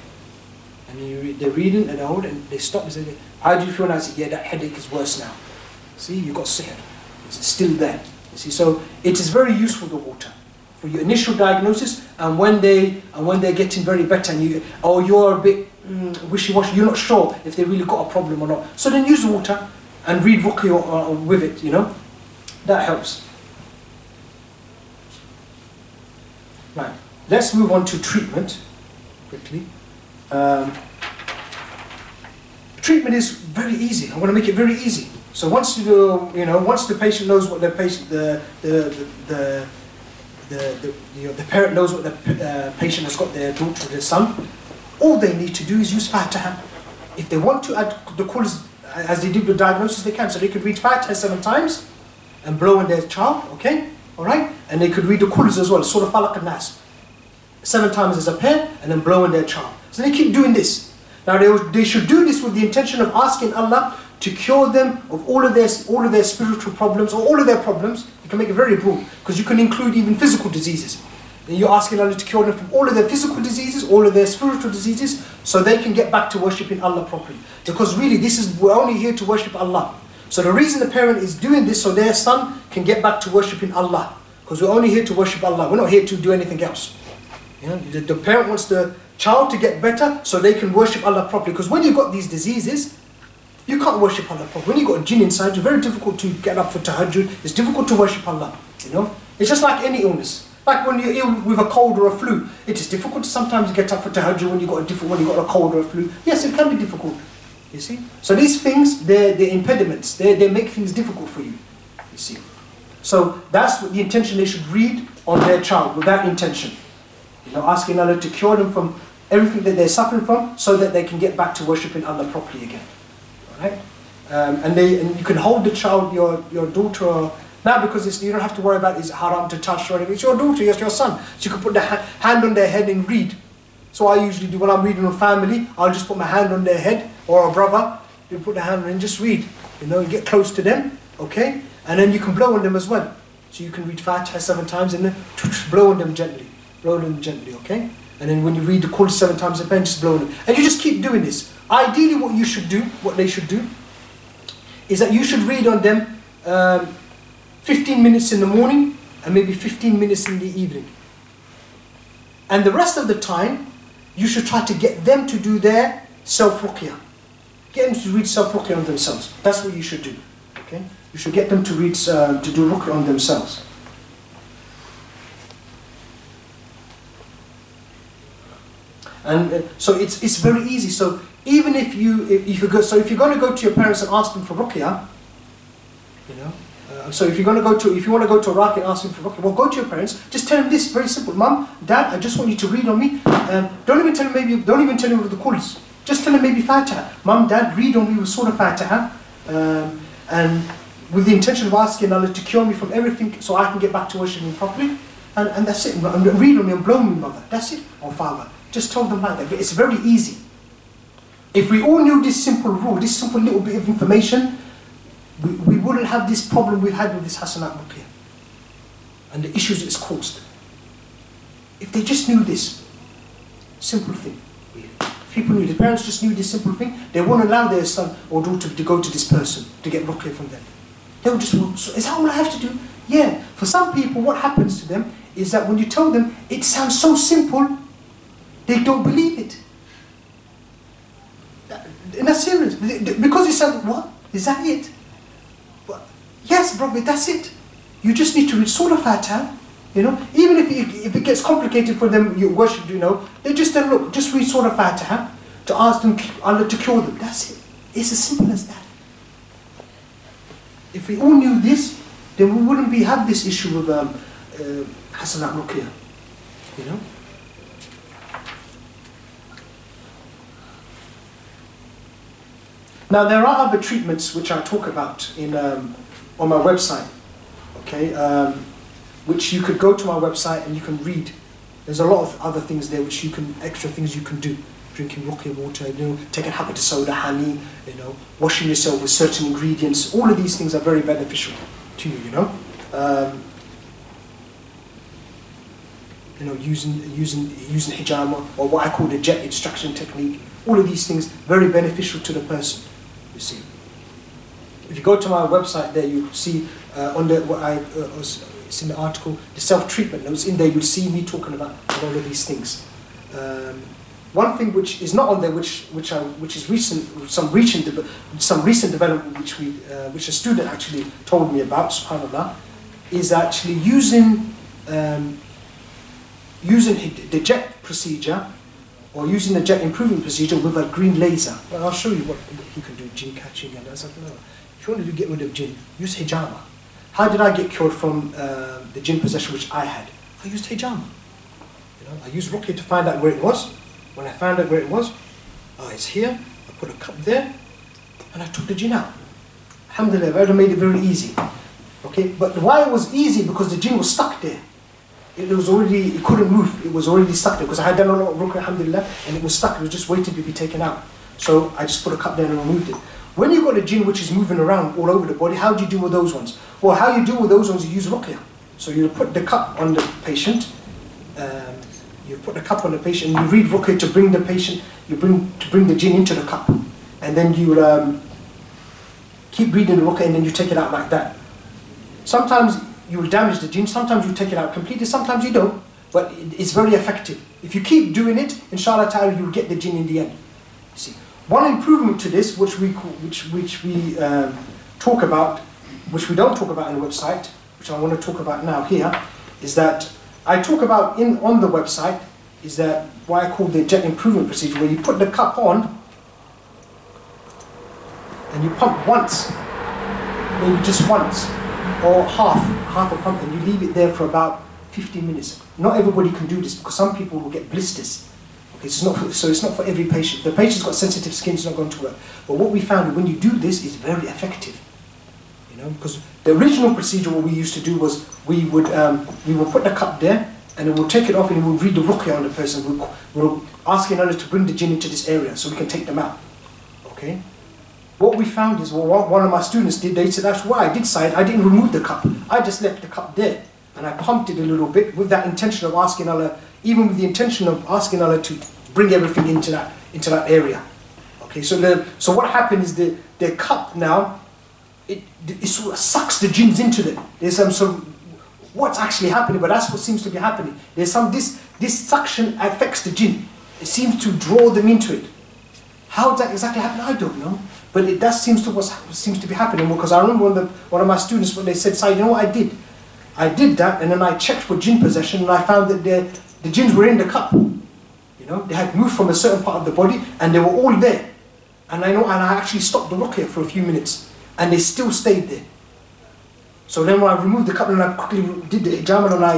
And they're reading and they hold it and they stop and say, how do you feel now? I say, yeah, that headache is worse now. See, you've got sihr. It's still there. You see, so it is very useful, the water, for your initial diagnosis, and when they're getting very better and you're a bit wishy-washy, you're not sure if they really got a problem or not. So then use the water and read ruqya with it, you know. That helps. Right. Let's move on to treatment quickly. Treatment is very easy. I'm going to make it very easy. So once once the patient knows what the parent knows what the patient has got, their daughter or their son, all they need to do is use Fatiha. If they want to add the qul's as they did with diagnosis, they can. So they could read Fatiha 7 times and blow in their child, okay? Alright? And they could read the qul's as well, Surah Falaq and Nas. 7 times as a pair, and then blow in their child. So they keep doing this. Now they should do this with the intention of asking Allah to cure them of all of their spiritual problems or all of their problems. You can make it very broad, because you can include even physical diseases. And you're asking Allah to cure them from all of their physical diseases, all of their spiritual diseases, so they can get back to worshipping Allah properly. Because really, we're only here to worship Allah. So the reason the parent is doing this, so their son can get back to worshipping Allah. Because we're only here to worship Allah. We're not here to do anything else. You know, the parent wants the child to get better so they can worship Allah properly. Because when you've got these diseases, you can't worship Allah properly. When you've got a jinn inside, it's very difficult to get up for tahajjud. It's difficult to worship Allah. You know, it's just like any illness. Like when you're ill with a cold or a flu, it is difficult to sometimes get up for tahajjud when you've got a cold or a flu. Yes, it can be difficult. You see? So these things, they're impediments. They make things difficult for you. You see? So that's what the intention. They should read on their child with that intention. You know, asking Allah to cure them from everything that they're suffering from, so that they can get back to worshipping Allah properly again. All right? And you can hold the child, your daughter. Now, because you don't have to worry about is it haram to touch or anything. It's your daughter, it's your son. So you can put the hand on their head and read. So I usually do when I'm reading on family, I'll just put my hand on their head, or a brother, you put the hand on and just read. You know, you get close to them, okay? And then you can blow on them as well. So you can read Fatiha 7 times and then blow on them gently. Blow on them gently, okay? And then when you read the qul 7 times a pen, just blow on them. And you just keep doing this. Ideally what they should do, is that you should read on them 15 minutes in the morning and maybe 15 minutes in the evening. And the rest of the time, you should try to get them to do their self-ruqya. Get them to read self-ruqya on themselves. That's what you should do. Okay? You should get them to read to do ruqya on themselves. And so it's very easy. So even if you're going to go to your parents and ask them for ruqya, you know, So if you want to go to Iraq and ask him for ruqya, well, go to your parents. Just tell them this, very simple. Mum, Dad, I just want you to read on me. Don't even tell him with the calls. Just tell him maybe Fatiha. Mum, Dad, read on me with Surah Fatiha, and with the intention of asking Allah to cure me from everything, so I can get back to worshiping properly. And that's it. And read on me and blow me, mother. That's it. Or father. Just tell them like that. It's very easy. If we all knew this simple rule, this simple little bit of information, we wouldn't have this problem we've had with this Hasanat Ruqya and the issues it's caused. If they just knew this simple thing, if people knew, the parents just knew this simple thing, they wouldn't allow their son or daughter to go to this person to get Ruqya from them. They would just, is that all I have to do? Yeah. For some people, what happens to them is that when you tell them it sounds so simple, they don't believe it. And that's serious. Because it sounds, what? Is that it? Yes, brother, that's it. You just need to read Surah Fatiha, you know. Even if it gets complicated for them, you worship, you know, they just then look, just read Surah Fatiha to ask them Allah to cure them. That's it. It's as simple as that. If we all knew this, then we wouldn't have this issue of Hasanat Ruqya, you know. Now there are other treatments which I talk about in on my website, okay, which you could go to my website and you can read. There's a lot of other things there which extra things you can do. Drinking ruqya water, you know, taking habit of soda, honey, you know, washing yourself with certain ingredients. All of these things are very beneficial to you, you know. You know, using hijama, or what I call the jet extraction technique. All of these things very beneficial to the person. You see, if you go to my website, there you see it's in the article, the self-treatment notes. In there, you'll see me talking about all of these things. One thing which is not on there, which is recent, some recent development, which a student actually told me about, subhanallah, is actually using the jet procedure, or using the jet improvement procedure with a green laser. Well, I'll show you what you can do, jinn catching, and I was like, no, if you want to get rid of jinn, use hijama. How did I get cured from the jinn possession which I had? I used hijama. You know, I used ruqya to find out where it was. When I found out where it was, it's here, I put a cup there, and I took the jinn out. Alhamdulillah, I made it very easy. Okay, but why it was easy? Because the jinn was stuck there. It couldn't move, it was already stuck there, because I had done a lot of ruqya, alhamdulillah, and it was stuck, it was just waiting to be taken out. So I just put a cup there and removed it. When you've got a jinn which is moving around all over the body, how do you deal with those ones? Well, how you deal with those ones, you use ruqya. So you put the cup on the patient, you put the cup on the patient, and you read ruqya to bring the patient, to bring the jinn into the cup. And then you keep reading the ruqya, and then you take it out like that. Sometimes you will damage the jinn, sometimes you take it out completely, sometimes you don't, but it's very effective. If you keep doing it, inshallah ta'ala, you will get the jinn in the end. You see, one improvement to this, which we talk about, which we don't talk about on the website, which I want to talk about now here, is that I talk about on the website, is that what I call the jet improvement procedure, where you put the cup on, and you pump once, maybe just once, or half a pump, and you leave it there for about 15 minutes. Not everybody can do this, because some people will get blisters. Okay, so it's not for every patient. The patient's got sensitive skin, it's not going to work. But what we found, when you do this, is very effective. You know, because the original procedure, what we used to do was we would put the cup there, and then we'll take it off, and we'll read the ruqya on the person. We're asking Allah to bring the jinn into this area, so we can take them out. Okay. What we found is, well, what one of my students did, they said, that's why I did side, I didn't remove the cup. I just left the cup there. And I pumped it a little bit with that intention of asking Allah, even with the intention of asking Allah to bring everything into that area. Okay, so what happened is the cup now, it sort of sucks the jinns into them. There's some sort of, what's actually happening, but that's what seems to be happening. There's some, this suction affects the jinn. It seems to draw them into it. How that exactly happened, I don't know. But it does seems to be happening, because I remember one of my students, when they said, "Saeed, you know what I did? I did that, and then I checked for jinn possession, and I found that the jinns were in the cup. You know, they had moved from a certain part of the body, and they were all there. And I actually stopped the ruqya for a few minutes, and they still stayed there. So then when I removed the cup and I quickly did the hijama and I,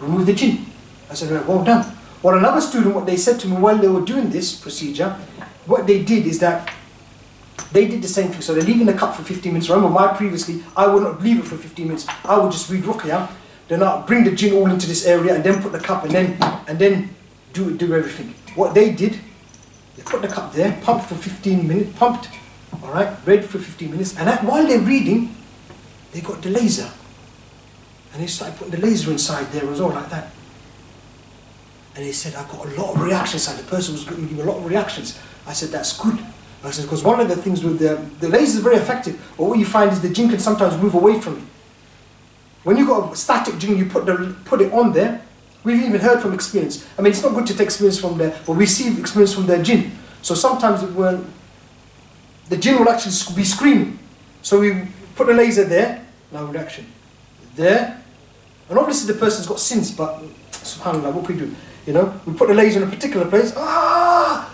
removed the jinn. I said, right, well done. Well, another student, what they said to me while they were doing this procedure, what they did is that they did the same thing. So they're leaving the cup for 15 minutes. Remember, previously, I would not leave it for 15 minutes. I would just read Ruqya, then I'll bring the jinn all into this area and then put the cup and then do everything. What they did, they put the cup there, pumped for 15 minutes, all right, read for 15 minutes, and while they're reading, they got the laser. And they started putting the laser inside there as well, like that. And he said, I got a lot of reactions. And the person was giving me a lot of reactions. I said, that's good. I said, because one of the things with the laser is very effective, but what you find is the jinn can sometimes move away from it. When you've got a static jinn, you put it on there. We've even heard from experience. I mean, it's not good to take experience from there, but we see experience from their jinn. So sometimes the jinn will actually be screaming. So we put the laser there, no reaction. There. And obviously the person's got sins, but subhanAllah, what we do? We put the laser in a particular place. Oh,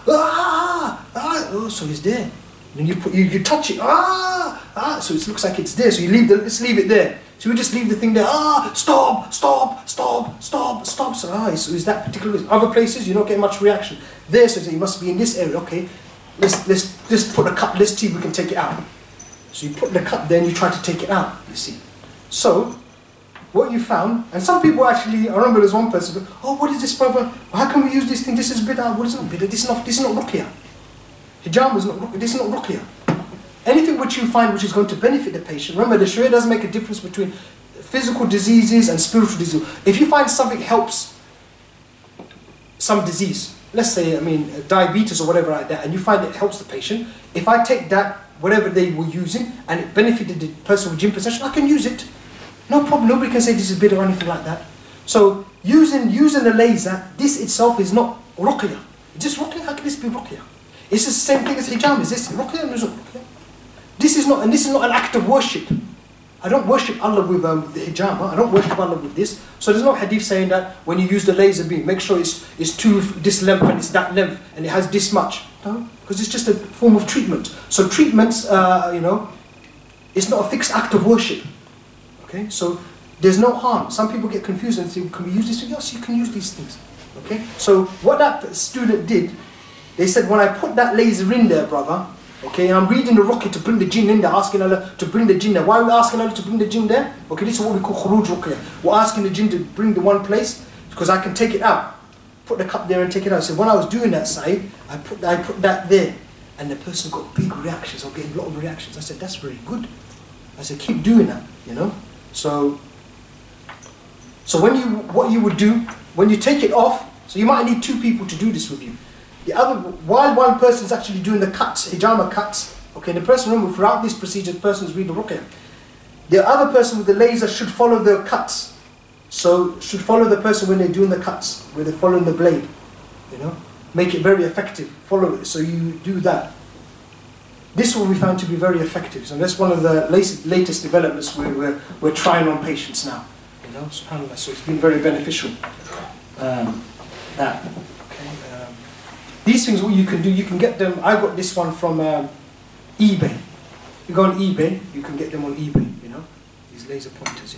so it's there. Then you touch it. So it looks like it's there. So let's leave it there. So we just leave the thing there. Stop. So is that particular place? Other places you're not getting much reaction. There, so you must be in this area. Okay, let's just put a cup. Let's see if we can take it out. So you put the cup there and you try to take it out. You see. So what you found, and some people actually, I remember there's one person, oh, what is this, brother? How can we use this thing? This is bid'ah. What is not bid'ah? This is not ruqya. Hijama is not ruqya. This is not ruqya. Anything which you find which is going to benefit the patient, remember the Sharia doesn't make a difference between physical diseases and spiritual disease. If you find something helps some disease, let's say, diabetes or whatever like that, and you find it helps the patient, if I take that, whatever they were using, and it benefited the person with jinn possession, I can use it. No problem, nobody can say this is bid'ah or anything like that. So using the laser, this itself is not ruqya. It's just ruqya, how can this be ruqya? It's the same thing as hijama. Is this ruqya or is it ruqya? This is not an act of worship. I don't worship Allah with the hijama, I don't worship Allah with this. So there's no hadith saying that when you use the laser beam, make sure it's this length and it's that length and it has this much. No, because it's just a form of treatment. So treatments, it's not a fixed act of worship. Okay, so there's no harm. Some people get confused and think, can we use this thing? Yes, you can use these things. Okay, so what that student did, they said, when I put that laser in there, brother, okay, and I'm reading the ruqya to bring the jinn in there, asking Allah to bring the jinn there. Why are we asking Allah to bring the jinn there? Okay, this is what we call khuruj ruqya. We're asking the jinn to bring the one place because I can take it out. Put the cup there and take it out. So when I was doing that side, I put that there, and the person got big reactions. I was getting a lot of reactions. I said, that's very good. I said, keep doing that, So what you would do, when you take it off, so you might need two people to do this with you. While one person is actually doing the cuts, hijama cuts, okay, the person, remember, throughout this procedure, the person is reading ruqya. The other person with the laser should follow the cuts. So, should follow the person when they're doing the cuts, where they're following the blade, Make it very effective, follow it, so you do that. This will be found to be very effective. So that's one of the latest developments we're trying on patients now. SubhanAllah. So it's been very beneficial. These things, what you can do, you can get them. I got this one from eBay. You go on eBay, you can get them on eBay. These laser pointers.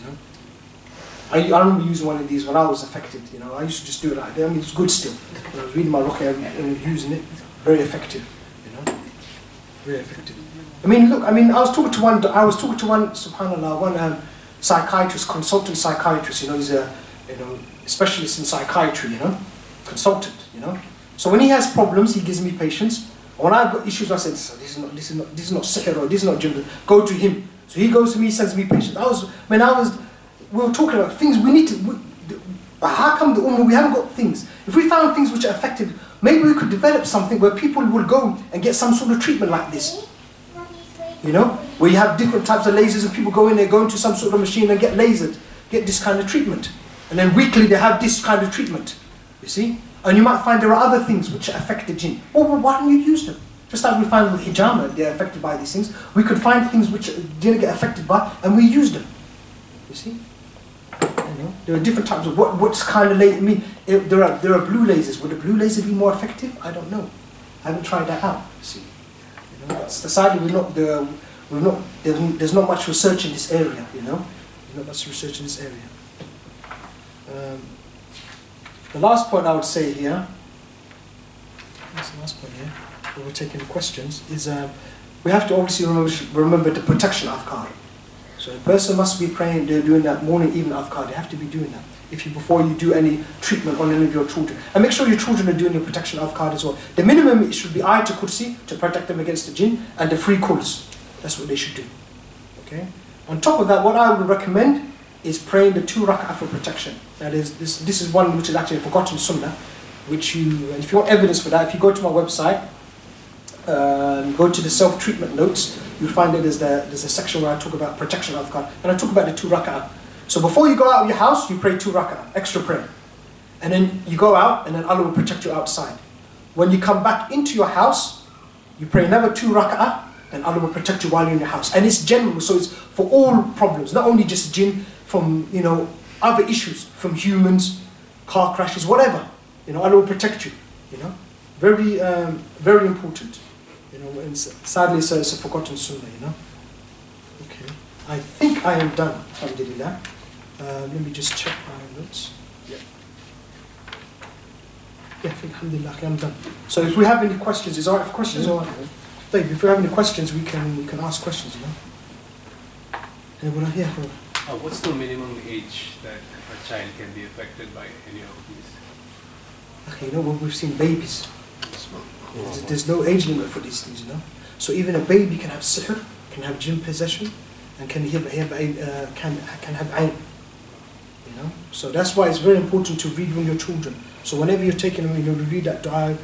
I remember using one of these when I was affected. I used to just do it like that. It's good still. When I was reading my ruqya and using it, very effective. Very effective. Look. I was talking to one. SubhanAllah, one psychiatrist, consultant psychiatrist. He's a specialist in psychiatry. Consultant. So when he has problems, he gives me patients. When I've got issues, I said, this is not sihr or this is not jinn. Go to him. So he goes to me, sends me patients. We were talking about things we need to. How come the ummah, we haven't got things? If we found things which are effective, maybe we could develop something where people will go and get some sort of treatment like this. Where you have different types of lasers and people go in there, go into some sort of machine and get lasered, get this kind of treatment. And then weekly they have this kind of treatment. You see? And you might find there are other things which affect the jinn. Well, why don't you use them? Just like we find with hijama, they're affected by these things. We could find things which didn't get affected by, and we use them. You see? There are different types of what's kind of laser. There are blue lasers. Would a blue laser be more effective? I don't know. I haven't tried that out. See, sadly there's not much research in this area. not much research in this area. The last point I would say here, that's the last point here, where we're taking questions, is we have to obviously remember the protection afkar. So a person must be praying, they're doing that morning, evening afkar, they have to be doing that. Before you do any treatment on any of your children. And make sure your children are doing your protection afkar as well. The minimum it should be ayatul kursi to protect them against the jinn, and the free calls. That's what they should do. Okay? On top of that, what I would recommend is praying the 2 rak'ah for protection. That is, this is one which is actually a forgotten sunnah, which and if you want evidence for that, if you go to my website, go to the self-treatment notes, you'll find that there's a section where I talk about protection afkar, and I talk about the 2 rak'ah. So before you go out of your house, you pray 2 rak'ah, extra prayer. And then you go out, and then Allah will protect you outside. When you come back into your house, you pray another 2 rak'ah, and Allah will protect you while you're in your house. And it's general, so it's for all problems, not only just jinn, from other issues, from humans, car crashes, whatever. Allah will protect you. Very, very important. And sadly, it's a forgotten sunnah. Okay, I think I am done. Alhamdulillah. Let me just check my notes. Yeah, I think alhamdulillah, I'm done. So if we have any questions, is alright for questions? Alright. Dave, if we have any questions, we can ask questions. Anyone here? What's the minimum age that a child can be affected by any of these? Okay, we've seen babies. There's no age limit for these things, So even a baby can have sihr, can have jinn possession, and can have ayn. So that's why it's very important to read with your children. So whenever you're taking them, to read that dua,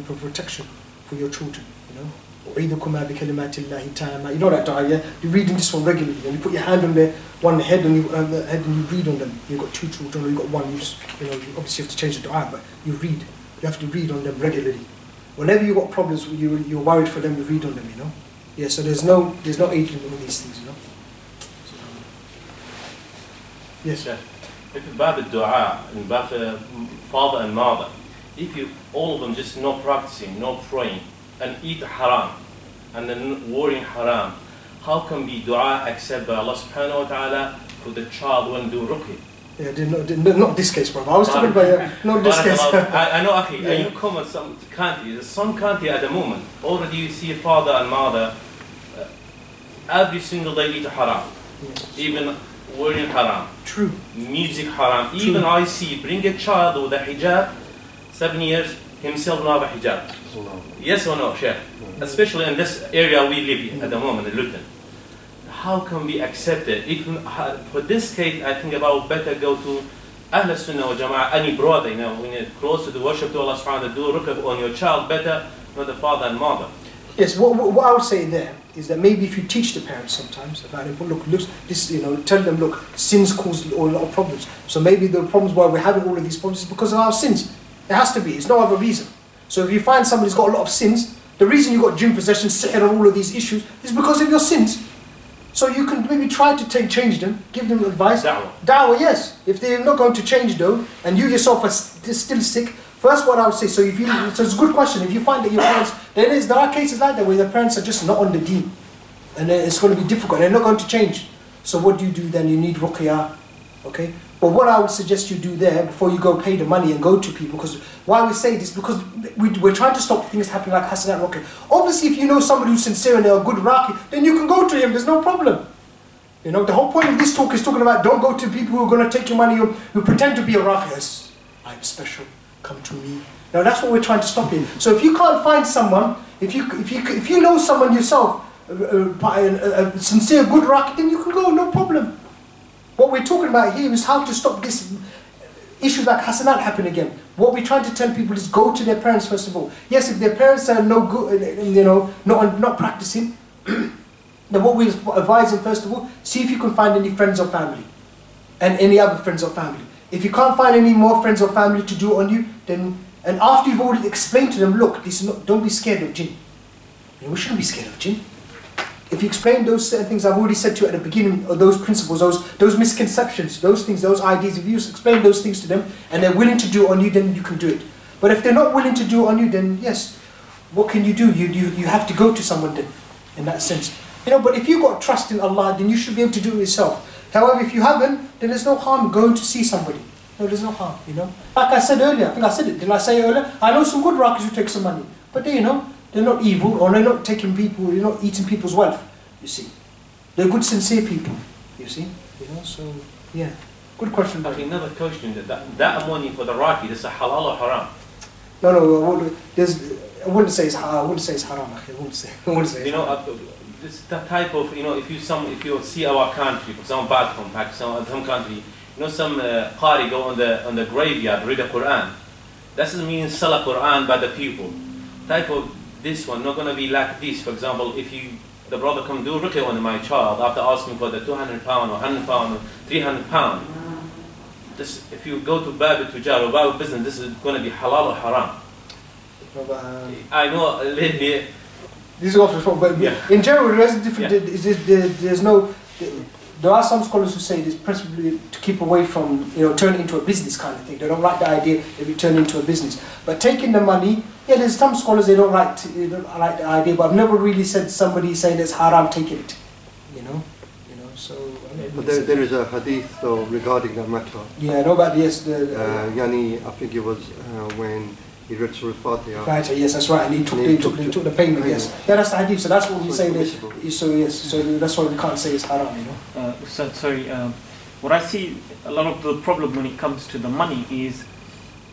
for protection for your children. You know that dua, yeah? You're reading this one regularly, and you put your hand on one head and you read on them. You've got 2 children, or you've got 1. You just, you obviously have to change the dua, but you read. You have to read on them regularly. Whenever you've got problems, you're worried for them, you read on them. Yeah. So there's no age limit on these things. So, yes, sir. If about the dua and about the father and mother, if you all of them just not practicing, not praying, and eat haram, and then worrying haram, how can be dua accepted by Allah subhanahu wa ta'ala for the child when do ruqya? Yeah, not this case, brother. I was talking about not this case. I know, Akhi, and you come in some country at the moment, already you see a father and mother every single day eat haram, even wearing haram. True. Music haram. True. Even I see, bring a child with a hijab, 7 years, himself not have a hijab. Yes or no, Sheikh? Especially in this area we live in at the moment, in Luton. How can we accept it? If for this case, I think about better go to Ahl Sunnah wa Jama'ah, any brother, when you're close to the worship to Allah subhanahu wa ta'ala, do ruqya on your child better, not the father and mother. Yes, what I would say there is that maybe if you teach the parents sometimes about it, but look, this, tell them, look, sins cause a lot of problems. So maybe the problems why we're having all of these problems is because of our sins. It has to be. It's no other reason. So if you find somebody's got a lot of sins, the reason you got jinn possession, sihr, and all of these issues is because of your sins. So you can maybe try to change them, give them advice. Da'wah, yes. If they're not going to change though, and you yourself are still sick, first what I would say, so it's a good question. If you find that your parents, there are cases like that where the parents are just not on the deen, and then it's going to be difficult. They're not going to change. So what do you do then? You need ruqya, okay? But what I would suggest you do there before you go pay the money and go to people, because why we say this, because we're trying to stop things happening like Hasanat Ruqya. Obviously, if you know somebody who's sincere and they're a good Raqi, then you can go to him. There's no problem. The whole point of this talk is talking about don't go to people who are going to take your money who pretend to be a Raqi. Yes, I'm special. Come to me. Now that's what we're trying to stop here. So if you can't find someone, if you know someone yourself, a sincere good Raqi, then you can go. No problem. What we're talking about here is how to stop this issues like Hasanat happen again. What we're trying to tell people is go to their parents first of all. Yes, if their parents are no good, not practicing, then what we advise them first of all, see if you can find any friends or family, and any other friends or family. If you can't find any more friends or family to do it on you, then and after you've already explained to them, look, this is not, don't be scared of jinn. We shouldn't be scared of jinn. If you explain those certain things I've already said to you at the beginning, or those principles, those misconceptions, those things, those ideas, if you explain those things to them and they're willing to do it on you, then you can do it. But if they're not willing to do it on you, then yes, what can you do? You have to go to someone then, in that sense. You know, but if you've got trust in Allah, then you should be able to do it yourself. However, if you haven't, then there's no harm going to see somebody. No, there's no harm, you know. Like I said earlier, I think I said it, did I say earlier? I know some good Raqis who take some money, but they, you know, they're not evil, or they're not taking people, they're not eating people's wealth, you see. They're good, sincere people, you see. You know, so, yeah. Good question. Okay, another question, that money for the Raqi, is a halal or haram? No, I wouldn't say it's haram. I wouldn't say it's haram. I wouldn't say it's you know, this the type of, you know, if you see our country, for example, back home, Pakistan, some country, you know, some qari go on the graveyard, read the Quran. That doesn't mean sell a Quran by the people. Type of this one, not gonna be like this. For example, if the brother come do ruqya on my child after asking for the £200 or £100 or £300. This, if you go to Bab Tujar or Bab business, this is gonna be halal or haram. I know lately. This is also, but yeah. In general, there's different. Yeah. There's no. There are some scholars who say it's preferably to keep away from, you know, turn it into a business kind of thing. They don't like the idea that we turn into a business. But taking the money, yeah, there's some scholars they don't like the idea. But I've never really said somebody saying it's haram taking it. You know. So. But there is a hadith though regarding that matter. Yeah, I know about this. Yani, I think it was when he read Surah Fatiha. Fatiha, yes, that's right. And he took the payment, yes. Yeah, that's the hadith. So that's what we say. So yes, so that's why we can't say it's haram, you know. Sorry, what I see a lot of the problem when it comes to the money is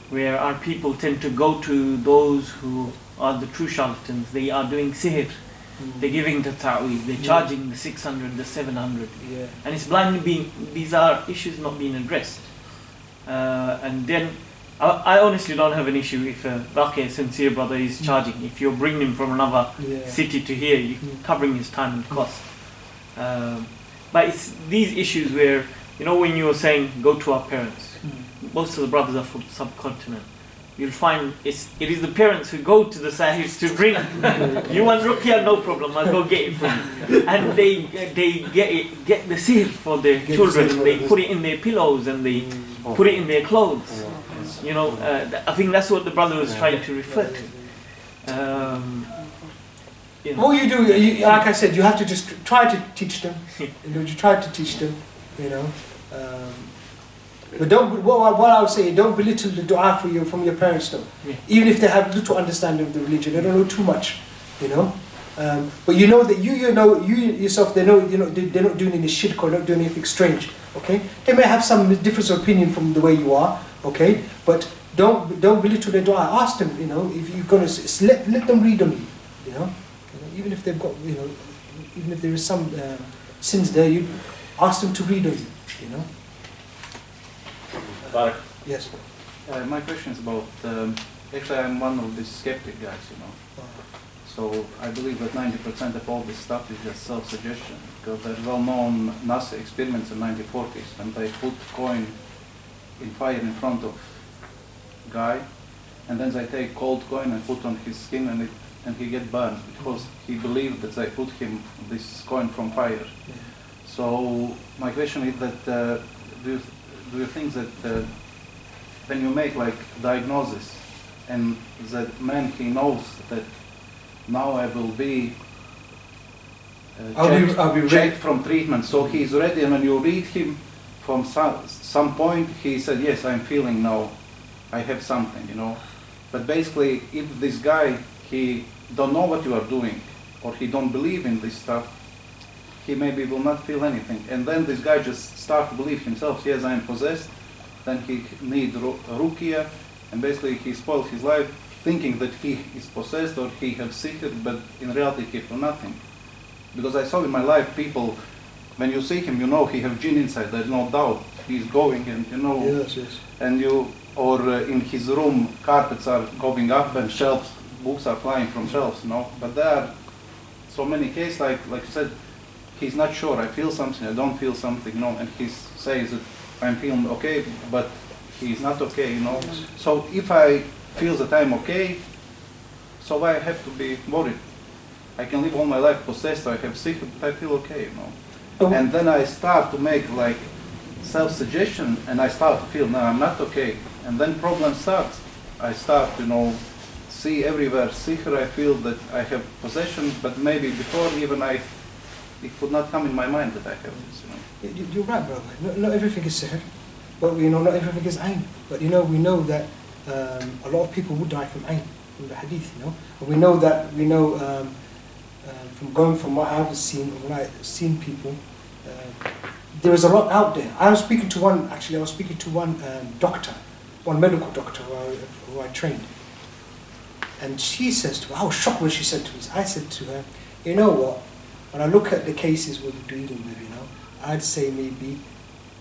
where our people tend to go to those who are the true charlatans. They are doing sihr. They're giving the ta'weez, they're charging the 600, the 700. Yeah. And it's blindly these are issues not being addressed. And then, I honestly don't have an issue if a Raqi, sincere brother, is charging. If you're bringing him from another city to here, you're covering his time and cost. But it's these issues where, you know, when you were saying, go to our parents, most of the brothers are from subcontinent. You'll find it is the parents who go to the sahibs to bring. You want ruqya, no problem, I'll go get it for you. And they get the sihr for their children. They put it in their pillows and they put it in their clothes. You know, I think that's what the brother was trying to refer to. You know. What you do, like I said, you have to just try to teach them. You try to teach them. You know. But don't. What I would say, don't belittle the du'a from your parents, though. Yeah. Even if they have little understanding of the religion, they don't know too much, you know. But you know that you yourself, they know, you know, they're not doing any shirk or not doing anything strange. Okay, they may have some difference of opinion from the way you are. Okay, but don't belittle their du'a. Ask them, you know, if you're gonna let them read on you. You know, even if they've got, you know, even if there is some sins there, you ask them to read on you. You know. Yes. My question is about, actually I'm one of these skeptic guys, you know. So I believe that 90% of all this stuff is just self-suggestion, because there's well-known NASA experiments in 1940s when they put coin in fire in front of guy, and then they take cold coin and put on his skin and he get burned because he believed that they put him this coin from fire. Yeah. So my question is that do you think that when you make like diagnosis and that man he knows that now I will be checked from treatment, so he's ready, and when you read him from some point he said, yes, I'm feeling now I have something, you know. But basically if this guy he don't know what you are doing or he don't believe in this stuff, he maybe will not feel anything, and then this guy just start to believe himself, yes, I am possessed, then he need ruqya, and basically he spoils his life thinking that he is possessed or he has sihr, but in reality he feel nothing. Because I saw in my life people, when you see him, you know he have jinn inside, there's no doubt, he's going, and you know, yes. And you, or in his room, carpets are going up and shelves, books are flying from shelves, you know, but there are so many cases, like you said, he's not sure, I feel something, I don't feel something, you know, and he says that I'm feeling okay, but he's not okay, you know. So if I feel that I'm okay, so why I have to be worried? I can live all my life possessed, I have sick, but I feel okay, you know. Oh. And then I start to make like self-suggestion, and I start to feel, no, I'm not okay. And then problem starts. I start, you know, see everywhere sihr, I feel that I have possession, but maybe before even I it would not come in my mind that I have this. You're right, brother. Not everything is sihr, but not everything is ayn. But we know that a lot of people would die from ayn, from the hadith, And we know that from going from what I've seen, when I've seen people, there is a lot out there. I was speaking to one doctor, one medical doctor who I trained, and she says to me, I was shocked when she said to me, I said to her, you know what? When I look at the cases we're dealing with, I'd say maybe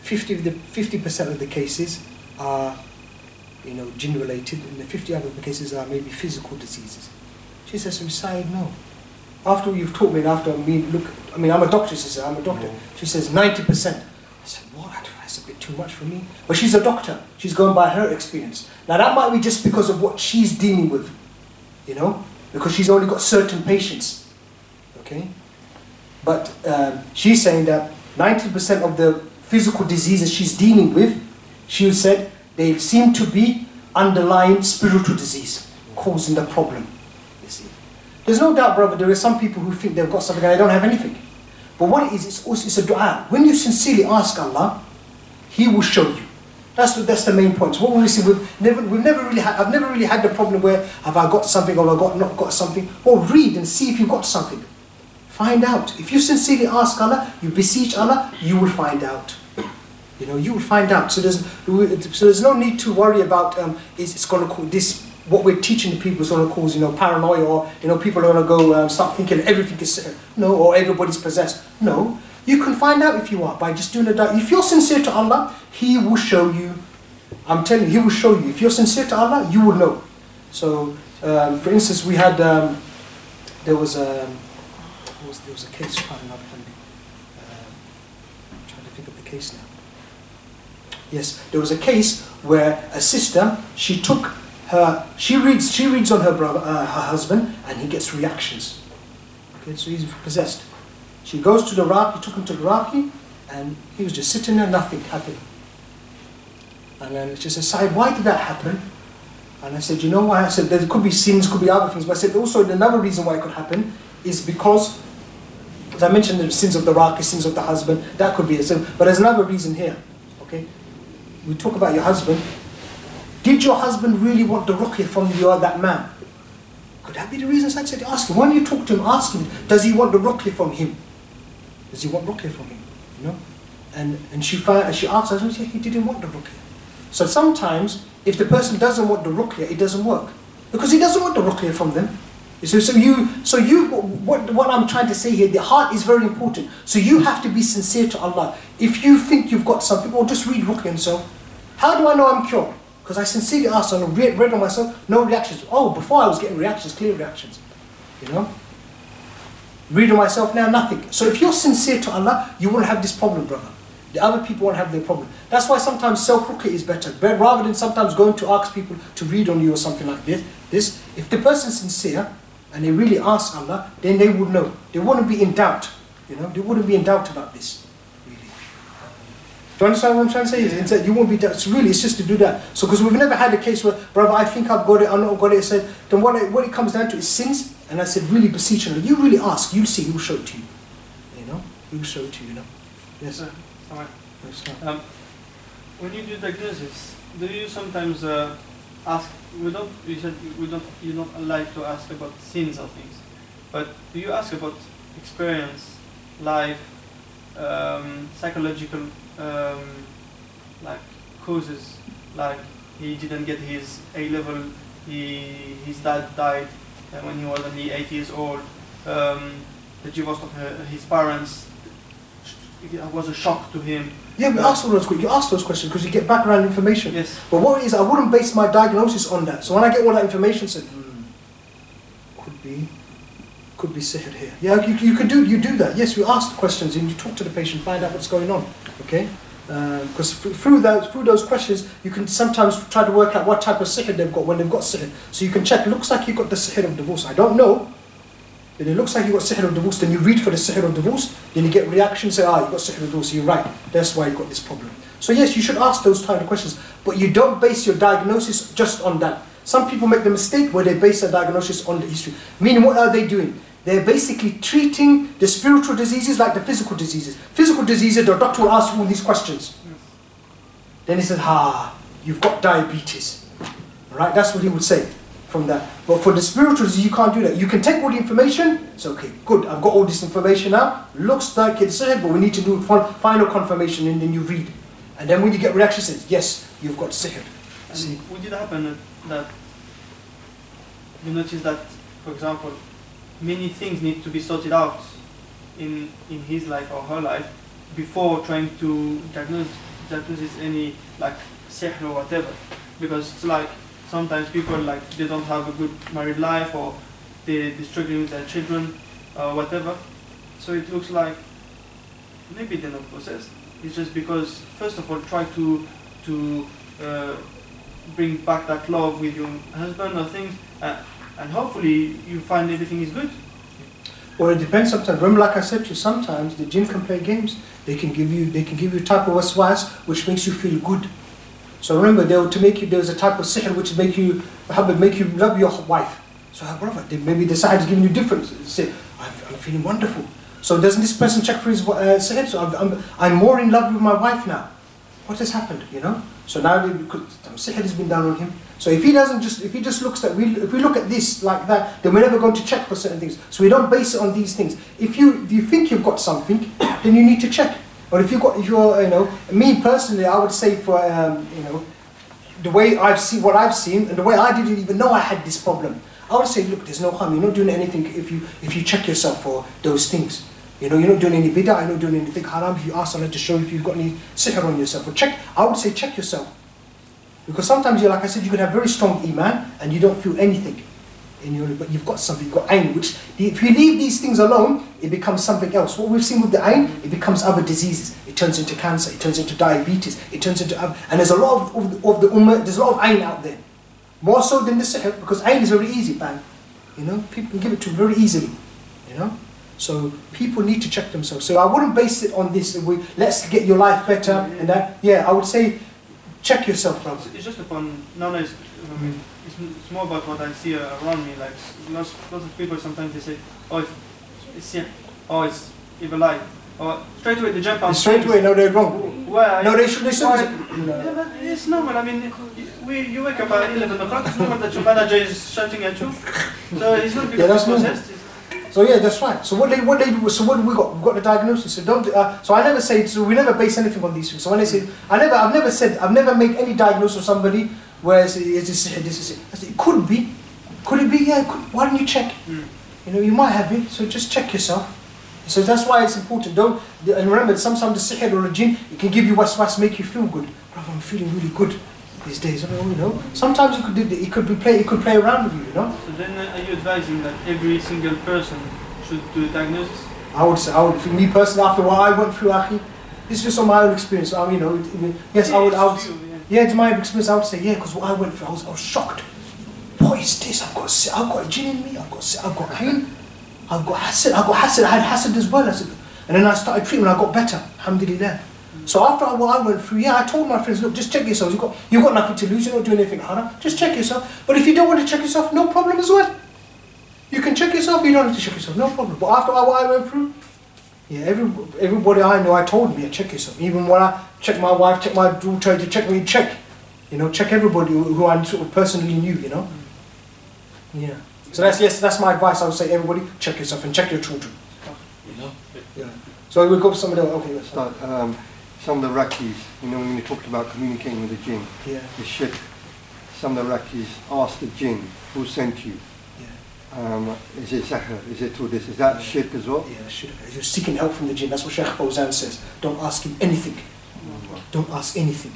50% of the cases are, gene related, and the 50 other cases are maybe physical diseases. She says to me, Saeed, no. After you've taught me, and after I'm a doctor, she says, I'm a doctor. She says 90%. I said, what? That's a bit too much for me. But she's a doctor. She's going by her experience. Now that might be just because of what she's dealing with, because she's only got certain patients, okay? But she's saying that 90% of the physical diseases she's dealing with, she said, they seem to be underlying spiritual disease causing the problem, you see. There's no doubt, brother, there are some people who think they've got something and they don't have anything. But what it is, it's a dua. When you sincerely ask Allah, He will show you. That's the main point. What we see, I've never really had the problem where have I got something or have I not got something. Or read and see if you've got something. Find out. If you sincerely ask Allah, you beseech Allah, you will find out. You will find out. So there's no need to worry about it's going to cause this. What we're teaching the people is going to cause paranoia, or people are going to go start thinking everything is or everybody's possessed. No, you can find out if you are by just doing a. If you're sincere to Allah, He will show you. I'm telling you, He will show you. If you're sincere to Allah, you will know. So, for instance, we had there was a case. I'm trying to think of the case now. Yes, there was a case where a sister, she reads on her husband, and he gets reactions. Okay, so he's possessed. She goes to the Raqi, took him to the Raqi, and he was just sitting there, nothing happened. And then she said, Saeed, why did that happen? And I said, you know why? I said, there could be sins, could be other things, but I said also another reason why it could happen is because, as I mentioned, the sins of the Raqi, sins of the husband, that could be a sin. But there's another reason here. Okay, we talk about your husband. Did your husband really want the ruqya from you or that man? Could that be the reason? So I said, ask him. When you talk to him, ask him, does he want the ruqya from him? Does he want ruqya from him? And she asked us, he didn't want the ruqya. So sometimes, if the person doesn't want the ruqya, it doesn't work. Because he doesn't want the ruqya from them. What I'm trying to say here, the heart is very important. So you have to be sincere to Allah. If you think you've got something, or just read ruqya yourself. How do I know I'm cured? Because I sincerely asked and read on myself, no reactions. Oh, before I was getting reactions, clear reactions. Read on myself now, nothing. So if you're sincere to Allah, you won't have this problem, brother. The other people won't have their problem. That's why sometimes self-ruqya is better. But rather than sometimes going to ask people to read on you or something like this, if the person's sincere and they really ask Allah, then they would know. They wouldn't be in doubt. They wouldn't be in doubt about this. Really. Do you understand what I'm trying to say? It's that you won't be doubt. It's just to do that. So because we've never had a case where, brother, I think I've got it, I've not got it. I said, then what it comes down to is sins. And I said, really beseech Allah. You really ask, you'll see, He will show it to you. He will show it to you. Yes. When you do diagnosis, do you sometimes ask? You don't like to ask about sins or things, but do you ask about experience, life, psychological, like causes? Like he didn't get his A level, his dad died when he was only 8 years old. The divorce of his parents. It was a shock to him. Yeah, we ask all those questions. You ask those questions because you get background information. Yes. But what it is, I wouldn't base my diagnosis on that. So when I get all that information, say, could be sihr here. Yeah, you do that. Yes, you ask the questions and you talk to the patient, find out what's going on. Okay. Because through those questions, you can sometimes try to work out what type of sihr they've got when they've got sihr. So you can check. Looks like you've got the sihr of divorce. I don't know. Then it looks like you got sihr of divorce, then you read for the sihr of divorce, then you get reaction, say, you got sihr of divorce, you're right, that's why you got this problem. So yes, you should ask those kind of questions, but you don't base your diagnosis just on that. Some people make the mistake where they base their diagnosis on the history. Meaning, what are they doing? They're basically treating the spiritual diseases like the physical diseases. Physical diseases, the doctor will ask you all these questions. Then he says, you've got diabetes. Right? That's what he would say from that. But for the spiritual disease, you can't do that. You can take all the information. It's okay, good. I've got all this information now. Looks like it's sihr, but we need to do final confirmation, and then you read. And then when you get reaction, it says, yes, you've got sihr. And would it happen that you notice that, for example, many things need to be sorted out in his life or her life before trying to diagnose any like sihr or whatever, because it's like sometimes people like they don't have a good married life, or they're struggling with their children or whatever, so it looks like maybe they're not possessed. It's just because first of all try to bring back that love with your husband or things, and hopefully you find everything is good. Well, it depends sometimes. Remember, like I said to you, sometimes the jinn can play games. They can give you a type of waswas which makes you feel good. So remember, there's a type of sihr which make you love your wife. So brother, maybe the side is giving you different. Say, I'm feeling wonderful. So doesn't this person check for his sihr? So I'm more in love with my wife now. What has happened? You know. So now because sihr has been done on him. So if he just looks at, if we look at this like that, then we're never going to check for certain things. So we don't base it on these things. If you think you've got something, then you need to check. Or if you're, me personally, I would say for, the way I've seen what I've seen, and the way I didn't even know I had this problem, I would say, look, there's no harm. You're not doing anything if you check yourself for those things. You know, you're not doing any bid'ah, you're not doing anything haram. If you ask Allah to show if you've got any sihr on yourself, or I would say check yourself. Because sometimes, like I said, you could have very strong iman and you don't feel anything in your, but you've got something, you've got ayn, which if you leave these things alone, it becomes something else. What we've seen with the ayn, it becomes other diseases. It turns into cancer, it turns into diabetes, it turns into and there's a lot of the ummah, there's a lot of ayn out there. More so than the sihr, because ayn is very easy, bang. You know, people can give it to them very easily. You know? So people need to check themselves. So I wouldn't base it on this, let's get your life better and that. Yeah, I would say check yourself, bro. It's just upon knowledge. I mean, it's more about what I see around me. Like lots of people sometimes they say, oh, it's sin, oh, it's evil eye, or straight away they jump on. Straight away, no, they're wrong. Why? No, they should. Yeah, but it's normal. I mean, you wake up at 11 o'clock. It's normal that your manager is shouting at you. So it's not because you're possessed. So yeah, that's right. So what they do? So what do we got? We've got the diagnosis. So don't. So I never say. So we never base anything on these things. So when I say, I've never made any diagnosis of somebody where it's this is it. I say, it could be. Could it be? Yeah. It could. Why don't you check? You know, you might have it. So just check yourself. So that's why it's important. Don't. And remember, sometimes the sihr or a jinn, it can give you waswas, make you feel good. Brother, I'm feeling really good these days. I mean, you know. Sometimes it could play around with you. You know. So then, are you advising that every single person should do a diagnosis? I would say, for me personally, after what I went through, Akhi, this is just on my own experience. I mean, you know, yes, I would. Yeah, it's my experience. I would say, yeah, because what I went through, I was shocked. What is this? I've got a jinn in me. I've got ayn. I've got hasad. I had hasad as well. And then I started treatment. I got better. Alhamdulillah. So after what I went through, yeah, I told my friends, look, just check yourselves. You've got nothing to lose. You're not doing anything haram. Just check yourself. But if you don't want to check yourself, no problem as well. You can check yourself. You don't have to check yourself. No problem. But after what I went through, yeah, everybody I know, I told me, yeah, check yourself. Even when I check my wife, check my daughter, to check me, check. You know, check everybody who I sort of personally knew. You know. Yeah. So that's my advice. I would say everybody check yourself and check your children. You know. Yeah. So we'll go to somebody else. Okay. Let's start. Some of the Rakis, you know, when you talked about communicating with the jinn, the shirk, some of the Rakis asked the jinn, who sent you? Is it sihr? Is it to this? Is that shirk as well? Yeah, shirk. You're seeking help from the jinn. That's what Shaykh Fawzan says. Don't ask him anything. Don't ask anything.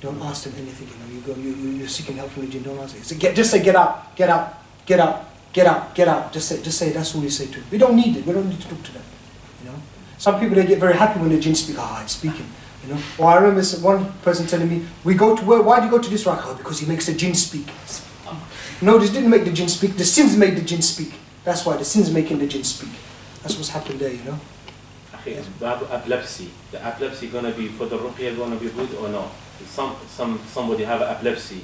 Don't ask him anything. You know, you're seeking help from the jinn. Don't ask him. Just say, get out, get out, get out, get out, get out. Just say. That's all you say to him. We don't need it. We don't need to talk to them. You know. Some people, they get very happy when the jinn speak. It's speaking. You know. Or I remember one person telling me, why do you go to this rakah? Because he makes the jinn speak. No, this didn't make the jinn speak. The sins made the jinn speak. That's why the sins making the jinn speak. That's what's happened there, you know. It's about epilepsy. The epilepsy gonna be for the ruqya gonna be good or no? somebody have epilepsy,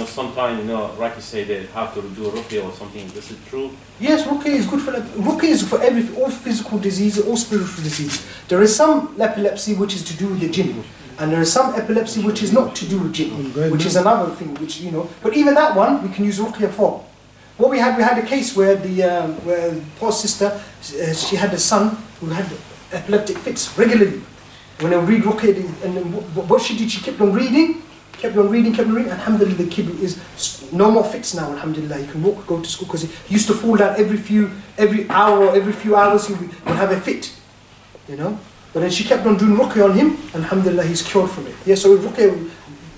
sometimes, like you say, they have to do ruqya or something. This is true? Yes, ruqya is good for ruqya is for all physical diseases, all spiritual diseases. There is some epilepsy which is to do with the jinn, and there is some epilepsy which is not to do with jinn, which is another thing. Which but even that one we can use ruqya for. What we had a case where the poor sister, she had a son who had epileptic fits regularly. When I read ruqya, and what she did, she kept on reading. Alhamdulillah, the kid is no more fits now. Alhamdulillah, he can walk, go to school, because he used to fall down every hour or every few hours. He would have a fit, But then she kept on doing ruqya on him. Alhamdulillah, he's cured from it. Yeah, so ruqya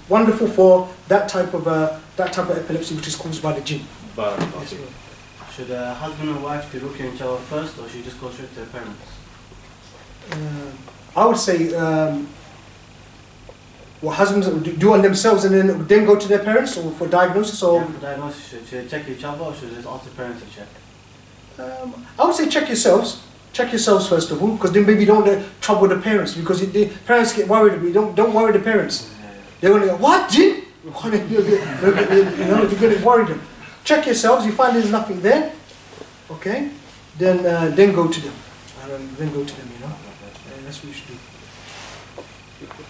wonderful for that type of epilepsy which is caused by the jinn. Yes, should a husband and wife do ruqya each other first, or should you just go straight to their parents? I would say, husbands do on themselves and then go to their parents, or for diagnosis, or for diagnosis. Should they check each other, or should they just ask the parents to check? I would say check yourselves. Check yourselves first of all, because then maybe you don't want to trouble the parents, because the parents get worried. Don't worry the parents. They're going to go, what, jinn? You're going to worry them. Check yourselves. You find there's nothing there. Okay, then go to them. Then go to them. That's what you should do.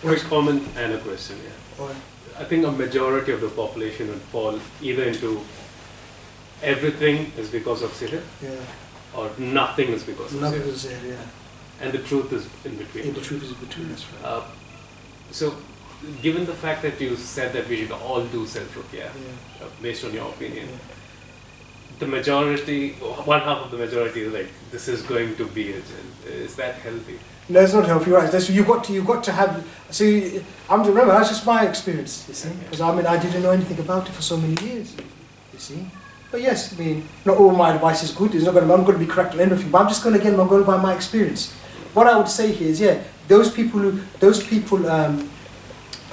Quick comment and a question. Yeah. I think a majority of the population would fall either into everything is because of sihr, or nothing is because of sihr. Nothing is there, yeah. And the truth is in between. Yeah, the truth is in between, that's right. So, given the fact that you said that we should all do self-ruqya, based on your opinion, the majority, one half of the majority is like, this is going to be a jinn. Is that healthy? No, it's not healthy, right? That's, you've got to have. See, remember, that's just my experience. You see, because I didn't know anything about it for so many years. You see, but yes, not all my advice is good. I'm going to be correct on anything, but I'm going by my experience. What I would say here is, those people.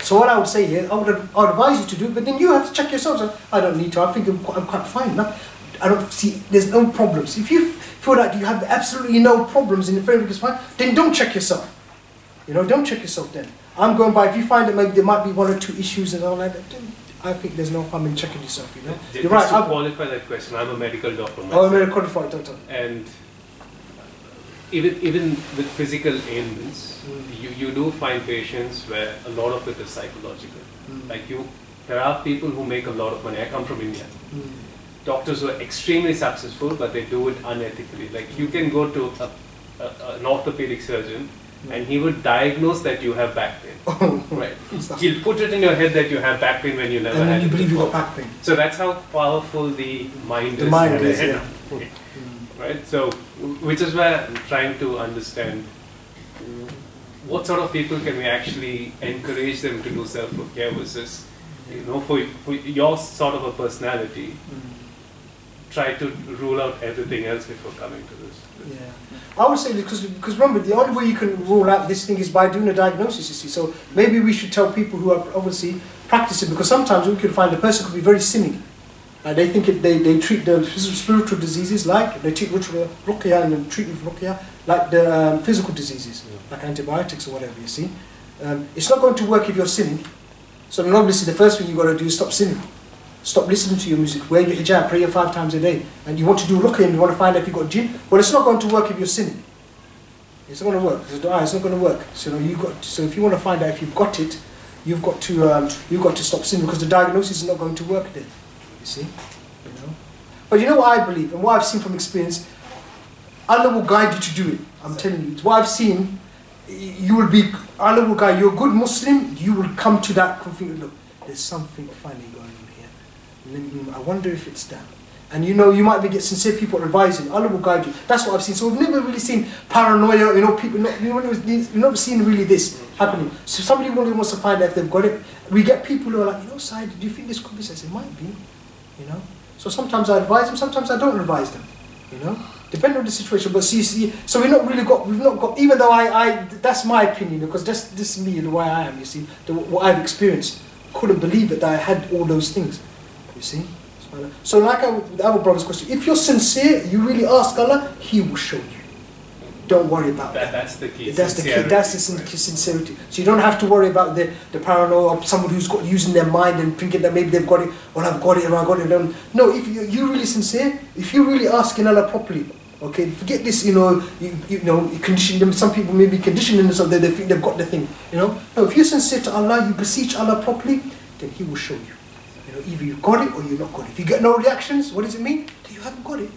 So what I would say here, I would advise you to do it, but then you have to check yourselves. I don't need to. I think I'm quite fine. I don't see. There's no problems. If you feel like you have absolutely no problems in the framework is fine, then don't check yourself. Don't check yourself then. I'm going by, if you find that maybe there might be one or two issues and all like that, then I think there's no harm in checking yourself, You're right. To qualify that question, I'm a medical doctor myself. Oh, I'm a medical doctor. And even with physical ailments, you do find patients where a lot of it is psychological. There are people who make a lot of money. I come from India. Doctors who are extremely successful, but they do it unethically. Like, you can go to an orthopedic surgeon, and he would diagnose that you have back pain. Right. He'll put it in your head that you have back pain when you never had it. And then you believe you got back pain. So that's how powerful the mind is. The mind is, Right. So, which is where I'm trying to understand what sort of people can we actually encourage them to do self-ruqya versus, for your sort of a personality. Try to rule out everything else before coming to this. I would say because remember, the only way you can rule out this thing is by doing a diagnosis, you see. So maybe we should tell people who are obviously practicing, because sometimes we can find a person could be very sinning. They think they treat the spiritual diseases like, they treat ruqya and then treat with ruqya like the physical diseases, like antibiotics or whatever, you see. It's not going to work if you're sinning. So then obviously the first thing you've got to do is stop sinning. Stop listening to your music, wear your hijab, pray 5 times a day, and you want to do ruqya and you want to find out if you've got jinn. Well, it's not going to work if you're sinning. It's not going to work. It's not going to work. So if you want to find out if you've got it, you've got to stop sinning, because the diagnosis is not going to work then. You see, But you know what I believe and what I've seen from experience, Allah will guide you to do it. I'm telling you, it's what I've seen. Allah will guide you. You're a good Muslim. You will come to that conclusion. Look, there's something funny going on here. I wonder if it's that. And you might get sincere people advising. Allah will guide you. That's what I've seen. So we've never really seen paranoia. People. We've never seen really this happening. So somebody really wants to find out if they've got it. We get people who are like, Saeed, do you think this could be? I say, it might be. So sometimes I advise them. Sometimes I don't advise them. Depending on the situation. But see, so we've not got. Even though that's my opinion, because this is me, the way I am. You see, what I've experienced. Couldn't believe it that I had all those things. You see. So like the other brother's question, if you're sincere, you really ask Allah, He will show you. don't worry about that. That's the key. That's the key. That's the sincerity. So you don't have to worry about the paranoia of someone who's got using their mind and thinking that maybe they've got it, or I've got it, or I got it. No, if you're really sincere, if you're really asking Allah properly, okay, forget this. You condition them. Some people may be conditioning themselves that they think they've got the thing. No, if you're sincere to Allah, you beseech Allah properly, then He will show you. Either you've got it or you've not got it. If you get no reactions, what does it mean? That you haven't got it.